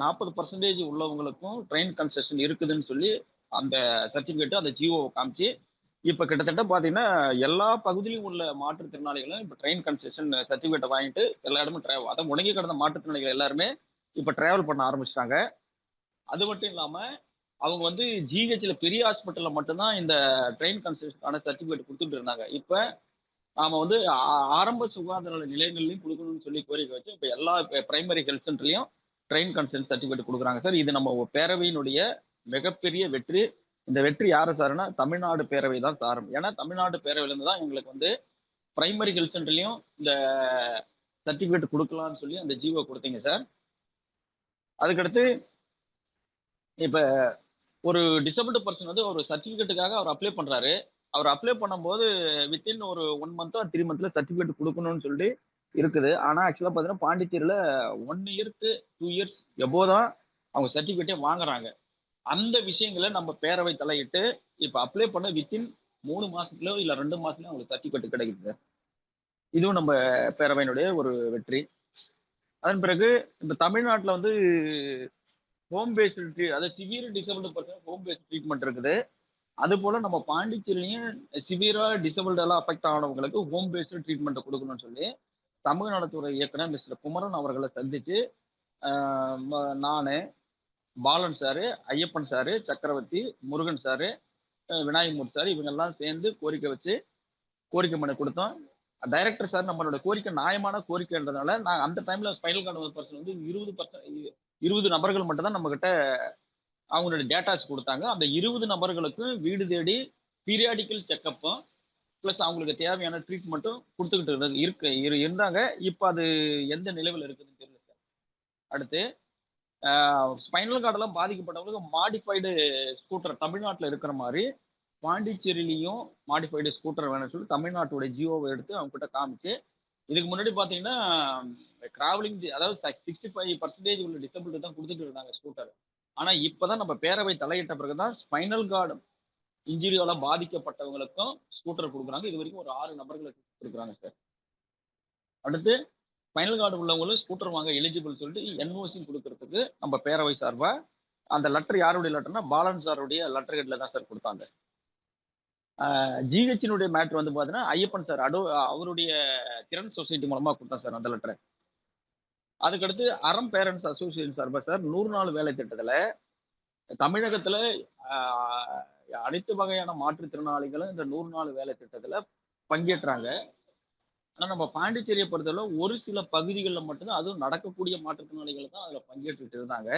40% உள்ளவங்களுக்கும் ட்ரெயின் கன்செஷன் இருக்குதுன்னு சொல்லி அந்த சர்டிஃபிகேட் அந்த ஜிஓவை காமிச்சு இப்போ கிட்டத்தட்ட பார்த்தீங்கன்னா எல்லா பகுதியிலும் உள்ள மாற்றுத்திறனாளிகளும் இப்போ ட்ரெயின் கன்செஷன் சர்டிஃபிகேட்டை வாங்கிட்டு எல்லா இடமும் ட்ராவல், அதை முடங்கி கிடந்த மாற்றுத்திறனாளிகள் எல்லாருமே இப்போ ட்ராவல் பண்ண ஆரம்பிச்சிட்டாங்க. அது மட்டும் இல்லாமல் அவங்க வந்து ஜிஹெச்ல பெரிய ஹாஸ்பிட்டலில் மட்டும்தான் இந்த ட்ரெயின் கன்செஷனுக்கான சர்டிஃபிகேட் கொடுத்துட்டு இருந்தாங்க. இப்போ நாம வந்து ஆரம்ப சுகாதார நிலையங்கள்லையும் கொடுக்கணும்னு சொல்லி கோரிக்கை வச்சு இப்போ எல்லா பிரைமரி ஹெல்த் சென்டர்லையும் ட்ரெயின் கன்சென்ட் சர்டிஃபிகேட் கொடுக்குறாங்க சார். இது நம்ம பேரவையினுடைய மிகப்பெரிய வெற்றி. இந்த வெற்றி யாரு சாருன்னா தமிழ்நாடு பேரவை தான் சாரும். ஏன்னா தமிழ்நாடு பேரவையிலேருந்து தான் எங்களுக்கு வந்து பிரைமரி ஹெல்த் சென்டர்லையும் இந்த சர்டிஃபிகேட் கொடுக்கலாம்னு சொல்லி அந்த ஜிஓ கொடுத்தீங்க சார். அதுக்கடுத்து இப்போ ஒரு டிசபிள்டு பர்சன் வந்து ஒரு சர்டிஃபிகேட்டுக்காக அவர் அப்ளை பண்ணுறாரு. அவர் அப்ளை பண்ணும்போது வித்தின் ஒரு 1 மந்த்தோ 3 மந்த்ல சர்டிஃபிகேட் கொடுக்கணும்னு சொல்லிட்டு இருக்குது. ஆனால் ஆக்சுவலாக பார்த்தீங்கன்னா பாண்டிச்சேரியில் 1 இயர்க்கு 2 இயர்ஸ் எபோ தான் அவங்க சர்டிஃபிகேட்டே வாங்குறாங்க. அந்த விஷயங்களை நம்ம பேரவை தலையிட்டு இப்போ அப்ளை பண்ண வித்தின் 3 மாசத்துலயோ இல்லை 2 மாசத்துலயோ அவங்களுக்கு சர்டிஃபிகேட் கிடைக்குது. இதுவும் நம்ம பேரவையினுடைய ஒரு வெற்றி. அதன் பிறகு இந்த தமிழ்நாட்டில் வந்து ஹோம் பேஸ்டு, அதாவது severe disabled person home based treatment இருக்குது. அது போல நம்ம பாண்டிச்சேரியும் சிவியரா டிசபிள்டு எல்லாம் அஃபெக்ட் ஆனவங்களுக்கு ஹோம் பேஸ்டு ட்ரீட்மெண்ட் கொடுக்கணும்னு சொல்லி தமிழ்நலத்துறை இயக்குனர் மிஸ்டர் குமரன் அவர்களை சந்திச்சு நான், பாலன் சாரு, ஐயப்பன் சாரு, சக்கரவர்த்தி, முருகன் சாரு, விநாயகமூர்த்தி சார் இவங்கெல்லாம் சேர்ந்து கோரிக்கை மனு கொடுத்தோம். டைரக்டர் சார் நம்மளோட கோரிக்கை நியாயமான கோரிக்கைன்றதுனால நான் அந்த டைம்ல ஸ்பைனல் கார்டு பர்சன் வந்து 20 நபர்கள் மட்டும் தான் நம்ம கிட்ட அவங்களுடைய டேட்டாஸ் கொடுத்தாங்க. அந்த 20 நபர்களுக்கு வீடு தேடி பீரியாடிக்கல் செக்கப்பும் ப்ளஸ் அவங்களுக்கு தேவையான ட்ரீட்மெண்ட்டும் கொடுத்துக்கிட்டு இருந்தாங்க. இப்போ அது எந்த நிலைவில் இருக்குதுன்னு தெரியல சார். அடுத்து ஸ்பைனல் கார்டெல்லாம் பாதிக்கப்பட்டவங்களுக்கு மாடிஃபைடு ஸ்கூட்டர் தமிழ்நாட்டில் இருக்கிற மாதிரி பாண்டிச்சேரியிலையும் மாடிஃபைடு ஸ்கூட்டர் வேணும்னு சொல்லி தமிழ்நாட்டுடைய ஜியோவை எடுத்து அவங்க கிட்ட காமிச்சு, இதுக்கு முன்னாடி பார்த்தீங்கன்னா டிராவலிங் அதாவது 65% உள்ள டிசபிலிட்டி தான் கொடுத்துட்டு இருந்தாங்க ஸ்கூட்டர். ஆனால் இப்போதான் நம்ம பேரவை தலையிட்ட பிறகுதான் ஸ்பைனல் கார்டு இன்ஜுரியால பாதிக்கப்பட்டவங்களுக்கும் ஸ்கூட்டர் கொடுக்குறாங்க. இது வரைக்கும் ஒரு 6 நபர்களுக்கு கொடுக்குறாங்க சார். அடுத்து ஸ்பைனல் கார்டு உள்ளவங்களும் ஸ்கூட்டர் வாங்க எலிஜிபிள் சொல்லிட்டு என்ஓசி கொடுக்கறதுக்கு நம்ம பேரவை சார்பா அந்த லெட்டர் யாருடைய லெட்டர்னா பாலன் சாருடைய லெட்டர் ஹெட்ல தான் சார் கொடுத்தாங்க. ஜிஹெச்சினுடைய மேட்ரு வந்து பார்த்தீங்கன்னா ஐயப்பன் சார் அவருடைய திறன் சொசைட்டி மூலமா கொடுத்தா சார் அந்த லெட்டர். அதுக்கடுத்து அறம் பேரண்ட்ஸ் அசோசியேஷன் சார்பா சார் 100 நாள் வேலை திட்டத்தில் தமிழகத்தில் அனைத்து வகையான மாற்றுத்திறனாளிகளும் இந்த 100 நாள் வேலை திட்டத்தில் பங்கேற்றாங்க. ஆனால் நம்ம பாண்டிச்சேரியை பொறுத்தவரை ஒரு சில பகுதிகளில் மட்டும்தான், அதுவும் நடக்கக்கூடிய மாற்றுத்திறனாளிகள் தான் அதில் பங்கேற்றுட்டு இருந்தாங்க.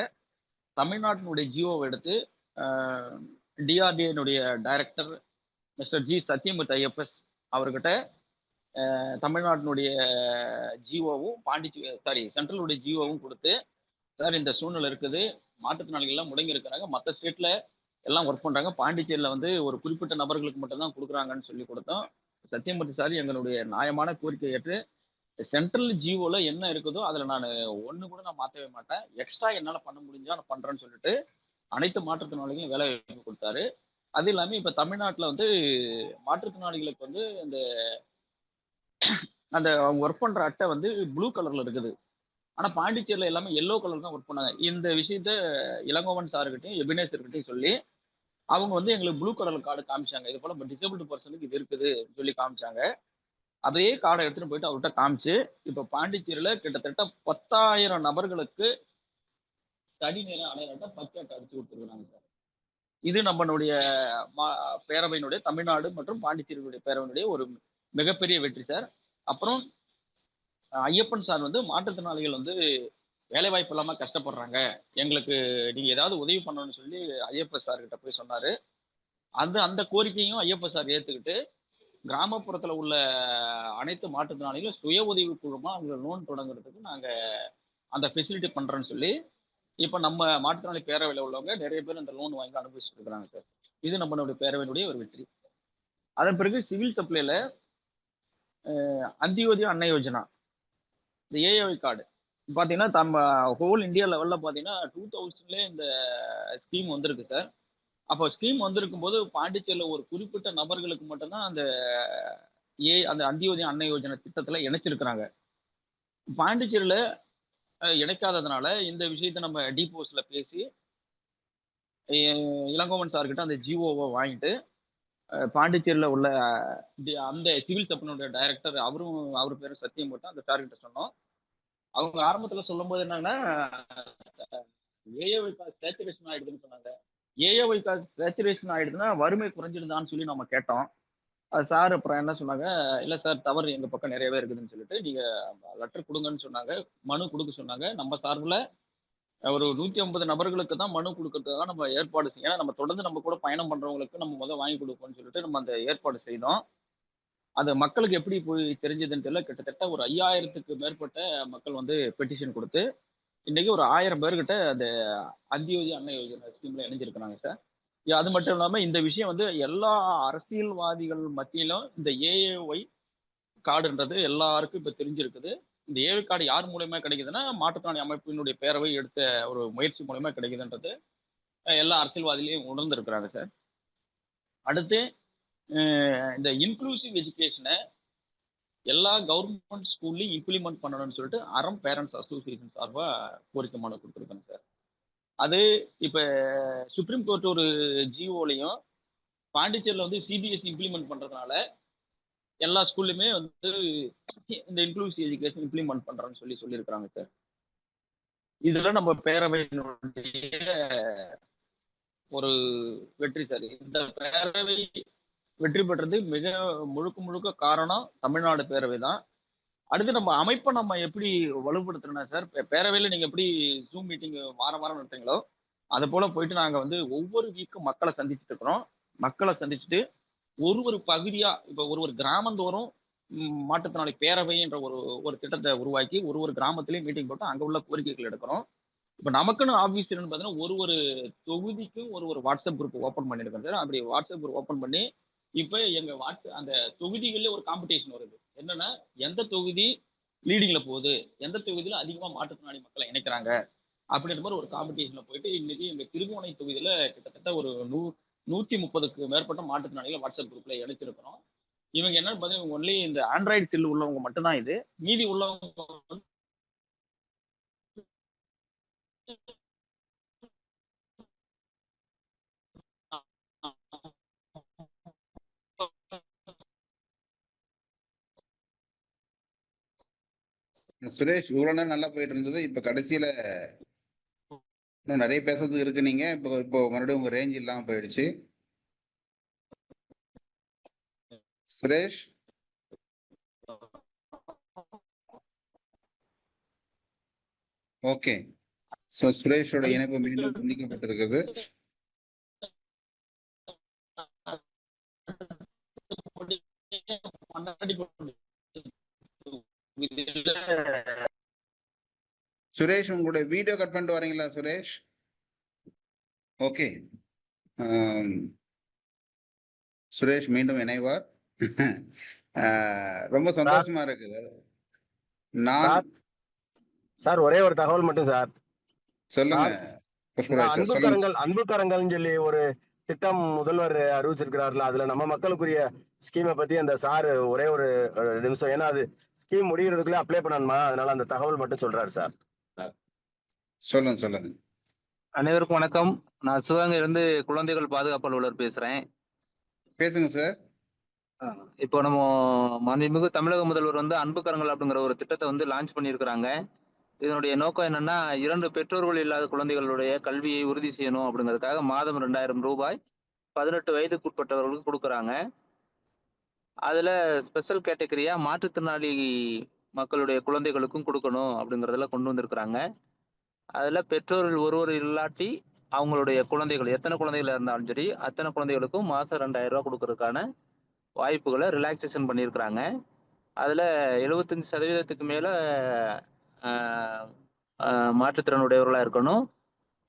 தமிழ்நாட்டினுடைய ஜியோவை எடுத்து டிஆர்டிஏனுடைய director mister G Sathyamoorthy IFS அவர்கிட்ட தமிழ்நாட்டினுடைய ஜிஓவும் சென்ட்ரலுடைய ஜிஓவும் கொடுத்து, சார் இந்த சூழ்நிலை இருக்குது, மாற்றுத்திறனாளிகள்லாம் முடங்கி இருக்கிறாங்க, மற்ற ஸ்டேட்ல எல்லாம் ஒர்க் பண்றாங்க, பாண்டிச்சேரியில் வந்து ஒரு குறிப்பிட்ட நபர்களுக்கு மட்டும்தான் கொடுக்குறாங்கன்னு சொல்லி கொடுத்தோம். சத்யமூர்த்தி சார் எங்களுடைய நியாயமான கோரிக்கை ஏற்று சென்ட்ரல் ஜிஓல என்ன இருக்குதோ அதில் நான் ஒன்று கூட நான் மாற்றவே மாட்டேன், எக்ஸ்ட்ரா என்னால் பண்ண முடிஞ்சா நான் பண்ணுறேன்னு சொல்லிட்டு அனைத்து மாற்றுத்திறனாளிகளும் வேலை வாய்ப்பு கொடுத்தாரு. அது இல்லாமல் இப்போ தமிழ்நாட்டில் வந்து மாற்றுத்திறனாளிகளுக்கு வந்து அந்த அவங்க ஒர்க் பண்ணுற அட்டை வந்து ப்ளூ கலரில் இருக்குது. ஆனால் பாண்டிச்சேரியில் எல்லாமே எல்லோ கலர் தான் ஒர்க் பண்ணாங்க. இந்த விஷயத்த இளங்கோவன் சார்கிட்டையும் எபினேசர்கிட்டையும் சொல்லி அவங்க வந்து எங்களுக்கு ப்ளூ கலர் கார்டு காமிச்சாங்க. இது போல டிசபிள்டு பர்சனுக்கு இது இருக்குது சொல்லி காமிச்சாங்க. அதே கார்டை எடுத்துட்டு போயிட்டு அவர்கிட்ட காமிச்சு இப்போ பாண்டிச்சேரியில் கிட்டத்தட்ட 10,000 நபர்களுக்கு தனி நேர அடையாளத்தை பச்சை அடிச்சு கொடுத்துருக்குறாங்க சார். இது நம்மளுடைய பேரவையினுடைய தமிழ்நாடு மற்றும் பாண்டிச்சேரியினுடைய பேரவையினுடைய ஒரு மிகப்பெரிய வெற்றி சார். அப்புறம் ஐயப்பன் சார் வந்து மாற்றுத்திறனாளிகள் வந்து வேலை வாய்ப்பு இல்லாமல் கஷ்டப்படுறாங்க, எங்களுக்கு நீங்கள் ஏதாவது உதவி பண்ணணும்னு சொல்லி ஐயப்பன் சார்கிட்ட போய் சொன்னார். அந்த கோரிக்கையும் ஐயப்பன் சார் ஏற்றுக்கிட்டு கிராமப்புறத்தில் உள்ள அனைத்து மாற்றுத்திறனாளிகளும் சுய உதவி குழுமாக அவங்க லோன் தொடங்குறதுக்கு நாங்கள் அந்த ஃபெசிலிட்டி பண்ணுறோன்னு சொல்லி இப்போ நம்ம மாற்றுத்திறனாளி பேரவையில் உள்ளவங்க நிறைய பேர் அந்த லோன் வாங்கி அனுபவிச்சுட்டு இருக்கிறாங்க சார். இது நம்மளுடைய பேரவையினுடைய ஒரு வெற்றி. அதன் பிறகு சிவில் சப்ளைல அந்தியோதயா அன்ன யோஜனா, இந்த ஏஐஒய் கார்டு பார்த்தீங்கன்னா நம்ம ஹோல் இந்தியா லெவலில் பார்த்தீங்கன்னா 2000லே இந்த ஸ்கீம் வந்திருக்கு சார். அப்போ ஸ்கீம் வந்திருக்கும் போது பாண்டிச்சேரியில் ஒரு குறிப்பிட்ட நபர்களுக்கு மட்டும்தான் அந்த அந்த அந்தியோதய அன்ன யோஜனை திட்டத்துல இணைச்சிருக்கிறாங்க. பாண்டிச்சேரியில இணைக்காததுனால இந்த விஷயத்த நம்ம டிபோஸ்ல பேசி இளங்கோவன் சார்கிட்ட அந்த ஜிஓவை வாங்கிட்டு பாண்டிச்சேரியில் உள்ள அந்த சிவில் சப்ளினுடைய டைரக்டர் அவர் பேரு சத்தியம் போட்டு அந்த சார்கிட்ட சொன்னோம். அவங்க ஆரம்பத்துல சொல்லும் போது என்னன்னா ஏஏஒய் காஸ்ட் சேச்சுரேஷன் ஆயிடுதுன்னு சொன்னாங்க. ஏஏஒய் காஸ்ட் சேச்சுரேஷன் ஆயிடுதுன்னா வறுமை குறைஞ்சிடுதான்னு சொல்லி நம்ம கேட்டோம். அது சார் அப்புறம் என்ன சொன்னாங்க, இல்லை சார் தவறு எங்கள் பக்கம் நிறையவே இருக்குதுன்னு சொல்லிட்டு நீங்கள் லெட்டர் கொடுங்கன்னு சொன்னாங்க. மனு கொடுக்க சொன்னாங்க. நம்ம சார்பில் ஒரு 150 நபர்களுக்கு தான் மனு கொடுக்கறதுக்காக நம்ம ஏற்பாடு செய்யும். ஏன்னா நம்ம தொடர்ந்து நம்ம கூட பயணம் பண்ணுறவங்களுக்கு நம்ம முதல் வாங்கி கொடுப்போம்னு சொல்லிட்டு நம்ம அந்த ஏற்பாடு செய்தோம். அது மக்களுக்கு எப்படி போய் தெரிஞ்சதுன்னு தெரியல. கிட்டத்தட்ட ஒரு 5000க்கு மேற்பட்ட மக்கள் வந்து பெட்டிஷன் கொடுத்து இன்னைக்கு ஒரு 1000 பேர்கிட்ட அந்த அந்தியோதய அன்ன யோஜனை ஸ்கீம்ல இணைஞ்சிருக்கிறாங்க சார். அது மட்டும் இல்லாம இந்த விஷயம் வந்து எல்லா அரசியல்வாதிகள் மத்தியிலும் இந்த ஏஏஒய் கார்டுன்றது எல்லாருக்கும் இப்ப தெரிஞ்சிருக்குது. இந்த ஏஏஒய் கார்டு யார் மூலயமா கிடைக்குதுன்னா மாற்றுத்திறனாளி அமைப்பினுடைய பேரவை எடுத்த ஒரு முயற்சி மூலயமா கிடைக்குதுன்றது எல்லா அரசியல்வாதிகளையும் உணர்ந்திருக்கிறாங்க சார். அடுத்து இந்த இன்க்ளூசிவ் எஜுகேஷனை எல்லா கவர்மெண்ட் ஸ்கூல்லையும் இம்ப்ளிமெண்ட் பண்ணணும்னு சொல்லிட்டு அறம் பேரண்ட்ஸ் அசோசியேஷன் சார்பா கோரிக்கை மனு கொடுத்துருக்காங்க சார். அது இப்ப சுப்ரீம் கோர்ட் ஒரு ஜிஓலையும் பாண்டிச்சேரியில் வந்து சிபிஎஸ்சி இம்ப்ளிமெண்ட் பண்றதுனால எல்லா ஸ்கூல்லையுமே வந்து இந்த இன்க்ளூசிவ் எஜுகேஷன் இம்ப்ளிமெண்ட் பண்றோம்னு சொல்லியிருக்கிறாங்க சார். இதுல நம்ம பேரவையினுடைய ஒரு வெற்றி சார். இந்த பேரவை வெற்றி பெற்றது மிக முழுக்க காரணம் தமிழ்நாடு பேரவை தான். அடுத்து நம்ம அமைப்பை நம்ம எப்படி வலுப்படுத்துறோம்னா சார், பேரவையில் நீங்க எப்படி ஜூம் மீட்டிங் வாரம் நடத்துறீங்களோ அது போல போயிட்டு நாங்க வந்து ஒவ்வொரு வீக்கும் மக்களை சந்திச்சுட்டு இருக்கிறோம். மக்களை சந்திச்சுட்டு ஒரு பகுதியா இப்ப ஒரு கிராமந்தோறும் மாற்றுத்திறனாளி பேரவை என்ற ஒரு திட்டத்தை உருவாக்கி ஒரு கிராமத்திலையும் மீட்டிங் போட்டு அங்க உள்ள கோரிக்கைகள் எடுக்கிறோம். இப்ப நமக்குன்னு ஆபீஸ் பார்த்தீங்கன்னா ஒரு தொகுதிக்கும் ஒரு வாட்ஸ்அப் குரூப் ஓப்பன் பண்ணிருக்கோம் சார். அப்படி வாட்ஸ்அப் குரூப் ஓப்பன் பண்ணி இப்ப எங்க அந்த தொகுதிகளில் ஒரு காம்படிஷன் வருது. என்னன்னா எந்த தொகுதி லீடிங்ல போகுது, எந்த தொகுதியில அதிகமா மாற்றுத்திறனாளி மக்களை இணைக்கிறாங்க அப்படின்ற மாதிரி ஒரு காம்படிஷன்ல போயிட்டு இன்னைக்கு எங்க திருபுவனை தொகுதியில கிட்டத்தட்ட ஒரு 130க்கு மேற்பட்ட மாற்றுத்திறனாளிகளை வாட்ஸ்அப் குரூப்ல இணைச்சிருக்கிறோம். இவங்க என்னன்னு பார்த்தீங்கன்னா ஒன்லி இந்த ஆண்ட்ராய்டு செல் உள்ளவங்க மட்டும்தான் இது. மீதி உள்ளவங்க சுரேஷ் இவ்வளவு நேரம் நல்லா போயிட்டு இருந்தது. இப்ப கடைசியில இன்னும் நிறைய பேசுறதுக்கு இருக்கு. நீங்க இப்போ மறுபடியும் உங்க ரேஞ்ச் இல்லாம போயிடுச்சு. சுரேஷ் ஓகே. ஸோ சுரேஷோட இணைப்பு மீண்டும் துண்டிக்கப்பட்டிருக்குது. சுரேஷ் உங்களுடைய வீடியோ கட் பண்ணிட்டு வரீங்களா சுரேஷ்? ஓகே. சுரேஷ் மீண்டும் இணைவார். ரொம்ப சந்தோஷமா இருக்குது. நான் சார் ஒரே ஒரு தகவல் மட்டும் சார். சொல்லுங்க. அன்பு கரங்கள்னு சொல்லி ஒரு திட்டம் முதல்வர் அறிவிச்சிருக்கிறாருல, அதுல நம்ம மக்களுக்குரிய ஸ்கீமை பத்தி அந்த சார் ஒரே ஒரு நிமிஷம், ஏன்னா அது ஸ்கீம் முடிகிறதுக்குள்ளே அப்ளை பண்ணணுமா, அதனால அந்த தகவல் மட்டும் சொல்றாரு சார். சொல்லுங்க. அனைவருக்கும் வணக்கம். நான் சிவகங்கையிலிருந்து குழந்தைகள் பாதுகாப்பு அலுவலர் பேசுறேன். பேசுங்க சார். இப்போ நம்ம மாண்புமிகு தமிழக முதல்வர் வந்து அன்பு கரங்கள் அப்படிங்கிற ஒரு திட்டத்தை வந்து லான்ச் பண்ணியிருக்கிறாங்க. இதனுடைய நோக்கம் என்னன்னா 2 பெற்றோர்கள் இல்லாத குழந்தைகளுடைய கல்வியை உறுதி செய்யணும் அப்படிங்கிறதுக்காக மாதம் 2000 ரூபாய் 18 வயதுக்கு உட்பட்டவர்களுக்கு கொடுக்குறாங்க. அதுல ஸ்பெஷல் கேட்டகரியா மாற்றுத்திறனாளி மக்களுடைய குழந்தைகளுக்கும் கொடுக்கணும் அப்படிங்கிறதுல கொண்டு வந்திருக்கிறாங்க. அதுல பெற்றோர்கள் ஒருவர் இல்லாட்டி அவங்களுடைய குழந்தைகள் எத்தனை குழந்தைகள் இருந்தாலும் சரி அத்தனை குழந்தைகளுக்கும் மாசம் 2000 ரூபாய் கொடுக்கறதுக்கான வாய்ப்புகளை ரிலாக்ஸேஷன் பண்ணியிருக்கிறாங்க. அதுல 75% மேல மாற்றுத்திறனுடையவர்களாக இருக்கணும்,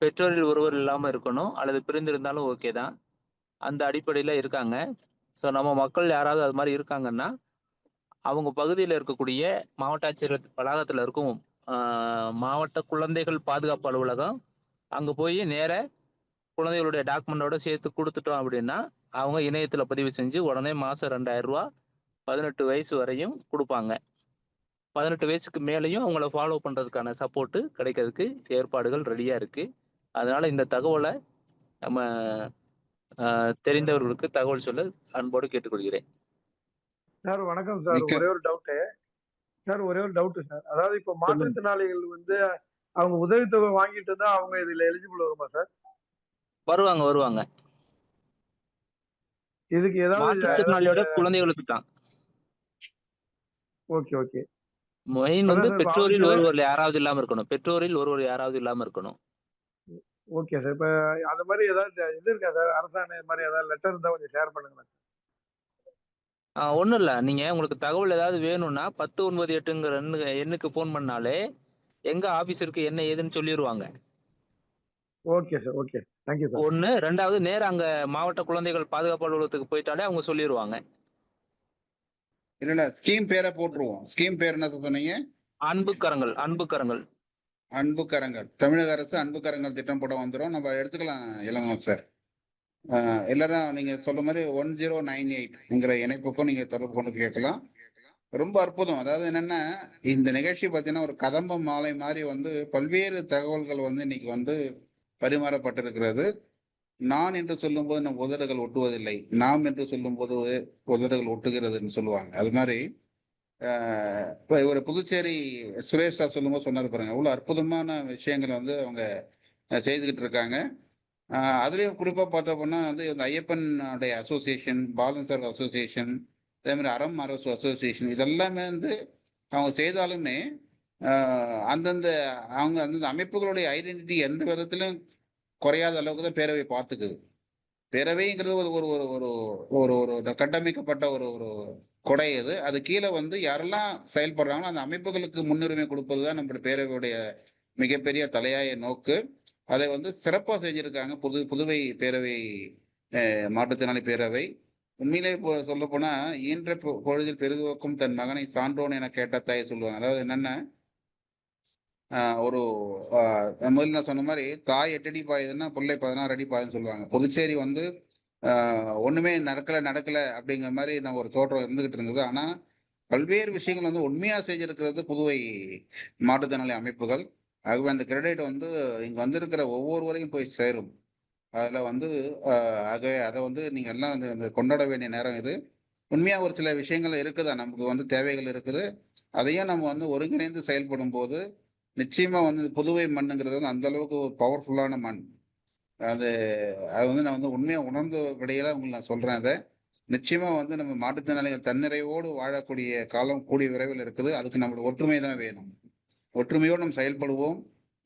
பெற்றோரில் ஒருவர் இல்லாமல் இருக்கணும், அல்லது பிரிந்திருந்தாலும் ஓகே தான். அந்த அடிப்படையில் இருக்காங்க. ஸோ நம்ம மக்கள் யாராவது அது மாதிரி இருக்காங்கன்னா அவங்க பகுதியில் இருக்கக்கூடிய மாவட்ட ஆட்சியர் வளாகத்தில் இருக்கும் மாவட்ட குழந்தைகள் பாதுகாப்பு அலுவலகம் அங்கே போய் நேர குழந்தைகளுடைய டாக்குமெண்டோட சேர்த்து கொடுத்துட்டோம் அப்படின்னா அவங்க இணையத்தில் பதிவு செஞ்சு உடனே மாதம் 2000 ரூபா 18 வயசு வரையும் கொடுப்பாங்க. 18 வயசுக்கு மேலேயும் அவங்கள ஃபாலோ பண்ணுறதுக்கான சப்போர்ட்டு கிடைக்கிறதுக்கு ஏற்பாடுகள் ரெடியாக இருக்குது. அதனால் இந்த தகவலை நம்ம தெரிந்தவர்களுக்கு தகவல் சொல்ல அன்போடு கேட்டுக்கொள்கிறேன். சார் வணக்கம் சார். ஒரே ஒரு டவுட்டு சார். அதாவது இப்போ மாற்றுத்திறனாளிகள் வந்து அவங்க உதவித்தொகை வாங்கிட்டு இருந்தா அவங்க இதுல எலிஜிபிள் வருமா சார்? வருவாங்க. இதுக்கு ஏதாவது மாற்றுத்திறனாளியோட குழந்தைகளுக்கு தான். ஓகே. மெயின் வந்து பெற்றோரில் ஒருவர் யாராவது இல்லாம இருக்கணும். Okay sir. இப்ப அந்த மாதிரி ஏதாவது இது இருக்கா சார்? அரசாணை மாதிரி ஏதாவது லெட்டர் இருந்தா கொஞ்சம் ஷேர் பண்ணுங்க. ஒன்றும் இல்லை, நீங்கள் உங்களுக்கு தகவல் ஏதாவது வேணும்னா 1098ங்கிற எண்ணுக்கு ஃபோன் பண்ணாலே எங்க ஆபீஸருக்கு என்ன ஏதுன்னு சொல்லிடுவாங்க. Okay sir. Okay, thank you sir. ஒன்று. ரெண்டாவது, நேரம் அங்கே மாவட்ட குழந்தைகள் பாதுகாப்பு அலுவலகத்துக்கு போயிட்டாலே அவங்க சொல்லிடுவாங்க. இல்ல ஸ்கீம் பேரை போட்டுருவோம். ஸ்கீம் பேர் என்ன சொன்னீங்க? அன்பு கரங்கள். தமிழக அரசு அன்பு கரங்கள் திட்டம் போட வந்துடும். நம்ம எடுத்துக்கலாம் இளங்கோ சார். எல்லாரும் நீங்க சொல்ற மாதிரி 1098ங்கிற இணைப்புக்கும் நீங்க தொடர்பு கொண்டு கேட்கலாம். ரொம்ப அற்புதம். அதாவது என்னன்னா, இந்த நிகழ்ச்சி பார்த்தீங்கன்னா ஒரு கதம்ப மாலை மாதிரி வந்து பல்வேறு தகவல்கள் வந்து இன்னைக்கு வந்து பரிமாறப்பட்டிருக்கிறது. நான் என்று சொல்லும்போது நம் உதடுகள் ஒட்டுவதில்லை, நாம் என்று சொல்லும்போது உதடுகள் ஒட்டுகிறதுன்னு சொல்லுவாங்க. அது மாதிரி இப்போ ஒரு புதுச்சேரி சுரேஷ் சார் சொல்லும்போது சொன்னார் பாருங்க, அவ்வளோ அற்புதமான விஷயங்களை வந்து அவங்க செய்துக்கிட்டு இருக்காங்க. அதுலேயும் குறிப்பாக பார்த்தோம்னா வந்து இந்த ஐயப்பனுடைய அசோசியேஷன், பாலன் சார் அசோசியேஷன், அதே மாதிரி அறம் அரசு அசோசியேஷன், இதெல்லாமே வந்து அவங்க செய்தாலுமே அந்தந்த அமைப்புகளுடைய ஐடென்டிட்டி எந்த விதத்திலும் குறையாத அளவுக்கு தான் பேரவை பார்த்துக்குது. பேரவைங்கிறது ஒரு ஒரு ஒரு ஒரு ஒரு கட்டமைக்கப்பட்ட ஒரு ஒரு கொடை. அது கீழே வந்து யாரெல்லாம் செயல்படுறாங்களோ அந்த அமைப்புகளுக்கு முன்னுரிமை கொடுப்பது தான் நம்மளுடைய பேரவையுடைய மிகப்பெரிய தலையாய நோக்கு. அதை வந்து சிறப்பாக செஞ்சிருக்காங்க புதுவை பேரவை, மாற்றுத்திறனாளி பேரவை. உண்மையிலே சொல்ல போனா, ஈன்ற பொழுதில் பெரிதுவக்கும் தன் மகனை சான்றோன் என கேட்ட தாய் சொல்லுவாங்க. அதாவது என்னன்னா, ஒரு முதல்ல நான் சொன்ன மாதிரி தாய் 8 அடி பாயுதுன்னா பிள்ளை 16 அடி பாயுதுன்னு சொல்லுவாங்க. புதுச்சேரி வந்து ஒண்ணுமே நடக்கல அப்படிங்கிற மாதிரி நான் ஒரு தோற்றம் இருந்துகிட்டு இருந்தது. ஆனா பல்வேறு விஷயங்கள் வந்து உண்மையா செஞ்சிருக்கிறது புதுவை மாற்றுத்திறனாளி அமைப்புகள். ஆகவே அந்த கிரெடிட் வந்து இங்க வந்திருக்கிற ஒவ்வொருவரையும் போய் சேரும். அதுல வந்து ஆகவே அதை வந்து நீங்க எல்லாம் வந்து கொண்டாட வேண்டிய நேரம் இது. உண்மையா ஒரு சில விஷயங்கள் இருக்குதா, நமக்கு வந்து தேவைகள் இருக்குது. அதையும் நம்ம வந்து ஒருங்கிணைந்து செயல்படும் போது நிச்சயமா வந்து புதுவை மண்ணுங்கிறது வந்து அந்த அளவுக்கு ஒரு பவர்ஃபுல்லான மண். அது வந்து நான் வந்து உண்மையா உணர்ந்த விடையில உங்களுக்கு நான் சொல்றேன். அதை நிச்சயமா வந்து நம்ம மாற்றுத்திறனாளிகள் தன்னிறைவோடு வாழக்கூடிய காலம் கூடிய விரைவில் இருக்குது. அதுக்கு நம்மளோட ஒற்றுமை தான் வேணும். ஒற்றுமையோடு நம்ம செயல்படுவோம்.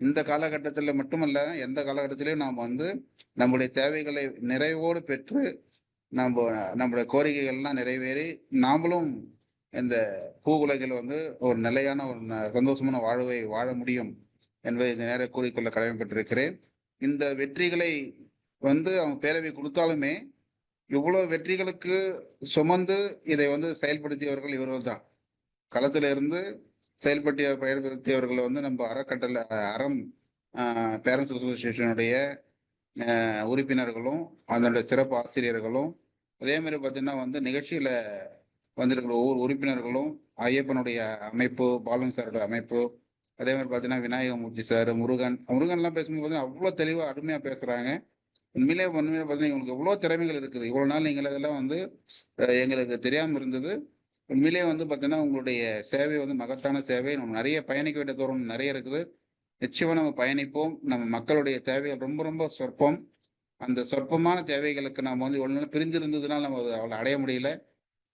இந்த காலகட்டத்தில் மட்டுமல்ல, எந்த காலகட்டத்திலையும் நாம் வந்து நம்முடைய தேவைகளை நிறைவோடு பெற்று நம்முடைய கோரிக்கைகள்லாம் நிறைவேறி நாமளும் இந்த பூ உலகில் வந்து ஒரு நிலையான ஒரு சந்தோஷமான வாழ்வை வாழ முடியும் என்பதை இந்த நேரம் கூறிக்கொள்ள கடமைப்பட்டிருக்கிறேன். இந்த வெற்றிகளை வந்து அவங்க பேரவை கொடுத்தாலுமே இவ்வளவு வெற்றிகளுக்கு சுமந்து இதை வந்து செயல்படுத்தியவர்கள் இவர்கள் தான். களத்துல இருந்து செயல்படுத்தியவர்களை வந்து நம்ம அறக்கட்டளை அறம் பேரண்ட்ஸ் அசோசியேஷனுடைய உறுப்பினர்களும் அதனுடைய சிறப்பு ஆசிரியர்களும், அதே மாதிரி பார்த்தீங்கன்னா வந்து நிகழ்ச்சியில வந்திருக்கிற ஒவ்வொரு உறுப்பினர்களும், ஐயப்பனுடைய அமைப்பு, பாலன் சாரோட அமைப்பு, அதே மாதிரி பார்த்தீங்கன்னா விநாயகமூர்த்தி சார், முருகன்லாம் பேசும்போது பார்த்தீங்கன்னா அவ்வளோ தெளிவாக அருமையாக பேசுகிறாங்க. உண்மையிலே பார்த்தீங்கன்னா இவங்களுக்கு எவ்வளோ திறமைகள் இருக்குது. இவ்வளோ நாள் நீங்கள் இதெல்லாம் வந்து எங்களுக்கு தெரியாமல் இருந்தது. உண்மையிலே வந்து பார்த்தீங்கன்னா உங்களுடைய சேவை வந்து மகத்தான சேவை. நம்ம நிறைய பயணிக்க வேண்டிய தூரம் நிறைய இருக்குது. நிச்சயமாக நம்ம பயணிப்போம். நம்ம மக்களுடைய தேவைகள் ரொம்ப ரொம்ப சொற்பம். அந்த சொற்பமான தேவைகளுக்கு நம்ம வந்து இவ்வளோ நாள் பிரிந்திருந்ததுனால நம்ம அவளை அடைய முடியல.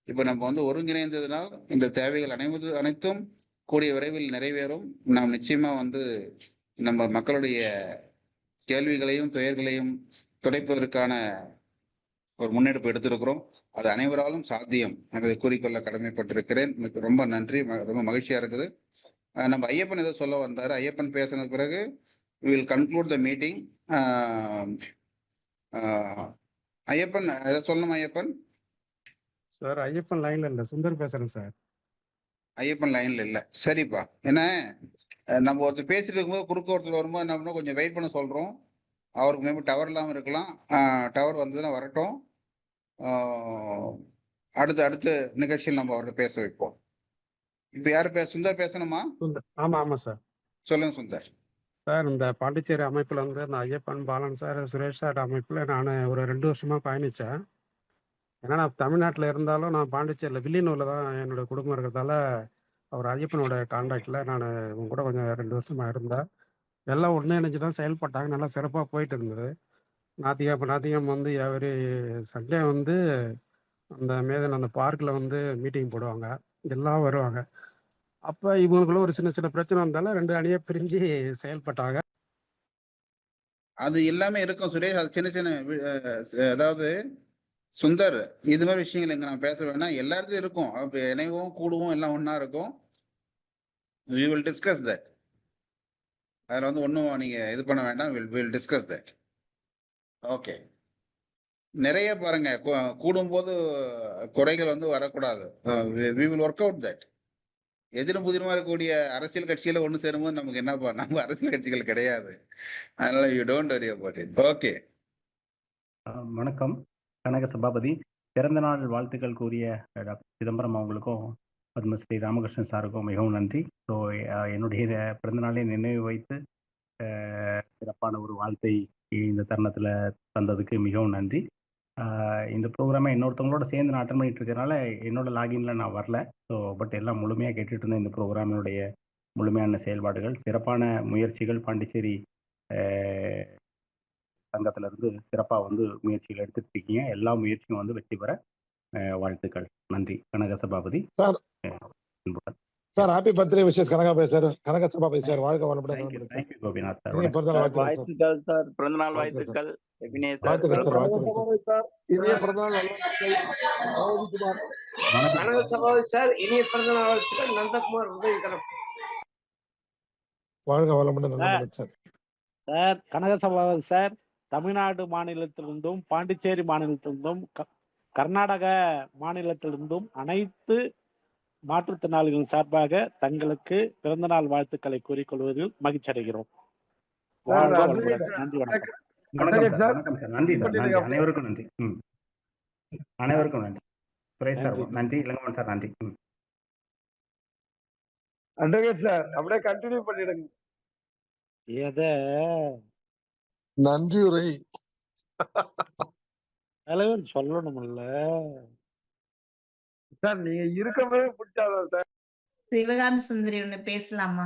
இப்போ நம்ம வந்து ஒருங்கிணைந்ததுனால் இந்த தேவைகள் அனைத்தும் கூடிய விரைவில் நிறைவேறும். நாம் நிச்சயமா வந்து நம்ம மக்களுடைய கேள்விகளையும் துயர்களையும் துடைப்பதற்கான ஒரு முன்னெடுப்பு எடுத்திருக்கிறோம். அது அனைவராலும் சாத்தியம் என்பதை கூறிக்கொள்ள கடமைப்பட்டிருக்கிறேன். ரொம்ப நன்றி. ரொம்ப மகிழ்ச்சியா இருக்குது. நம்ம ஐயப்பன் ஏதோ சொல்ல வந்தாரு. ஐயப்பன் பேசின பிறகு we will conclude the meeting. Ayyappan ஏதோ சொல்லணும். ஐயப்பன் சார், ஐயப்பன் லைன்ல இல்ல, சுந்தர் பேசுறேன் சார். ஐயப்பன் லைன்ல இல்ல, சரிப்பா. ஏன்னா நம்ம ஒருத்தர் பேசிட்டு இருக்கும்போது குறுக்க ஒருத்தர் வரும்போது என்ன கொஞ்சம் வெயிட் பண்ண சொல்றோம். அவருக்கு மேபி டவர் இல்லாமல் இருக்கலாம். டவர் வந்ததுன்னா வரட்டும். அடுத்து நிகழ்ச்சியில் நம்ம அவர்கிட்ட பேச வைப்போம். இப்போ யாரு சுந்தர் பேசணுமா? ஆமா ஆமா சார். சொல்லுங்க சுந்தர். சார் இந்த பாண்டிச்சேரி அமைப்பில் வந்து இந்த ஐயப்பன், பாலன் சார், சுரேஷ் சார் அமைப்பில் நான் ஒரு 2 வருஷமாக பயணித்தேன். ஏன்னா நான் தமிழ்நாட்டில் இருந்தாலும் நான் பாண்டிச்சேரியில் வில்லியனூரில் தான் என்னோட குடும்பம் இருக்கிறதால அவர் ஐயப்பனோட கான்டாக்டில் நான் இவங்க கூட கொஞ்சம் 2 வருஷமாக இருந்தேன். எல்லாம் ஒன்றிணைஞ்சு தான் செயல்பட்டாங்க. நல்லா சிறப்பாக போயிட்டு இருந்தது. நாத்திகம் வந்து எவரி சண்டே வந்து அந்த பார்க்கில் வந்து மீட்டிங் போடுவாங்க. எல்லாம் வருவாங்க. அப்போ இவங்களுக்குள்ள ஒரு சின்ன சின்ன பிரச்சனை இருந்தாலும் 2 அணியாக பிரிஞ்சு செயல்பட்டாங்க. அது எல்லாமே இருக்கும் சுரேஷ். அது சின்ன சின்ன அதாவது சுந்தர், இது மாதிரி விஷயங்கள் இங்க நம்ம பேச வேணாம். எல்லா இடத்துலயும் இருக்கும். இணைவும் கூடுவோம் எல்லாம் ஒன்னா இருக்கும். we will discuss that. அதில் வந்து ஒன்றும் நீங்க இது பண்ண வேண்டாம். we'll discuss that. ஓகே. நிறைய பாருங்க, கூடும்போது குறைகள் வந்து வரக்கூடாது. we will work out that. எதிரும் புதிருமா இருக்கக்கூடிய அரசியல் கட்சியில ஒண்ணு சேரும்போது நமக்கு என்னப்பா, நம்ம அரசியல் கட்சிகள் கிடையாது. அதனால you don't worry about it. Okay. வணக்கம் கனக சபாபதி. பிறந்த நாள் வாழ்த்துக்கள் கூறிய டாக்டர் சிதம்பரம் அவங்களுக்கும் பத்மஸ்ரீ ராமகிருஷ்ணன் சாருக்கும் மிகவும் நன்றி. ஸோ என்னுடைய பிறந்த நாளை நினைவு வைத்து சிறப்பான ஒரு வாழ்த்தை இந்த தருணத்தில் தந்ததுக்கு மிகவும் நன்றி. இந்த ப்ரோக்ராமை இன்னொருத்தவங்களோட சேர்ந்து நான் அட்டன் பண்ணிட்டு இருக்கிறதுனால என்னோட லாகின்ல நான் வரல. ஸோ பட் எல்லாம் முழுமையாக கேட்டுட்டு இருந்தேன். இந்த ப்ரோக்ராமினுடைய முழுமையான செயல்பாடுகள், சிறப்பான முயற்சிகள், பாண்டிச்சேரி சங்கத்துல இருந்து சிறப்பாக வந்து முயற்சிகள் எடுத்துட்டு இருக்கீங்க. எல்லா முயற்சியும் வந்து வெற்றி பெற வாழ்த்துக்கள். நன்றி. Kanaka Sabapathi sir. Sir happy birthday wishes Kanaka Sabapathi sir. வாழ்க வளமுடன். Thank you Gopinath sir. வாழ்த்துக்கள் சார். பிறந்தநாள் வாழ்த்துக்கள். இனிய பிறந்தநாள் கனக சபாபதி சார். இனிய பிறந்தநாள் வாழ்த்துக்கள். நந்தகுமார் உதவிகரம். வாழ்க வளமுடன் சார். சார் கனக சபாபதி சார், தமிழ்நாடு மாநிலத்திலிருந்தும் பாண்டிச்சேரி மாநிலத்திலிருந்தும் கர்நாடக மாநிலத்திலிருந்தும் அனைத்து மாற்றுத்திறனாளிகள் சார்பாக தங்களுக்கு பிறந்தநாள் வாழ்த்துக்களை கூறிக்கொள்வதில் மகிழ்ச்சி அடைகிறோம். நன்றி. வணக்கம் சார். நன்றி சார். அனைவருக்கும் நன்றி. அனைவருக்கும் நன்றி. சுரேஷ் சார் நன்றி. இளங்கவன் சார் நன்றி. அட்வொகேட் சார் அப்படியே கண்டினியூ பண்ணிடுங்க. நன்றியுரை தலைவர் சொல்லணும்ல சார். நீங்க இருக்கவே பிடிச்சாதான் சார். சிவகாமி சுந்தரி ஒண்ணு பேசலாமா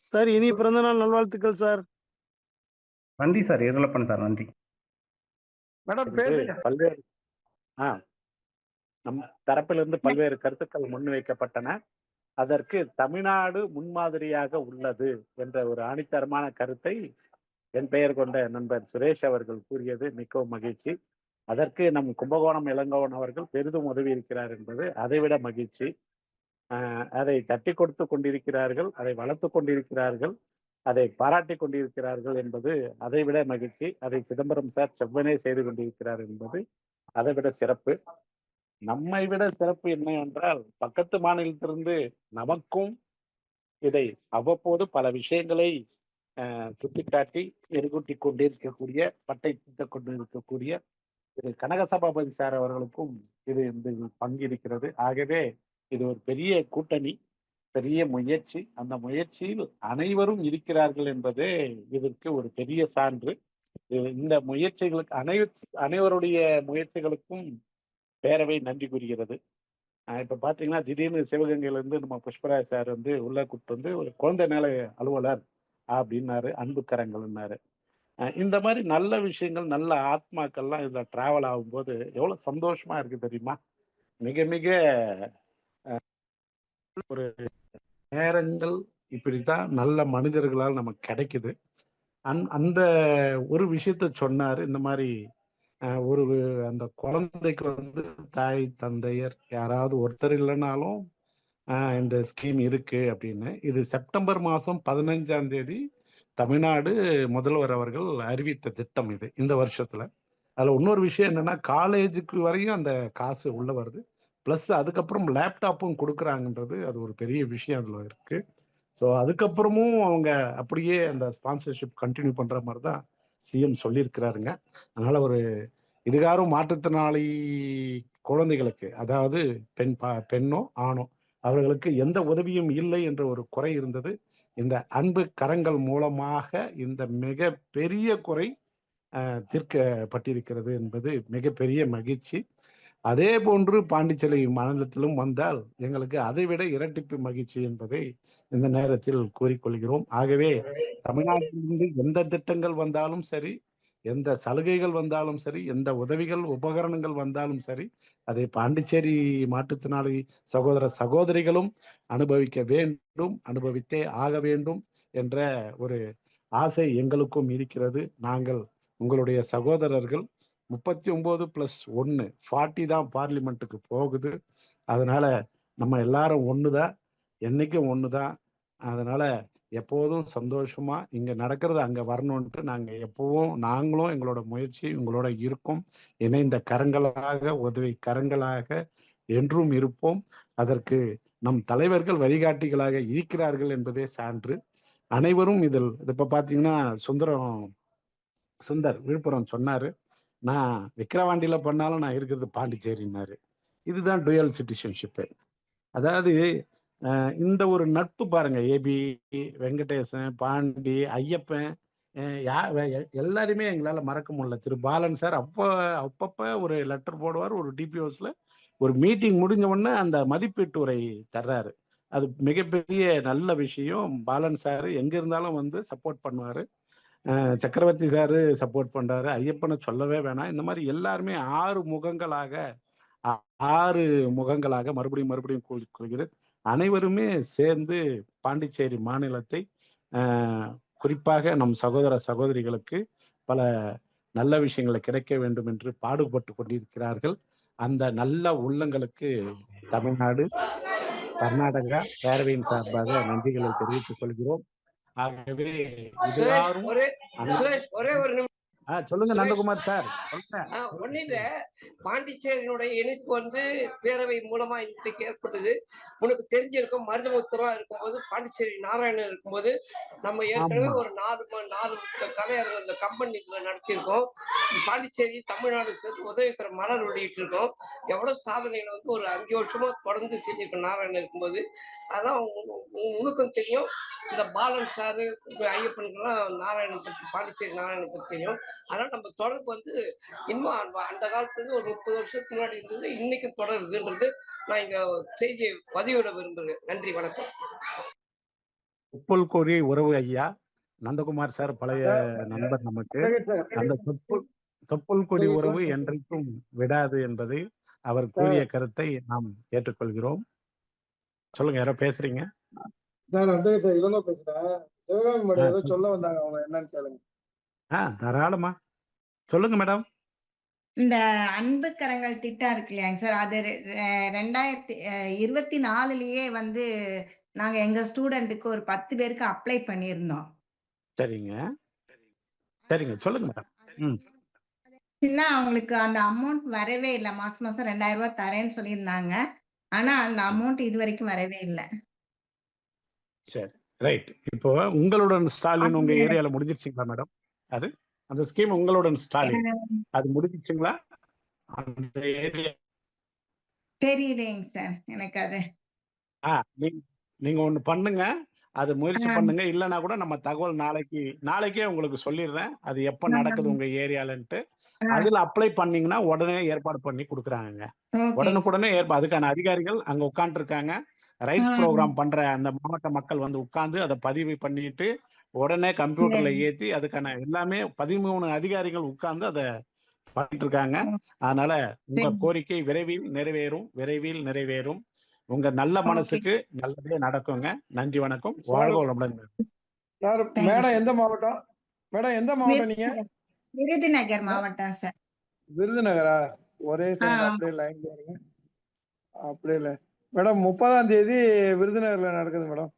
சார்? இனி பிறந்த நாள் நல்வாழ்த்துக்கள் சார். நன்றி சார். இருளப்பன் சார் நன்றி. மேடம் பேசுங்க. பல்வேறு நம் தரப்பிலிருந்து பல்வேறு கருத்துக்கள் முன்வைக்கப்பட்டன. அதற்கு தமிழ்நாடு முன்மாதிரியாக உள்ளது என்ற ஒரு ஆணித்தரமான கருத்தை என் பெயர் கொண்ட நண்பர் சுரேஷ் அவர்கள் கூறியது மிகவும் மகிழ்ச்சி. அதற்கு நம் கும்பகோணம் இளங்கோவன் அவர்கள் பெரிதும் உதவி இருக்கிறார் என்பது அதைவிட மகிழ்ச்சி. அதை தட்டி கொடுத்து கொண்டிருக்கிறார்கள், அதை வளர்த்து கொண்டிருக்கிறார்கள், அதை பாராட்டி கொண்டிருக்கிறார்கள் என்பது அதைவிட மகிழ்ச்சி. அதை சிதம்பரம் சார் செவ்வனே செய்து கொண்டிருக்கிறார் என்பது அதைவிட சிறப்பு. நம்மை விட சிறப்பு என்ன என்றால், பக்கத்து மாநிலத்திலிருந்து நமக்கும் இதை அவ்வப்போது பல விஷயங்களை சுட்டிக்காட்டி எரிகூட்டி கொண்டிருக்கக்கூடிய, பட்டை தீட்ட கொண்டிருக்கக்கூடிய திரு கனக சபாபதி சார் அவர்களுக்கும் இது பங்கு இருக்கிறது. ஆகவே இது ஒரு பெரிய கூட்டணி, பெரிய முயற்சி. அந்த முயற்சியில் அனைவரும் இருக்கிறார்கள் என்பதே இதற்கு ஒரு பெரிய சான்று. இந்த முயற்சிகளுக்கு அனைவருடைய முயற்சிகளுக்கும் பேரவை நன்றி கூறுகிறது. இப்ப பாத்தீங்கன்னா திடீர்னு சிவகங்கையில இருந்து நம்ம புஷ்பராஜ் சார் வந்து உள்ள கூப்பிட்டு வந்து ஒரு குழந்தை நல அலுவலர் அப்படின்னாரு, அன்பு கரங்கள்னாரு. இந்த மாதிரி நல்ல விஷயங்கள், நல்ல ஆத்மாக்கள்லாம் இதுல டிராவல் ஆகும்போது எவ்வளவு சந்தோஷமா இருக்கு தெரியுமா? மிக மிக ஒரு நேரங்கள் இப்படித்தான் நல்ல மனிதர்களால் நமக்கு கிடைக்குது. அந்த ஒரு விஷயத்த சொன்னாரு. இந்த மாதிரி ஒரு அந்த குழந்தைக்கு வந்து தாய் தந்தையர் யாராவது ஒருத்தர் இல்லைனாலும் இந்த ஸ்கீம் இருக்கு அப்படின்னு. இது செப்டம்பர் மாதம் 15ஆம் தேதி தமிழ்நாடு முதல்வர் அவர்கள் அறிவித்த திட்டம் இது இந்த வருஷத்துல. அதுல இன்னொரு விஷயம் என்னன்னா, காலேஜுக்கு வரையும் அந்த காசு உள்ள வருது. ப்ளஸ் அதுக்கப்புறம் லேப்டாப்பும் கொடுக்குறாங்கன்றது அது ஒரு பெரிய விஷயம் அதுல இருக்கு. ஸோ அதுக்கப்புறமும் அவங்க அப்படியே அந்த ஸ்பான்சர்ஷிப் கண்டினியூ பண்ற மாதிரி தான் சிஎம் சொல்லியிருக்கிறாருங்க. அதனால ஒரு இதுகாரும் மாற்றுத்திறனாளி குழந்தைகளுக்கு, அதாவது பெண்ணோ ஆணோ அவர்களுக்கு எந்த உதவியும் இல்லை என்ற ஒரு குறை இருந்தது. இந்த அன்பு கரங்கள் மூலமாக இந்த மிக பெரிய குறை தீர்க்கப்பட்டிருக்கிறது என்பது மிகப்பெரிய மகிழ்ச்சி. அதே போன்று பாண்டிச்சேரி மாநிலத்திலும் வந்தால் எங்களுக்கு அதைவிட இரட்டிப்பு மகிழ்ச்சி என்பதை இந்த நேரத்தில் கூறிக்கொள்கிறோம். ஆகவே தமிழ்நாட்டிலிருந்து எந்த திட்டங்கள் வந்தாலும் சரி, எந்த சலுகைகள் வந்தாலும் சரி, எந்த உதவிகள் உபகரணங்கள் வந்தாலும் சரி, அதை பாண்டிச்சேரி மாற்றுத்திறனாளி சகோதர சகோதரிகளும் அனுபவிக்க வேண்டும், அனுபவித்தே ஆக வேண்டும் என்ற ஒரு ஆசை எங்களுக்கும் இருக்கிறது. நாங்கள் உங்களுடைய சகோதரர்கள் 39+1 40 தான் பார்லிமெண்ட்டுக்கு போகுது. அதனால நம்ம எல்லாரும் ஒண்ணுதான், என்னைக்கும் ஒண்ணுதான். அதனால எப்போதும் சந்தோஷமா இங்க நடக்கிறது அங்க வரணும்ட்டு நாங்க எப்பவும் நாங்களும் எங்களோட முயற்சி உங்களோட இருக்கும். இணைந்த கரங்களாக, உதவி கரங்களாக என்றும் இருப்போம். அதற்கு நம் தலைவர்கள் வழிகாட்டிகளாக இருக்கிறார்கள் என்பதே சான்று. அனைவரும் இதில் இப்ப பாத்தீங்கன்னா சுந்தர் விழுப்புரம் சொன்னாரு, நான் விக்கிரவாண்டியில பண்ணாலும் நான் இருக்கிறது பாண்டிச்சேரின்னாரு. இதுதான் டுயல் சிட்டிசன்ஷிப்பு. அதாவது இந்த ஒரு நட்பு பாருங்க, ஏபி, வெங்கடேசன், பாண்டி, ஐயப்பன், எல்லாருமே எங்களால மறக்க முடியல. திரு பாலன் சார் அப்பப்ப ஒரு லெட்டர் போடுவார், ஒரு டிபிஓஸ்ல ஒரு மீட்டிங் முடிஞ்ச உடனே அந்த மதிப்பீட்டு உரை தர்றாரு. அது மிகப்பெரிய நல்ல விஷயம். பாலன் சார் எங்க இருந்தாலும் வந்து சப்போர்ட் பண்ணுவாரு. சக்கரவர்த்தி சாரு சப்போர்ட் பண்றாரு. ஐயப்பனை சொல்லவே வேணாம். இந்த மாதிரி எல்லாருமே 6 முகங்களாக மறுபடியும் கொள்கிறேன். அனைவருமே சேர்ந்து பாண்டிச்சேரி மாநிலத்தை குறிப்பாக நம் சகோதர சகோதரிகளுக்கு பல நல்ல விஷயங்களை கிடைக்க வேண்டும் என்று பாடுபட்டு கொண்டிருக்கிறார்கள். அந்த நல்ல உள்ளங்களுக்கு தமிழ்நாடு, கர்நாடகா பேரவையின் சார்பாக நன்றிகளை தெரிவித்துக் கொள்கிறோம். ஆகவே இதுகாரும் ஒரே ஒரு நிமிஷம் சொல்லுங்க நந்தகுமார் சார். ஒன்னில பாண்டிச்சேரியினுடைய இணைப்பு வந்து பேரவை மூலமா இன்றைக்கு ஏற்பட்டது. உனக்கு தெரிஞ்சிருக்கும், மருதமுத்தரா இருக்கும்போது பாண்டிச்சேரி நாராயணன் இருக்கும்போது நம்ம ஏற்கனவே ஒரு 4 கலையரங்கு இந்த கம்பெனிக்குள்ள நடத்தியிருக்கோம். பாண்டிச்சேரி தமிழ்நாடு சேர்த்து உதவி பெற மலர் வெளியிட்டு இருக்கோம். எவ்வளவு சாதனைகளை வந்து ஒரு 5 வருஷமா தொடர்ந்து செஞ்சிருக்கோம் நாராயணன் இருக்கும்போது. அதெல்லாம் உனக்கும் தெரியும். இந்த பாலன் சாரு ஐயப்பனுக்கெல்லாம் நாராயணன் பற்றி, பாண்டிச்சேரி நாராயணன் பற்றி தெரியும். அதனால நம்ம தொடர்பு வந்து இன்னும் அந்த காலத்துல ஒரு 30 வருஷத்துக்கு முன்னாடி இருந்தது, இன்னைக்கும் தொடருதுன்றது நான் இங்க செய்தியை பதிவிட விரும்புகிறேன். நன்றி, வணக்கம். உப்புல் கோரி உறவு ஐயா நந்தகுமார் சார் பழைய நண்பர் நமக்கு. அந்த தொப்புள் கொடி உறவு என்றைக்கும் விடாது என்பதை அவர் கூறிய கருத்தை நாம் ஏற்றுக்கொள்கிறோம். சொல்லுங்க, யாரோ பேசுறீங்க சார்? இளங்கோ பேசுறேன். சிவகாமி மேடம் ஏதோ சொல்ல வந்தாங்க, அவங்க என்னன்னு கேளுங்க. தாராளமா சொல்லுங்க மேடம். இந்த அன்பு கரங்கள் திட்டம் இருக்கு இல்லையாங்க சார், அது 2024லயே வந்து நாங்க எங்க ஸ்டூடெண்ட்டுக்கு ஒரு 10 பேருக்கு அப்ளை பண்ணியிருந்தோம். சரிங்க சொல்லுங்க மேடம். அவங்களுக்கு அந்த அமௌண்ட் வரவே இல்லை. மாசம் 2000 ரூபாய் தரேன்னு சொல்லியிருந்தாங்க. ஆனா அந்த அமௌண்ட் இது வரைக்கும் வரவே இல்லை. சரி, ரைட். இப்போ உங்களுடன் ஸ்டாலின் உங்க ஏரியால முடிஞ்சிருச்சுங்களா மேடம்? அது அந்த ஸ்கீம் உங்களுடன் ஸ்டாலின் அது முடிஞ்சிச்சுங்களா? அந்த ஏரியா தெரியலைங்க சார் எனக்கு அது. நீங்க ஒண்ணு பண்ணுங்க, அது முயற்சி பண்ணுங்க. இல்லைன்னா கூட நம்ம தகவல் நாளைக்கே உங்களுக்கு சொல்லிடுறேன் அது எப்ப நடக்குது உங்க ஏரியாலன்ட்டு. அதுல அப்ளை பண்ணீங்கன்னா உடனே ஏற்பாடு பண்ணி கொடுக்குறாங்க. உடனுக்குடனே அதுக்கான அதிகாரிகள் அங்க உட்கார்ந்து இருக்காங்க. ரைட்ஸ் ப்ரோக்ராம் பண்ற அந்த மாவட்ட மக்கள் வந்து உட்கார்ந்து அதை பதிவு பண்ணிட்டு உடனே கம்ப்யூட்டர்ல ஏத்தி அதுக்கான எல்லாமே 13 அதிகாரிகள் உட்கார்ந்து அதை பண்ணிட்டு இருக்காங்க. அதனால உங்க கோரிக்கை விரைவில் நிறைவேறும். உங்க நல்ல மனசுக்கு நல்லதே நடக்குங்க. நன்றி, வணக்கம், வாழ்க வளமுடன். மேடம் எந்த மாவட்டம்? மேடம் எந்த மாவட்டம் நீங்க? விருதுநகர் மாவட்டம் சார். விருதுநகரா? ஒரே செகண்ட் அப்படியே லைன்ல இருங்க. அப்படியே இல்லை மேடம், 30ஆம் தேதி விருதுநகர்ல நடக்குது மேடம்.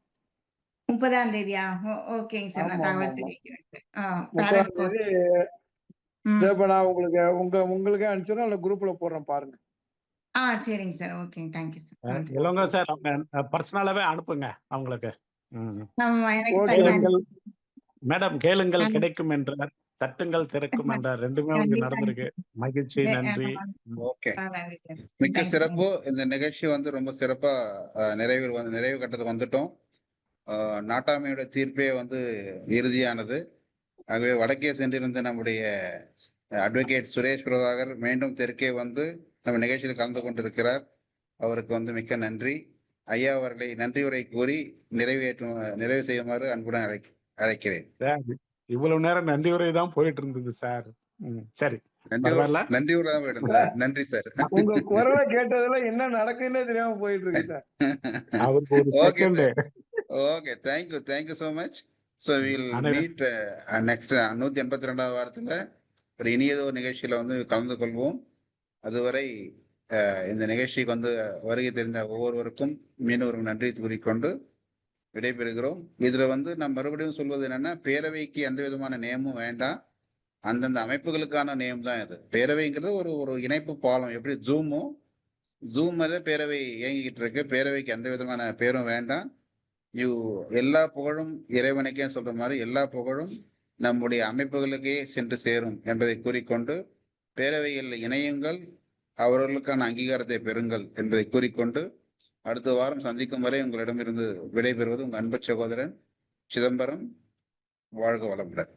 30ஆம் தேதியா? ஓகேங்க சார், நான் தகவல் தெரிவிக்கிறேன். 30ஆம் தேதி. இப்ப நான் உங்களுக்கே அனுப்பிச்சிடும், இல்ல குரூப்ல போடுறேன் பாருங்க. சரிங்க சார், ஓகேங்க, தேங்க்யூ சார். இல்லைங்க சார், அவங்க பர்சனலாவே அனுப்புங்க அவங்களுக்கு. மேடம் கேளுங்கள் கிடைக்கும் என்றார். தட்டுங்கள் திறக்கும் என்ற ரெண்டுமே இங்க கண்டிப்பா. நடந்திருக்கு. மகிழ்ச்சி, நன்றி. ஓகே, நன்றி சார். மிக்க தேங்க்யூ. சிறப்பு. இந்த நிகழ்ச்சி வந்து ரொம்ப சிறப்பா நிறைவு கட்டத்துக்கு வந்துட்டோம். நாட்டாமையோட தீர்ப்பே வந்து இறுதியானது. ஆகவே வடக்கே சென்றிருந்த நம்முடைய அட்வொகேட் சுரேஷ் பிரபாகர் மீண்டும் தெற்கே வந்து நம்ம நிகழ்ச்சியில் கலந்து கொண்டிருக்கிறார். அவருக்கு வந்து மிக்க நன்றி. ஐயா அவர்களை நன்றியுரை கூறி நிறைவு செய்யுமாறு அன்புடன் அழைக்கிறேன். சார், இவ்வளவு நேரம் நன்றி உரை தான் போயிட்டு இருந்தது சார். சரி, பரவாயில்ல. நன்றியுரை தான் போயிட்டு நன்றி சார். உங்க குரலை கேட்டதுல என்ன நடக்குதுன்னே தெரியாம போயிட்டு இருக்கு சார். அவருக்கு ஒரு okay second. Sir. Okay, thank you so much. So will meet next 182வது வாரத்தில் ஒரு இனியதோ நிகழ்ச்சியில் வந்து கலந்து கொள்வோம். அதுவரை இந்த நிகழ்ச்சிக்கு வந்து வருகை தெரிந்த ஒவ்வொருவருக்கும் மீண்டும் ஒரு நன்றி கூறிக்கொண்டு விடைபெறுகிறோம். இதுல வந்து நான் மறுபடியும் சொல்வது என்னன்னா, பேரவைக்கு எந்த விதமான நியமமும் வேண்டாம். அந்தந்த அமைப்புகளுக்கான நியமம் தான் இது. பேரவைங்கிறது ஒரு இணைப்பு பாலம். எப்படி ஜூம் மாதிரி பேரவை இயங்கிக்கிட்டு இருக்கு. பேரவைக்கு எந்த விதமான பேரும் வேண்டாம். எல்லா புகழும் இறைவனுக்கே சொல்ற மாதிரி எல்லா புகழும் நம்முடைய அமைப்புகளுக்கே சென்று சேரும் என்பதை கூறிக்கொண்டு, பேரவையில் இணையுங்கள், அவர்களுக்கான அங்கீகாரத்தை பெறுங்கள் என்பதை கூறிக்கொண்டு, அடுத்த வாரம் சந்திக்கும் வரை உங்களிடமிருந்து விடைபெறுவது உங்கள் அன்பு சகோதரன் சிதம்பரம். வாழ்க வளமுடன்.